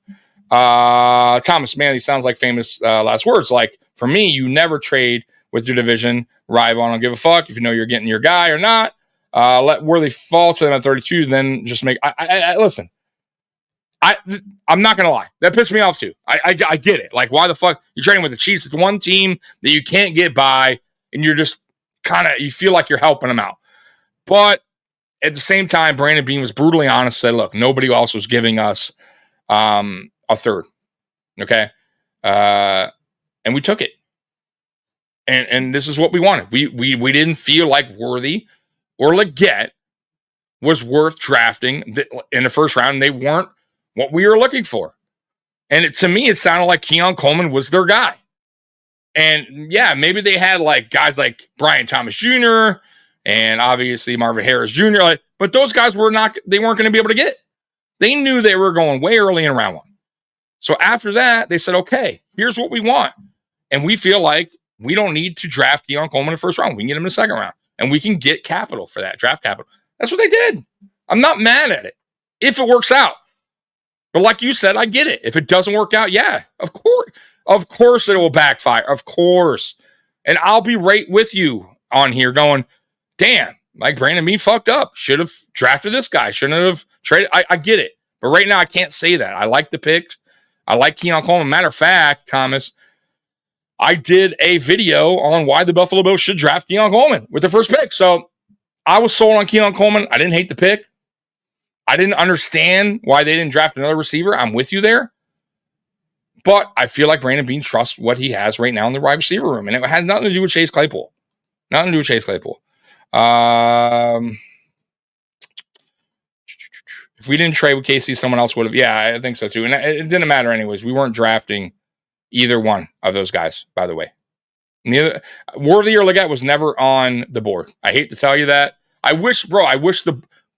Speaker 2: Thomas Manley sounds like famous last words. Like, for me, you never trade with your division rival. I don't give a fuck if you know you're getting your guy or not. Let Worthy fall to them at 32, then just make. Listen. I'm not gonna lie. That pissed me off too. I get it. Like, why the fuck you're trading with the Chiefs? It's one team that you can't get by, and you're just you feel like you're helping them out. But at the same time, Brandon Beane was brutally honest. Said, look, nobody else was giving us a third. Okay, and we took it. And this is what we wanted. We didn't feel like Worthy or Leggett was worth drafting in the first round. And they weren't what we were looking for. And to me, it sounded like Keon Coleman was their guy. And yeah, maybe they had like guys like Brian Thomas Jr. and obviously Marvin Harris Jr. But those guys weren't going to be able to get it. They knew they were going way early in round one. So after that, they said, okay, here's what we want. And we feel like we don't need to draft Keon Coleman in the first round. We can get him in the second round. And we can get capital for that, draft capital. That's what they did. I'm not mad at it if it works out. But like you said, I get it. If it doesn't work out, yeah, of course it will backfire. Of course. And I'll be right with you on here going, damn, like Brandon Beane fucked up. Should have drafted this guy. Shouldn't have traded. I get it. But right now I can't say that. I like the picks. I like Keon Coleman. Matter of fact, Thomas, I did a video on why the Buffalo Bills should draft Keon Coleman with the first pick. So I was sold on Keon Coleman. I didn't hate the pick. I didn't understand why they didn't draft another receiver. I'm with you there. But I feel like Brandon Beane trusts what he has right now in the wide receiver room. And it had nothing to do with Chase Claypool. Nothing to do with Chase Claypool. If we didn't trade with KC, someone else would have. Yeah, I think so too. And it didn't matter anyways. We weren't drafting either one of those guys, by the way. Neither Worthy or Leggett was never on the board. I hate to tell you that. I wish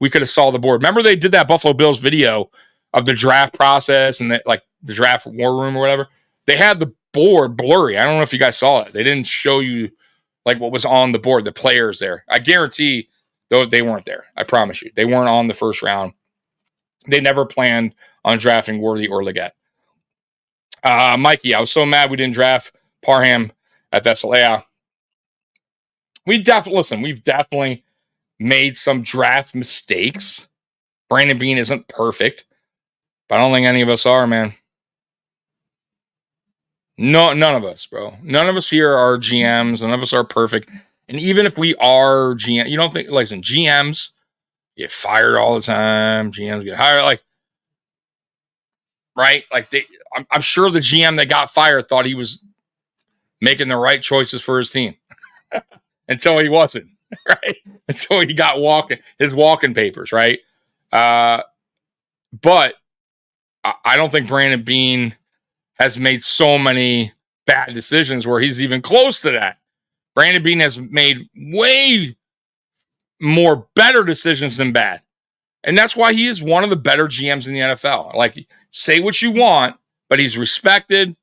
Speaker 2: we could have saw the board. Remember they did that Buffalo Bills video of the draft process and the draft war room or whatever? They had the board blurry. I don't know if you guys saw it. They didn't show you like what was on the board, the players there. I guarantee though they weren't there. I promise you. They weren't on the first round. They never planned on drafting Worthy or Leggett. Mikey, I was so mad we didn't draft Parham at Thessalia. We've definitely made some draft mistakes. Brandon Beane isn't perfect, but I don't think any of us are, man. No, none of us, bro. None of us here are GMs. None of us are perfect. And even if we are GM, you don't think, listen, GMs get fired all the time. GMs get hired, right? Like I'm sure the GM that got fired thought he was making the right choices for his team until he wasn't, right? Until he got his walking papers, right? But I don't think Brandon Beane has made so many bad decisions where he's even close to that. Brandon Beane has made way more better decisions than bad. And that's why he is one of the better GMs in the NFL. Like, say what you want, but he's respected.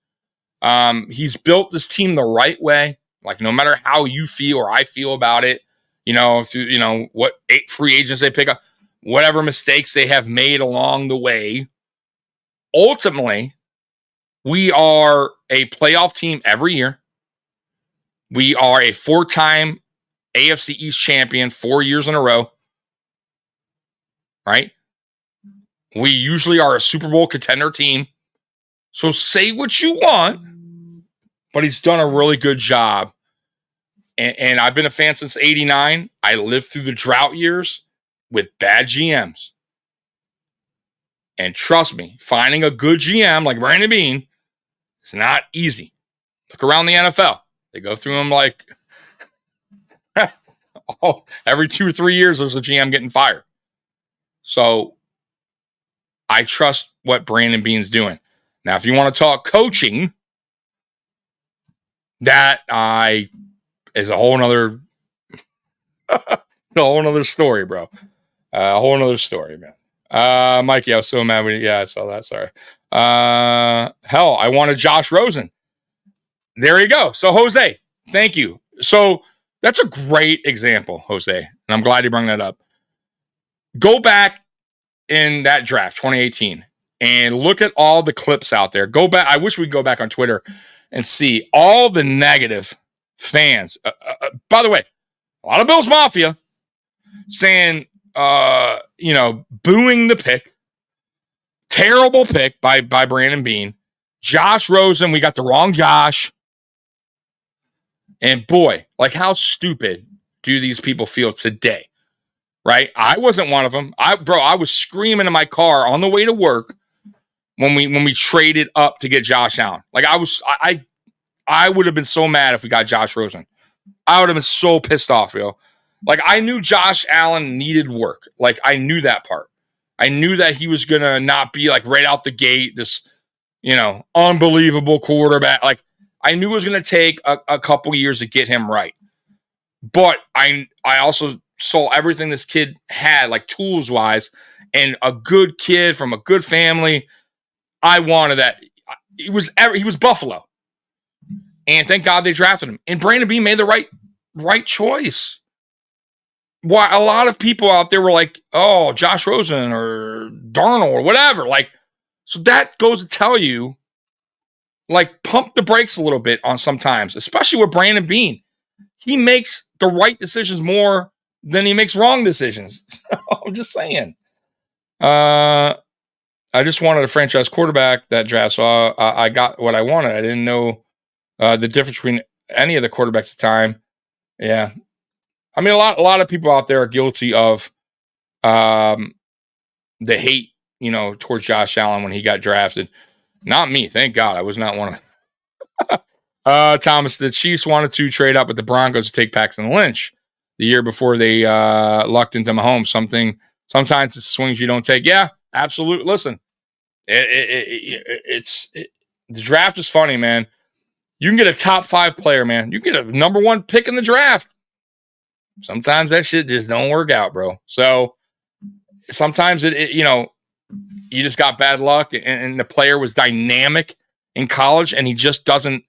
Speaker 2: He's built this team the right way. Like, no matter how you feel or I feel about it, through, what 8 free agents they pick up, whatever mistakes they have made along the way, ultimately, we are a playoff team every year. We are a 4-time AFC East champion 4 years in a row, right? We usually are a Super Bowl contender team. So say what you want, but he's done a really good job. And I've been a fan since 89. I lived through the drought years with bad GMs. And trust me, finding a good GM like Brandon Beane is not easy. Look around the NFL. They go through them like every 2 or 3 years, there's a GM getting fired. So I trust what Brandon Beane's doing. Now, if you want to talk coaching, that is a whole nother story, bro. A whole nother story, man. Mikey, I was so mad I saw that. Sorry. Hell, I wanted Josh Rosen. There you go. So, Jose, thank you. So, that's a great example, Jose. And I'm glad you brought that up. Go back in that draft, 2018, and look at all the clips out there. Go back. I wish we could go back on Twitter and see all the negative fans. By the way, a lot of Bills Mafia saying, booing the pick. Terrible pick by Brandon Beane. Josh Rosen, we got the wrong Josh. And boy, like, how stupid do these people feel today? Right? I wasn't one of them. I was screaming in my car on the way to work when we traded up to get Josh Allen. Like, I would have been so mad if we got Josh Rosen. I would have been so pissed off, yo. Like, I knew Josh Allen needed work. Like, I knew that part. I knew that he was going to not be, like, right out the gate, this, unbelievable quarterback. Like, I knew it was going to take a couple years to get him right. But I also saw everything this kid had, like, tools-wise, and a good kid from a good family. I wanted that. He was Buffalo. And thank God they drafted him. And Brandon Beane made the right choice. Why a lot of people out there were like, oh, Josh Rosen or Darnold or whatever. Like, so that goes to tell you, like, pump the brakes a little bit on sometimes, especially with Brandon Beane. He makes the right decisions more than he makes wrong decisions. So I'm just saying. I just wanted a franchise quarterback that draft, so I got what I wanted. I didn't know the difference between any of the quarterbacks at the time. Yeah. I mean, a lot of people out there are guilty of the hate, towards Josh Allen when he got drafted. Not me, thank God. I was not one of them. Thomas, the Chiefs wanted to trade up with the Broncos to take Paxton Lynch the year before they lucked into Mahomes. Sometimes it's swings you don't take. Yeah, absolutely. Listen, it's the draft is funny, man. You can get a top 5 player, man. You can get a number 1 pick in the draft. Sometimes that shit just don't work out, bro. So sometimes you just got bad luck, and the player was dynamic in college, and he just doesn't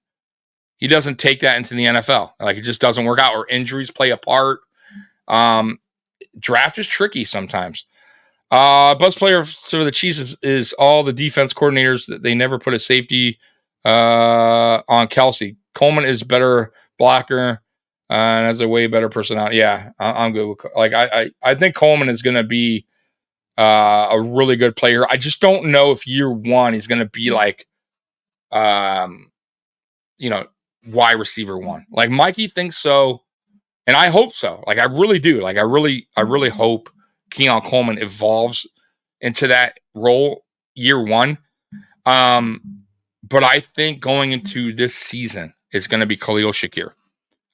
Speaker 2: take that into the NFL. Like, it just doesn't work out, or injuries play a part. Draft is tricky sometimes. Best player for the Chiefs is all the defense coordinators that they never put a safety on Kelsey. Coleman is better blocker and has a way better personality. Yeah, I'm good with, like, I think Coleman is going to be a really good player. I just don't know if year 1 he's going to be like, wide receiver 1. Like, Mikey thinks so, and I hope so. Like, I really do. Like, I really hope Keon Coleman evolves into that role year 1. But I think going into this season is going to be Khalil Shakir.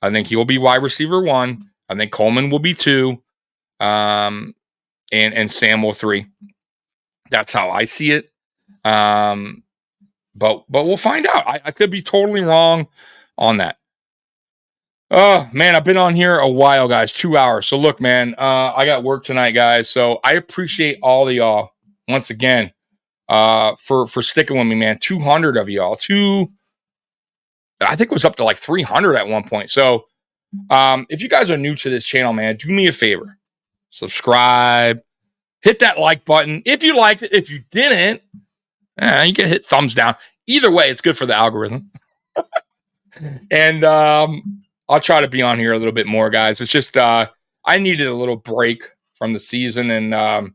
Speaker 2: I think he will be wide receiver 1. I think Coleman will be 2. And Sam will 3. That's how I see it. But we'll find out. I could be totally wrong on that. Oh, man, I've been on here a while, guys. 2 hours. So, look, man, I got work tonight, guys. So I appreciate all of y'all once again for sticking with me, man. 200 of y'all. I think it was up to like 300 at one point. So if you guys are new to this channel, man, do me a favor. Subscribe. Hit that like button. If you liked it. If you didn't, you can hit thumbs down. Either way, it's good for the algorithm. And I'll try to be on here a little bit more, guys. It's just I needed a little break from the season, and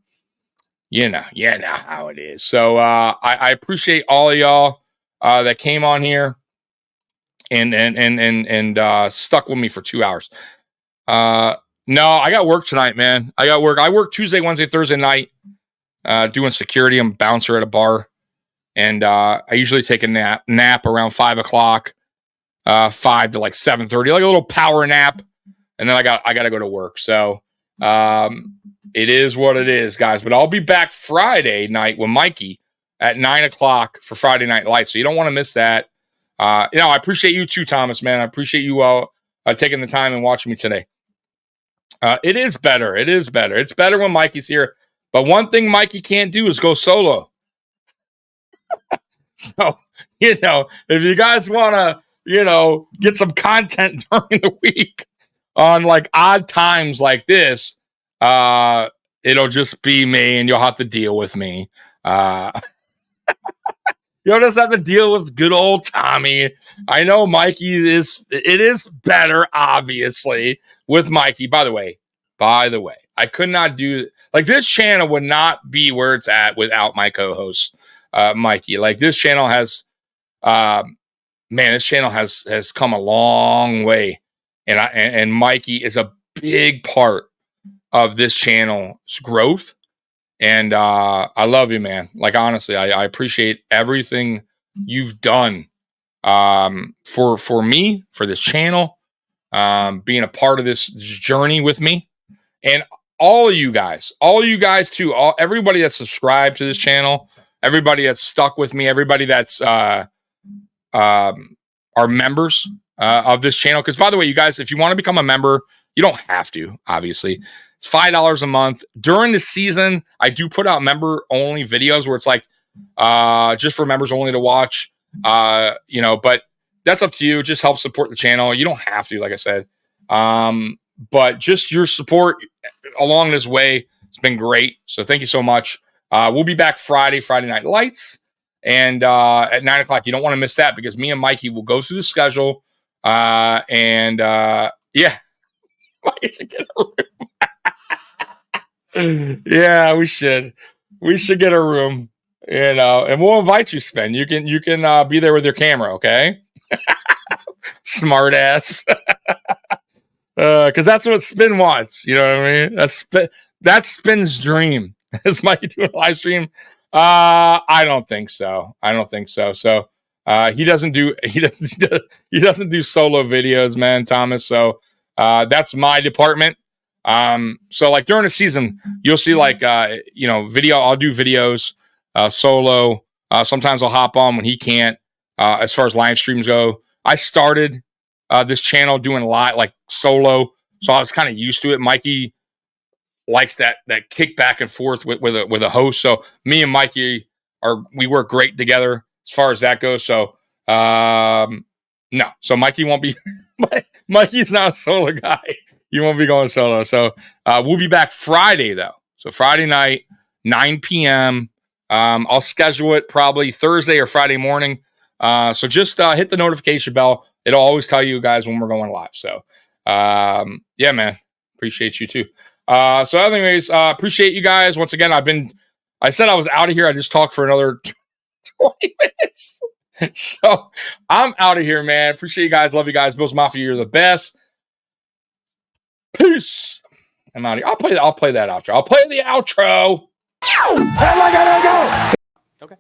Speaker 2: you know how it is. So I appreciate all of y'all that came on here and stuck with me for 2 hours. No, I got work tonight, man. I got work. I work Tuesday, Wednesday, Thursday night doing security. I'm a bouncer at a bar, and I usually take a nap around 5 o'clock. 5 to like 7:30, like a little power nap, and then I got to go to work. So it is what it is, guys. But I'll be back Friday night with Mikey at 9 o'clock for Friday Night Lights. So you don't want to miss that. I appreciate you too, Thomas, man. I appreciate you all taking the time and watching me today. It is better. It is better. It's better when Mikey's here. But one thing Mikey can't do is go solo. So, if you guys want to, get some content during the week on like odd times like this, it'll just be me and you'll have to deal with me. You'll just have to deal with good old Tommy. I know Mikey it is better, obviously, with Mikey. By the way, I could not do, like, this channel would not be where it's at without my co-host, Mikey. Like, this channel has, this channel has come a long way, and Mikey is a big part of this channel's growth. And I love you, man. Like, honestly, I appreciate everything you've done for me, for this channel, being a part of this journey with me, and all of you guys too. Everybody that's subscribed to this channel, everybody that's stuck with me, everybody that's are members of this channel. Because, by the way, you guys, if you want to become a member, you don't have to, obviously. It's $5 a month. During the season, I do put out member-only videos where it's like just for members only to watch. But that's up to you. It just helps support the channel. You don't have to, like I said. But just your support along this way has been great. So thank you so much. We'll be back Friday Night Lights. And at 9 o'clock, you don't want to miss that, because me and Mikey will go through the schedule. Mikey should get a room. Yeah, we should get a room, and we'll invite you, Spin. You can be there with your camera, okay? Smart ass. Because that's what Spin wants. You know what I mean? That's Spin's dream. Is Mikey doing a live stream? I don't think so. So he doesn't do solo videos, man, Thomas. So that's my department. So like during the season, you'll see like video. I'll do videos solo. Sometimes I'll hop on when he can't. As far as live streams go, I started this channel doing a lot like solo, so I was kind of used to it. Mikey likes that kick back and forth with a host. So me and Mikey we work great together as far as that goes. So no, so Mikey won't be. Mikey's not a solo guy. You won't be going solo. So we'll be back Friday though. So Friday night, 9 p.m. I'll schedule it probably Thursday or Friday morning. So just hit the notification bell. It'll always tell you guys when we're going live. So yeah, man, appreciate you too. So anyways, appreciate you guys. Once again, I said I was out of here. I just talked for another 20 minutes. So I'm out of here, man. Appreciate you guys. Love you guys. Bills Mafia, you're the best. Peace. I'm out of here. I'll play that outro. I'll play the outro. Okay.